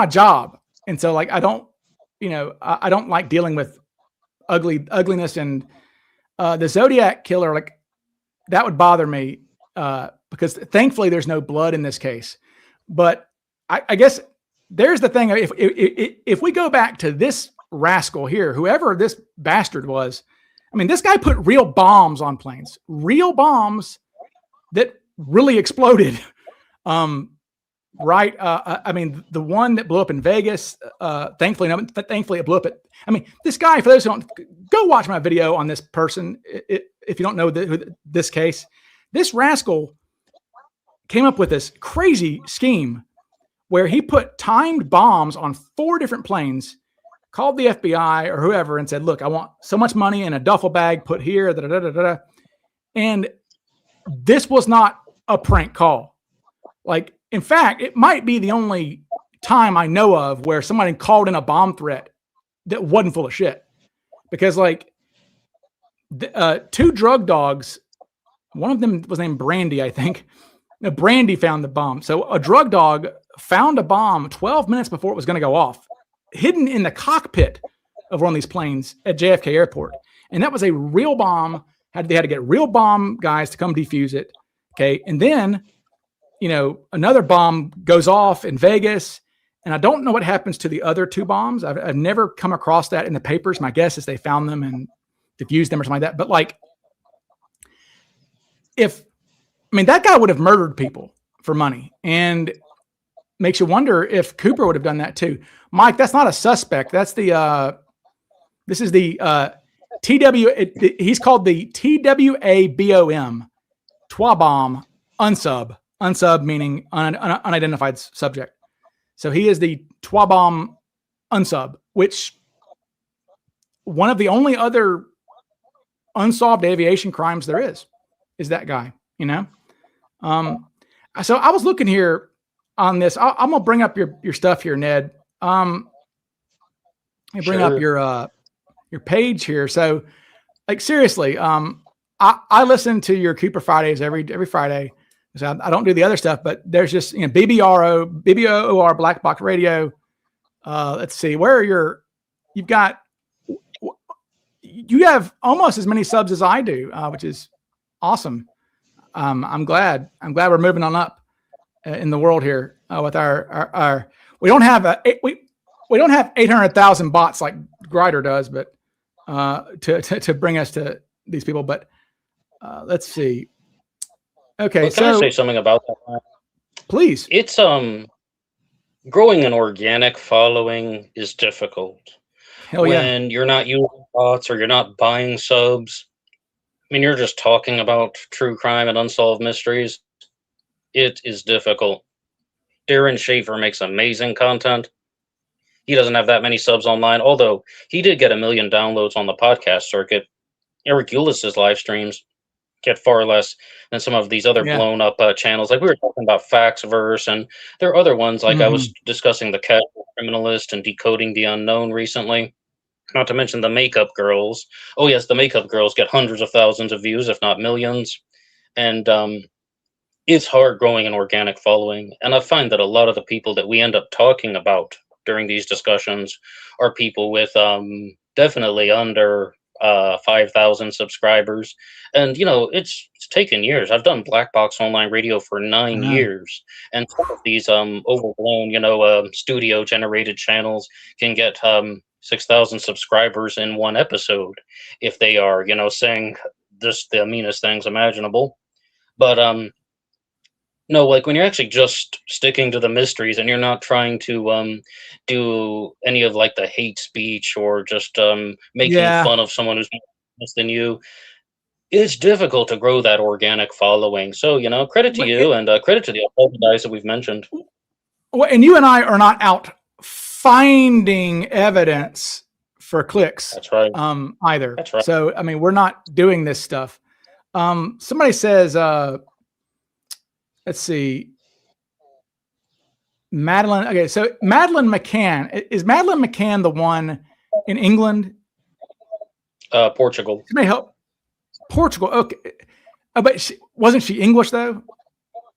job, and so, like, I don't, I don't like dealing with ugliness, and the Zodiac killer, like, that would bother me, because thankfully there's no blood in this case. But I guess there's the thing: if we go back to this rascal here, whoever this bastard was, I mean, this guy put real bombs on planes, real bombs that really exploded. Right. I mean, the one that blew up in Vegas, thankfully it blew up at, I mean, this guy, for those who don't, go watch my video on this person. If you don't know this case, this rascal came up with this crazy scheme where he put timed bombs on 4 different planes, called the FBI or whoever and said, look, I want so much money in a duffel bag put here. Da, da, da, da, da. And this was not a prank call. Like, in fact, it might be the only time I know of where somebody called in a bomb threat that wasn't full of shit. Because, like, 2 drug dogs, one of them was named Brandy, I think. Brandy found the bomb. So a drug dog found a bomb 12 minutes before it was going to go off, hidden in the cockpit of one of these planes at JFK Airport. And that was a real bomb. They had to get real bomb guys to come defuse it. Okay. And then, another bomb goes off in Vegas. And I don't know what happens to the other 2 bombs. I've never come across that in the papers. My guess is they found them and diffused them or something like that. But, like, that guy would have murdered people for money, and makes you wonder if Cooper would have done that too. Mike, that's not a suspect. That's this is the he's called the TWABOM, Twabomb unsub meaning unidentified subject. So he is the Twabomb unsub, which one of the only other unsolved aviation crimes there is that guy, So I was looking here on this. I'm gonna bring up your stuff here, Ned. Let me bring up your page here. So, like, seriously, I listen to your Cooper Fridays every Friday. So I don't do the other stuff, but there's just BBOR Black Box Radio. Let's see, you have almost as many subs as I do, which is awesome. I'm glad we're moving on up in the world here with our we don't have we don't have 800,000 bots like Grider does, but to bring us to these people. But let's see. Okay, well, can I say something about that? Please. It's growing an organic following is difficult. Hell yeah. When you're not using bots or you're not buying subs. I mean, you're just talking about true crime and unsolved mysteries. It is difficult. Darren Schaefer makes amazing content. He doesn't have that many subs online, although he did get 1 million downloads on the podcast circuit. Eric Ulis's live streams get far less than some of these other blown up channels. Like we were talking about Faxverse, and there are other ones, like I was discussing the Casual Criminalist and Decoding the Unknown recently. Not to mention the Makeup Girls. Oh yes, the Makeup Girls get hundreds of thousands of views, if not millions. And it's hard growing an organic following. And I find that a lot of the people that we end up talking about during these discussions are people with definitely under 5,000 subscribers. And, it's taken years. I've done Black Box Online Radio for 9 years. And some of these overblown, studio-generated channels can get 6,000 subscribers in one episode if they are, saying just the meanest things imaginable. But no, like when you're actually just sticking to the mysteries and you're not trying to do any of like the hate speech or just making fun of someone who's less than you, it's difficult to grow that organic following. So, credit to But you and credit to the other guys that we've mentioned. and you and I are not out finding evidence for clicks That's right. either. That's right. So, I mean, we're not doing this stuff. Somebody says, let's see, Madeline. Okay, so Madeline McCann, is Madeline McCann the one in England? Portugal. Somebody help. Portugal. Okay, but wasn't she English though?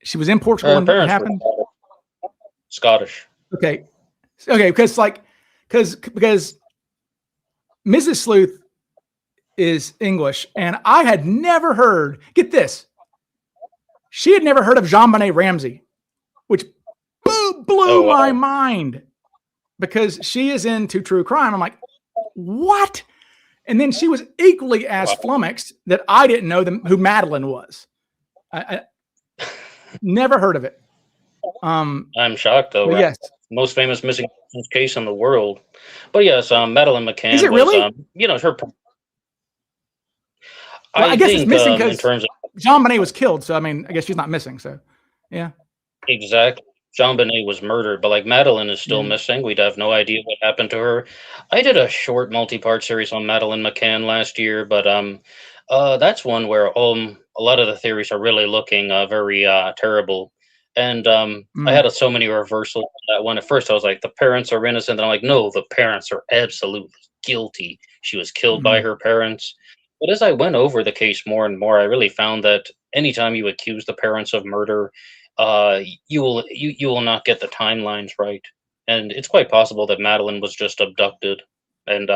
She was in Portugal Her when it parents happened. were Scottish. Okay, because Mrs. Sleuth is English, and I had never heard. Get this, she had never heard of JonBenet Ramsey, which blew my mind because she is into true crime. I'm like, what? And then she was equally as flummoxed that I didn't know who Madeline was. I never heard of it. I'm shocked though. Right? Yes, most famous missing persons case in the world. But yes, Madeline McCann. Is it really? Her. Well, I guess think, it's missing because in terms of JonBenet was killed. So I mean, I guess she's not missing. So yeah, exactly. JonBenet was murdered, but like Madeline is still missing. We'd have no idea what happened to her. I did a short multi-part series on Madeline McCann last year, but that's one where a lot of the theories are really looking very terrible. And I had so many reversals on that one. At first, I was like, the parents are innocent. And I'm like, no, the parents are absolutely guilty. She was killed by her parents. But as I went over the case more and more, I really found that anytime you accuse the parents of murder, you will not get the timelines right. And it's quite possible that Madeline was just abducted and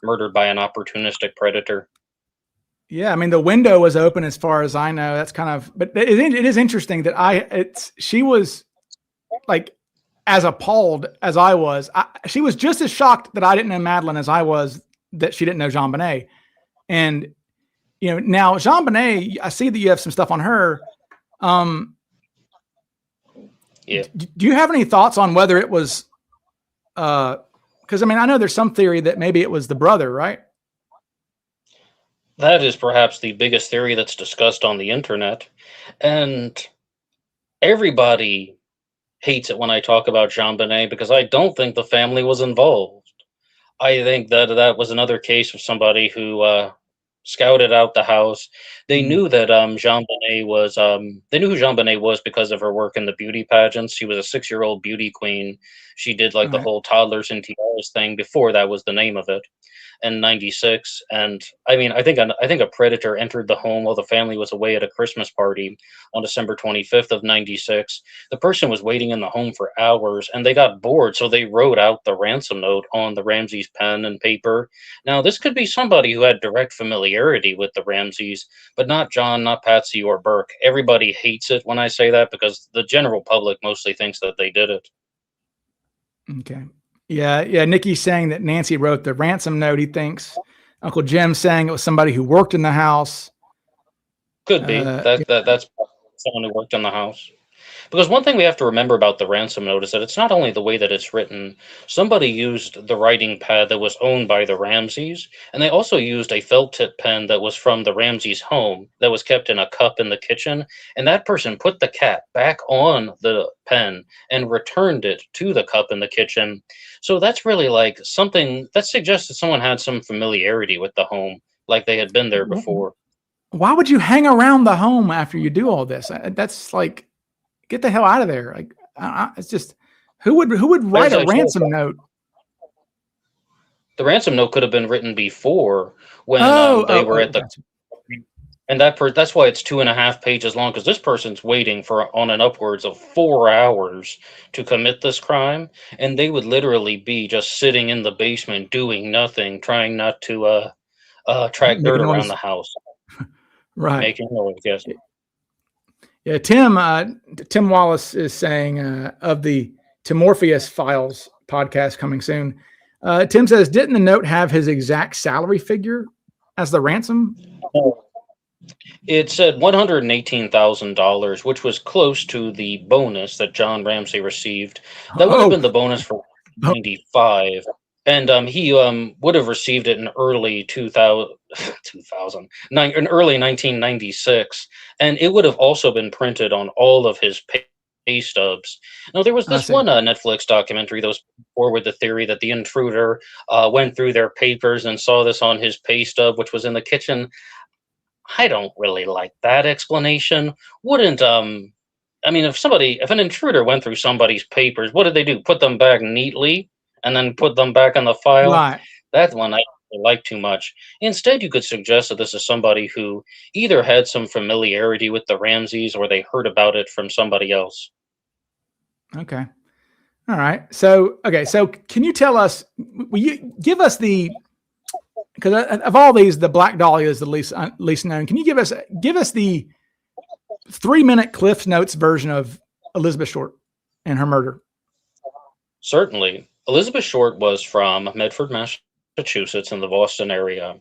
murdered by an opportunistic predator. Yeah, I mean the window was open as far as I know. That's kind of, but it is interesting that she was like as appalled as I was. She was just as shocked that I didn't know Madeline as I was that she didn't know JonBenet. And now JonBenet, I see that you have some stuff on her. Yeah. Do you have any thoughts on whether it was? Because I mean, I know there's some theory that maybe it was the brother, right? That is perhaps the biggest theory that's discussed on the internet. And everybody hates it when I talk about JonBenet because I don't think the family was involved. I think that was another case of somebody who scouted out the house. They knew that JonBenet was they knew who JonBenet was because of her work in the beauty pageants. She was a 6-year-old beauty queen. She did like the whole toddlers and tiaras thing before that was the name of it. In '96, and I mean, I think a predator entered the home while the family was away at a Christmas party on December 25th of '96. The person was waiting in the home for hours, and they got bored, so they wrote out the ransom note on the Ramseys' pen and paper. Now, this could be somebody who had direct familiarity with the Ramseys, but not John, not Patsy, or Burke. Everybody hates it when I say that because the general public mostly thinks that they did it. Okay. Yeah. Nikki's saying that Nancy wrote the ransom note. He thinks Uncle Jim saying it was somebody who worked in the house. Could be. That's someone who worked in the house. Because one thing we have to remember about the ransom note is that it's not only the way that it's written. Somebody used the writing pad that was owned by the Ramseys, and they also used a felt tip pen that was from the Ramseys' home that was kept in a cup in the kitchen, and that person put the cap back on the pen and returned it to the cup in the kitchen. So that's really like something that suggests that someone had some familiarity with the home, like they had been there before. Why would you hang around the home after you do all this? That's like, get the hell out of there. Like, it's just, who would write a ransom note? The ransom note could have been written before when they were at the, and that's why it's 2.5 pages long, because this person's waiting for on an upwards of 4 hours to commit this crime, and they would literally be just sitting in the basement doing nothing, trying not to track dirt around the house. Right. Making noise, yes. Yeah, Tim Wallace is saying of the Timorpheus Files podcast coming soon. Tim says, didn't the note have his exact salary figure as the ransom? It said $118,000, which was close to the bonus that John Ramsey received. That would have been the bonus for 95. and he would have received it in early 2000, 2009, in early 1996, and it would have also been printed on all of his pay stubs. Now, there was I this see. one Netflix documentary that was forward the theory that the intruder went through their papers and saw this on his pay stub, which was in the kitchen. I don't really like that explanation. Wouldn't I mean, if an intruder went through somebody's papers, what did they do? Put them back neatly and then put them back on the file? Right. That one I don't like too much. Instead, you could suggest that this is somebody who either had some familiarity with the Ramses or they heard about it from somebody else. Okay. All right. So, okay. So, can you tell us? Will you give us the, because of all these, the Black Dahlia is the least known. Can you give us the 3-minute Cliff Notes version of Elizabeth Short and her murder? Certainly. Elizabeth Short was from Medford, Massachusetts, in the Boston area,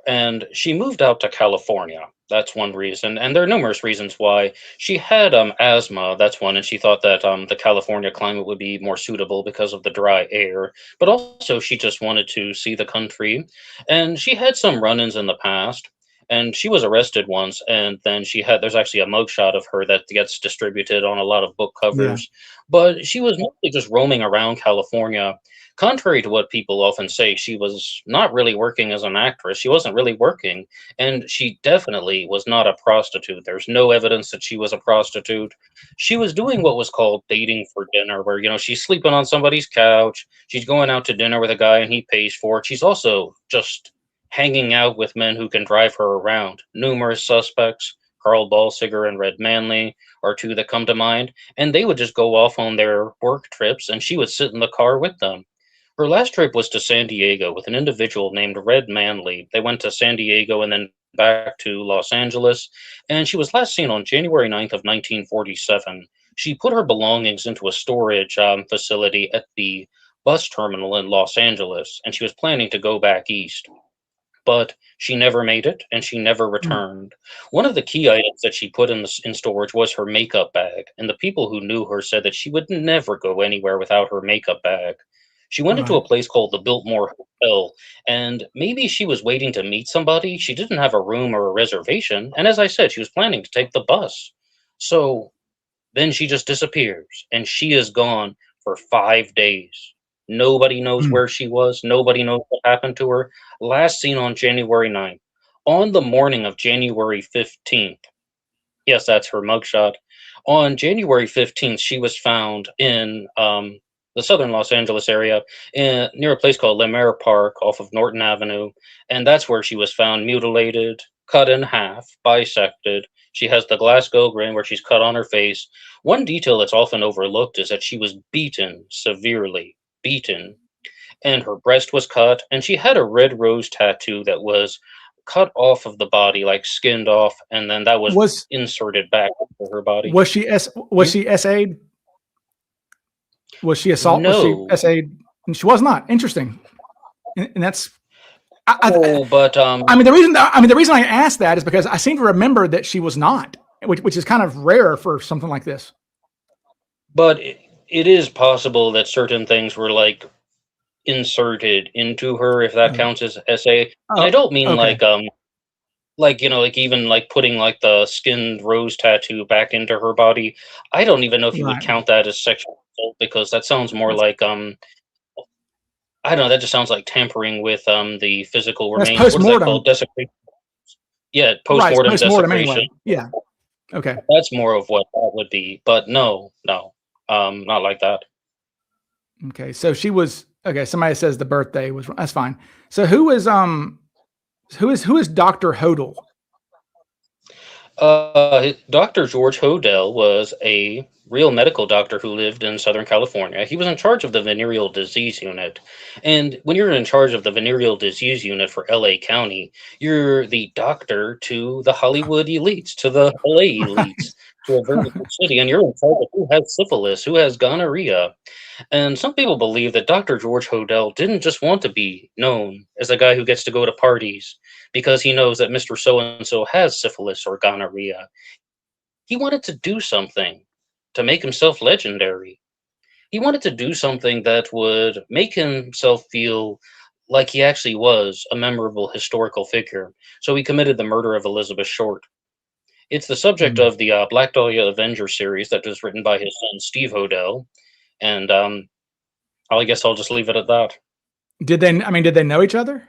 and she moved out to California. That's one reason, and there are numerous reasons why. She had asthma. That's one, and she thought that the California climate would be more suitable because of the dry air. But also, she just wanted to see the country, and she had some run-ins in the past. And she was arrested once, and then there's actually a mugshot of her that gets distributed on a lot of book Yeah. covers. But she was mostly just roaming around California. Contrary to what people often say, she was not really working as an actress. She wasn't really working, and she definitely was not a prostitute. There's no evidence that she was a prostitute. She was doing what was called dating for dinner, where, she's sleeping on somebody's couch, she's going out to dinner with a guy and he pays for it. She's also just hanging out with men who can drive her around. Numerous suspects, Carl Balsiger and Red Manley, are two that come to mind, and they would just go off on their work trips, and she would sit in the car with them. Her last trip was to San Diego with an individual named Red Manley. They went to San Diego and then back to Los Angeles, and she was last seen on January 9th of 1947. She put her belongings into a storage facility at the bus terminal in Los Angeles, and she was planning to go back east. But she never made it, and she never Hmm. returned. One of the key items that she put in storage was her makeup bag, and the people who knew her said that she would never go anywhere without her makeup bag. She went into Right. a place called the Biltmore Hotel, and maybe she was waiting to meet somebody. She didn't have a room or a reservation, and as I said, she was planning to take the bus. So then she just disappears, and she is gone for 5 days. Nobody knows Hmm. where she was. Nobody knows what happened to her. Last seen on January 9th. On the morning of January 15th, yes, that's her mugshot. On January 15th, she was found in the southern Los Angeles area, near a place called Lemaire Park off of Norton Avenue. And that's where she was found mutilated, cut in half, bisected. She has the Glasgow grin where she's cut on her face. One detail that's often overlooked is that she was beaten severely, beaten, and her breast was cut, and she had a red rose tattoo that was cut off of the body, like skinned off, and then that was Was inserted back into her body. was Hmm? she SA'd? Was she assault? Was she No, SA'd? And she was not. Interesting. And that's no, but I mean, the reason I asked that is because I seem to remember that she was not, which is kind of rare for something like this. but it is possible that certain things were like inserted into her, if that Oh, counts as SA. And I oh, don't mean okay, like even like putting like the skinned rose tattoo back into her body. I don't even know if you would right. count that as sexual assault, because that sounds more That's, like I don't know, that just sounds like tampering with the physical that's remains. post What is that called? mortem, Desecration. Yeah, right? It's post-mortem post mortem desecration. anyway. Yeah. Okay. That's more of what that would be. But no, no. Not like that. Okay. So she was okay. Somebody says the birthday was that's fine. So who is Dr. Hodel? Dr. George Hodel was a real medical doctor who lived in Southern California. He was in charge of the venereal disease unit. And when you're in charge of the venereal disease unit for LA County, you're the doctor to the Hollywood elites, to the LA elites, to a very big city. And you're in charge of who has syphilis, who has gonorrhea. And some people believe that Dr. George Hodel didn't just want to be known as a guy who gets to go to parties because he knows that Mr. So and so has syphilis or gonorrhea. He wanted to do something to make himself legendary. He wanted to do something that would make himself feel like he actually was a memorable historical figure. So he committed the murder of Elizabeth Short. It's the subject Hmm. of the Black Dahlia Avenger series that was written by his son Steve Hodel, and I guess I'll just leave it at that. Did they? I mean, did they know each other?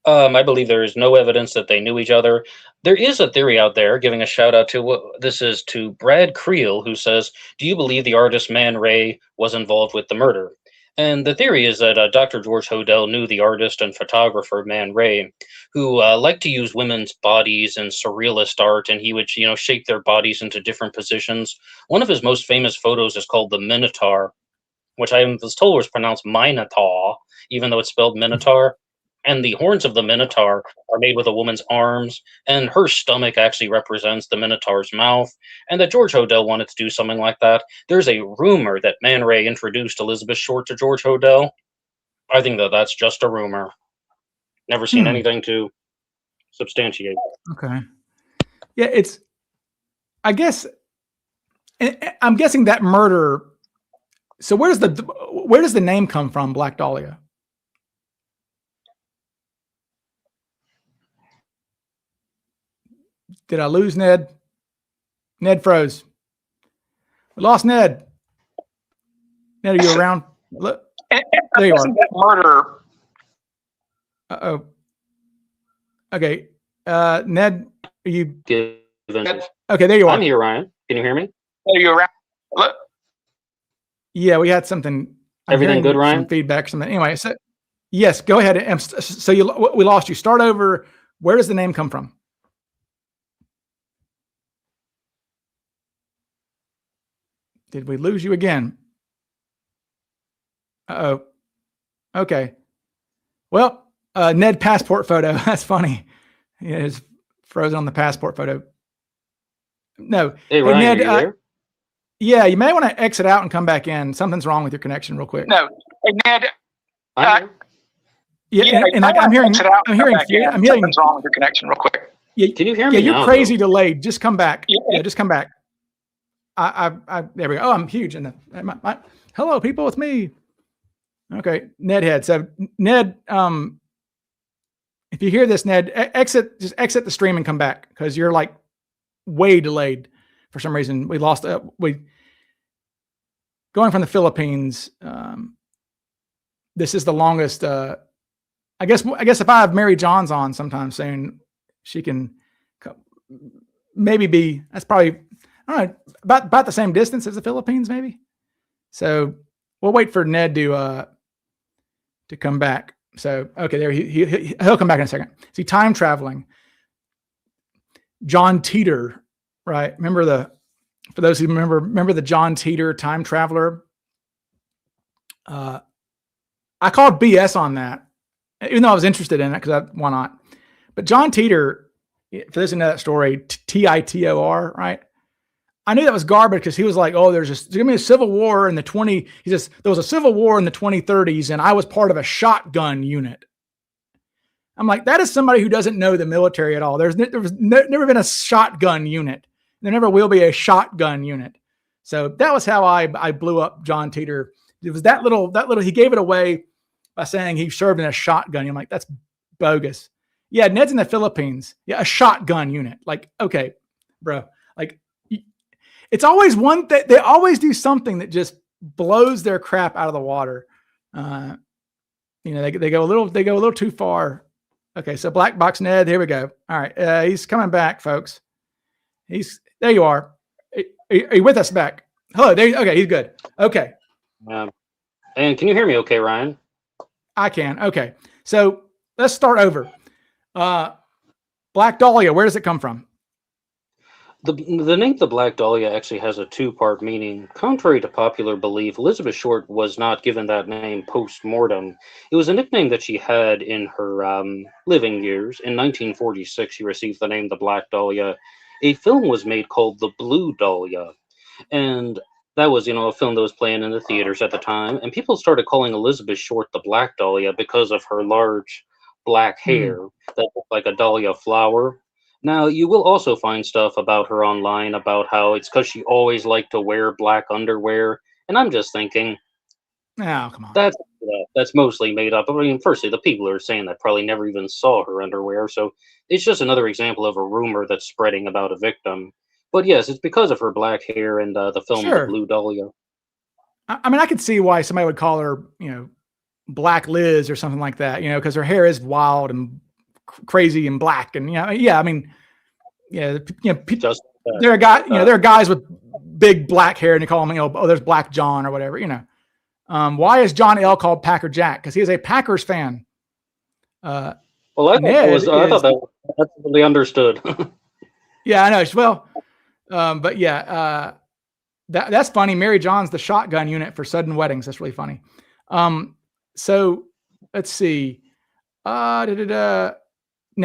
I believe there is no evidence that they knew each other. There is a theory out there, giving a shout out to this is to Brad Creel, who says, "Do you believe the artist Man Ray was involved with the murder?" And the theory is that Dr. George Hodel knew the artist and photographer Man Ray, who liked to use women's bodies in surrealist art, and he would, shape their bodies into different positions. One of his most famous photos is called the Minotaur, which I was told was pronounced Minotaur, even though it's spelled Minotaur. And the horns of the Minotaur are made with a woman's arms, and her stomach actually represents the Minotaur's mouth. And that George Hodel wanted to do something like that. There's a rumor that Man Ray introduced Elizabeth Short to George Hodel. I think that that's just a rumor. Never seen Hmm. anything to substantiate. Okay. Yeah, it's. I guess. I'm guessing that murder. So where does the name come from, Black Dahlia? Did I lose Ned? Ned froze. We lost Ned. Ned, are you around? Look, there you are. Murder. Oh. Okay. Ned, are you? Okay, there you are. I'm here, Ryan. Can you hear me? Are you around? Look. Yeah, we had something. Everything good, Ryan? Some feedback. Something. Anyway, so yes, go ahead. So we lost you. Start over. Where does the name come from? Did we lose you again? Uh-oh. Okay. Well, Ned passport photo. That's funny. Yeah, it's frozen on the passport photo. No. Hey, Ryan, Ned, are you there? Yeah, you may want to exit out and come back in. Something's wrong with your connection real quick. No. Hey, Ned. Yeah, and I'm hearing something's wrong with your connection real quick. Yeah, can you hear me? Yeah, you're now, crazy though? delayed. Just come back. Yeah, just come back. There we go. Oh, I'm huge in the. Hello, people. It's me. Okay, Ned head. So Ned, if you hear this, Ned, just exit the stream and come back because you're like way delayed for some reason. We lost. Going from the Philippines. This is the longest. I guess if I have Mary Johns on sometime soon, she can maybe be. That's probably. I don't know, about the same distance as the Philippines, maybe. So we'll wait for Ned to come back. So okay, there he'll come back in a second. See, time traveling. John Teeter, right? For those who remember the John Teeter time traveler. I called BS on that, even though I was interested in it because why not? But John Teeter, for those who know that story, Titor, right? I knew that was garbage because he was like, "Oh, there's going to be a civil war in the 20." He says there was a civil war in the 2030s, and I was part of a shotgun unit. I'm like, that is somebody who doesn't know the military at all. There was never been a shotgun unit. There never will be a shotgun unit. So that was how I blew up John Teeter. It was that little. He gave it away by saying he served in a shotgun. I'm like, that's bogus. Yeah, Ned's in the Philippines. Yeah, a shotgun unit. Like, okay, bro. Like. It's always one that they always do something that just blows their crap out of the water. They go a little too far. Okay, so Black Box Ned, here we go. All right, he's coming back, folks. There you are. Are you with us back? Hello, okay, he's good. Okay. And can you hear me okay, Ryan? I can. Okay, so let's start over. Black Dahlia, where does it come from? The name the Black Dahlia actually has a two-part meaning. Contrary to popular belief, Elizabeth Short was not given that name post-mortem. It was a nickname that she had in her living years. In 1946, she received the name the Black Dahlia. A film was made called The Blue Dahlia, and that was, a film that was playing in the theaters at the time, and people started calling Elizabeth Short the Black Dahlia because of her large black hair that looked like a dahlia flower. Now, you will also find stuff about her online about how it's because she always liked to wear black underwear, and I'm just thinking Oh, come on. that's mostly made up. I mean, firstly, the people who are saying that probably never even saw her underwear, so it's just another example of a rumor that's spreading about a victim. But yes, it's because of her black hair and the film The Sure. Blue Dahlia. I mean, I could see why somebody would call her, Black Liz or something like that, because her hair is wild and crazy and black. And yeah, I mean, yeah, Just there are guys, there are guys with big black hair and you call them, oh, there's Black John or whatever, Why is John L called Packer Jack? Because he is a Packers fan. well, I Ned thought that was absolutely understood. Yeah, I know. Well, but yeah, that's funny. Mary John's the shotgun unit for sudden weddings. That's really funny. So let's see. Now,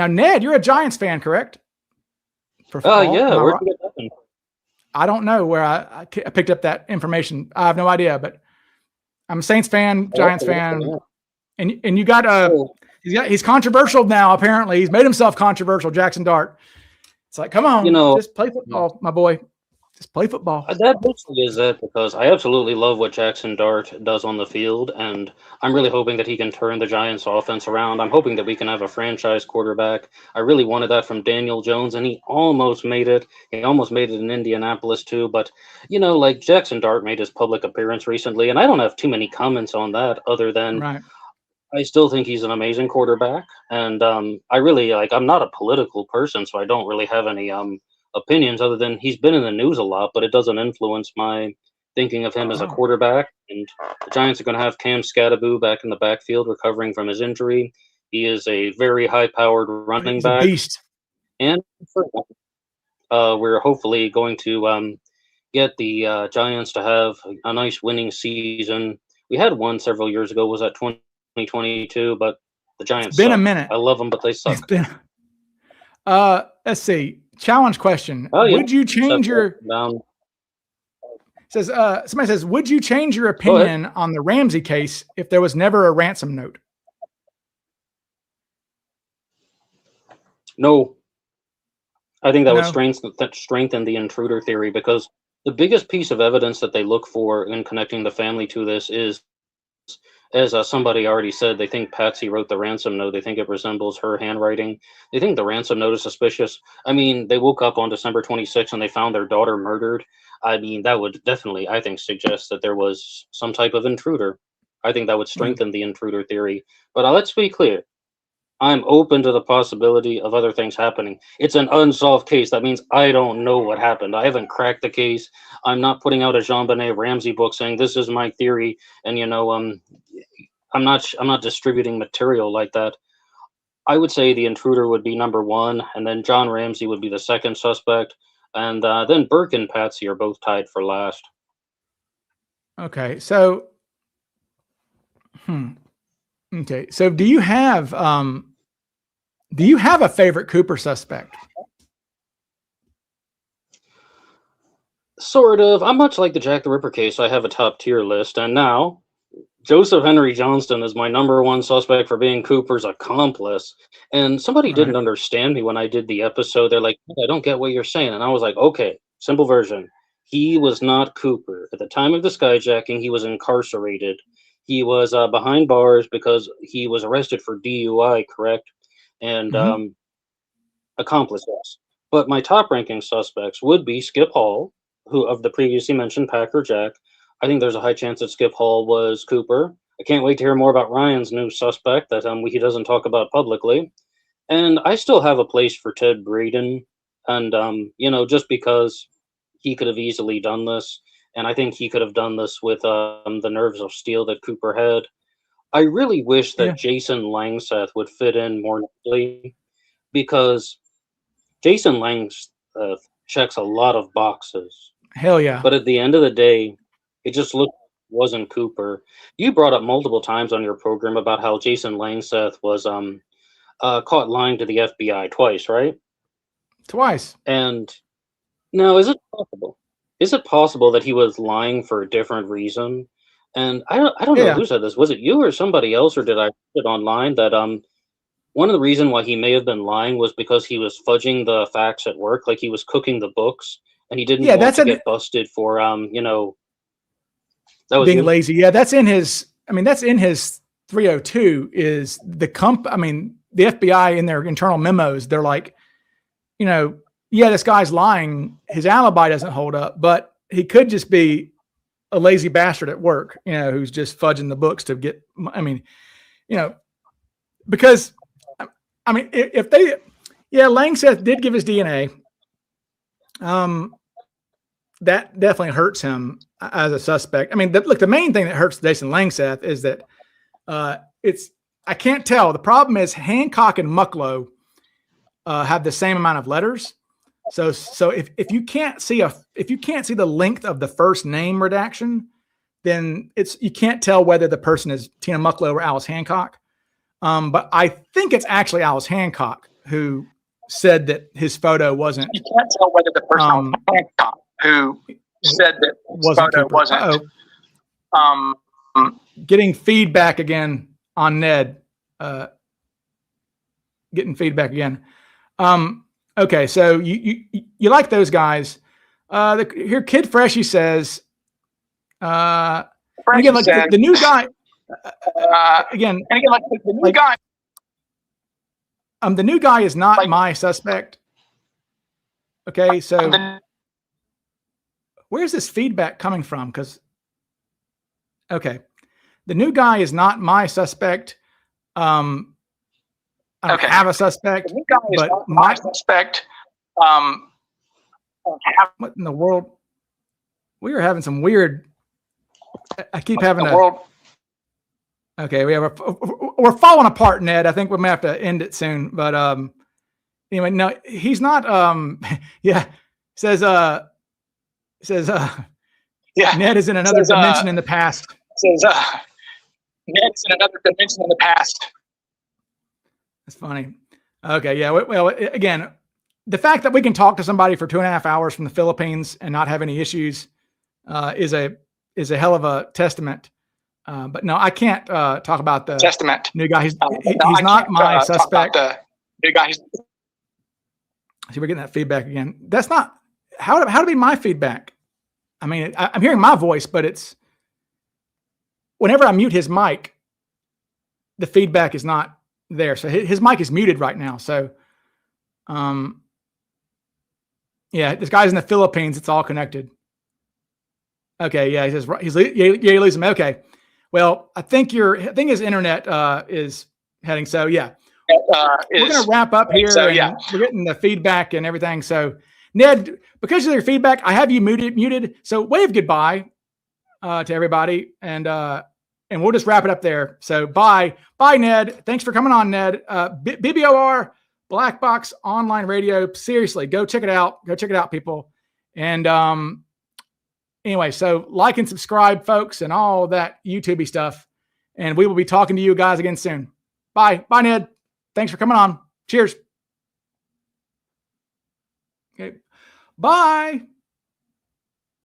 Ned, you're a Giants fan, correct? For football? Yeah. Where'd you get that from? I don't know where I picked up that information. I have no idea, but I'm a Saints fan, Giants fan, and you got he's controversial now. Apparently, he's made himself controversial. Jackson Dart. It's like, come on, just play football, my boy. Just play football. That mostly is it because I absolutely love what Jackson Dart does on the field, and I'm really hoping that he can turn the Giants' offense around. I'm hoping that we can have a franchise quarterback. I really wanted that from Daniel Jones, and he almost made it. He almost made it in Indianapolis too, but like Jackson Dart made his public appearance recently, and I don't have too many comments on that other than I still think he's an amazing quarterback, and I really I'm not a political person, so I don't really have any opinions other than he's been in the news a lot, but it doesn't influence my thinking of him as a quarterback. And the Giants are going to have Cam Scatteraboo back in the backfield recovering from his injury. He is a very high-powered running back. Beast. And we're hopefully going to get the Giants to have a nice winning season. We had one several years ago. Was that 2022? But the Giants. It's been suck. a minute. I love them, but they suck. Let's see. Challenge question. Would you change your somebody says, would you change your opinion on the Ramsey case if there was never a ransom note? No. I think that would strengthen the intruder theory because the biggest piece of evidence that they look for in connecting the family to this is, as somebody already said, they think Patsy wrote the ransom note. They think it resembles her handwriting. They think the ransom note is suspicious. I mean, they woke up on December 26th and they found their daughter murdered. I mean, that would definitely, I think, suggest that there was some type of intruder. I think that would strengthen the intruder theory. But let's be clear. I'm open to the possibility of other things happening. It's an unsolved case. That means I don't know what happened. I haven't cracked the case. I'm not putting out a JonBenet Ramsey book saying this is my theory. And I'm not distributing material like that. I would say the intruder would be number one, and then John Ramsey would be the second suspect, and then Burke and Patsy are both tied for last. Okay, so, okay, so do you have a favorite Cooper suspect? Sort of. I'm much like the Jack the Ripper case. I have a top tier list, and now Joseph Henry Johnston is my number one suspect for being Cooper's accomplice. And somebody didn't understand me when I did the episode. They're like, I don't get what you're saying. And I was like, okay, simple version. He was not Cooper. At the time of the skyjacking, he was incarcerated. He was behind bars because he was arrested for DUI, correct? And accomplice, yes. But my top ranking suspects would be Skip Hall, who of the previously mentioned Packer Jack. I think there's a high chance that Skip Hall was Cooper. I can't wait to hear more about Ryan's new suspect that he doesn't talk about publicly. And I still have a place for Ted Braden. And, just because he could have easily done this. And I think he could have done this with the nerves of steel that Cooper had. I really wish that Jason Langseth would fit in more neatly because Jason Langseth checks a lot of boxes. Hell yeah. But at the end of the day, it just wasn't Cooper. You brought up multiple times on your program about how Jason Langseth was caught lying to the FBI twice, right? Twice. And now, is it possible? Is it possible that he was lying for a different reason? And I don't know who said this. Was it you or somebody else, or did I read it online that one of the reasons why he may have been lying was because he was fudging the facts at work, like he was cooking the books, and he didn't want to get busted for that was being lazy. Yeah, that's in his. I mean, that's in his 302. Is the the FBI in their internal memos, they're like, yeah, this guy's lying. His alibi doesn't hold up, but he could just be a lazy bastard at work, who's just fudging the books to get. Because if they, Langseth did give his DNA. That definitely hurts him as a suspect. I mean, look, the main thing that hurts Jason Langseth is that I can't tell. The problem is Hancock and Mucklow have the same amount of letters. So if you can't see the length of the first name redaction, then you can't tell whether the person is Tina Mucklow or Alice Hancock. But I think it's actually Alice Hancock who said that his photo wasn't. You can't tell whether the person Hancock who said that his photo wasn't. Getting feedback again on Ned. Getting feedback again. Okay, so you like those guys. Here, Kid Freshy says. Again, like the new guy. Again, like the new guy. The new guy is not my suspect. Okay, so where's this feedback coming from? Because, okay, the new guy is not my suspect. I don't have a suspect. The new guy is not my suspect. What in the world? We are having some weird. I keep having a. Okay, we're falling apart, Ned. I think we may have to end it soon. But anyway, no, he's not. Yeah, says yeah, Ned is in another dimension in the past. Says Ned's in another dimension in the past. That's funny. Okay, yeah. Well, again, the fact that we can talk to somebody for 2.5 hours from the Philippines and not have any issues is a hell of a testament. But no, I can't talk about the testament. New guy. He's not my suspect. The new guy. See, we're getting that feedback again. That's not how to be my feedback. I mean, I'm hearing my voice, but it's whenever I mute his mic, the feedback is not there. So his mic is muted right now. So, yeah, this guy's in the Philippines. It's all connected. Okay, yeah, he says you lose him. Okay, well, I think his internet is heading. So yeah, we're gonna wrap up here. So yeah, we're getting the feedback and everything. So Ned, because of your feedback, I have you muted. So wave goodbye to everybody, and we'll just wrap it up there. So bye, Ned. Thanks for coming on, Ned. BBOR Black Box Online Radio. Seriously, go check it out. Go check it out, people. And anyway, so like and subscribe, folks, and all that YouTube-y stuff. And we will be talking to you guys again soon. Bye, Ned. Thanks for coming on. Cheers. Okay. Bye.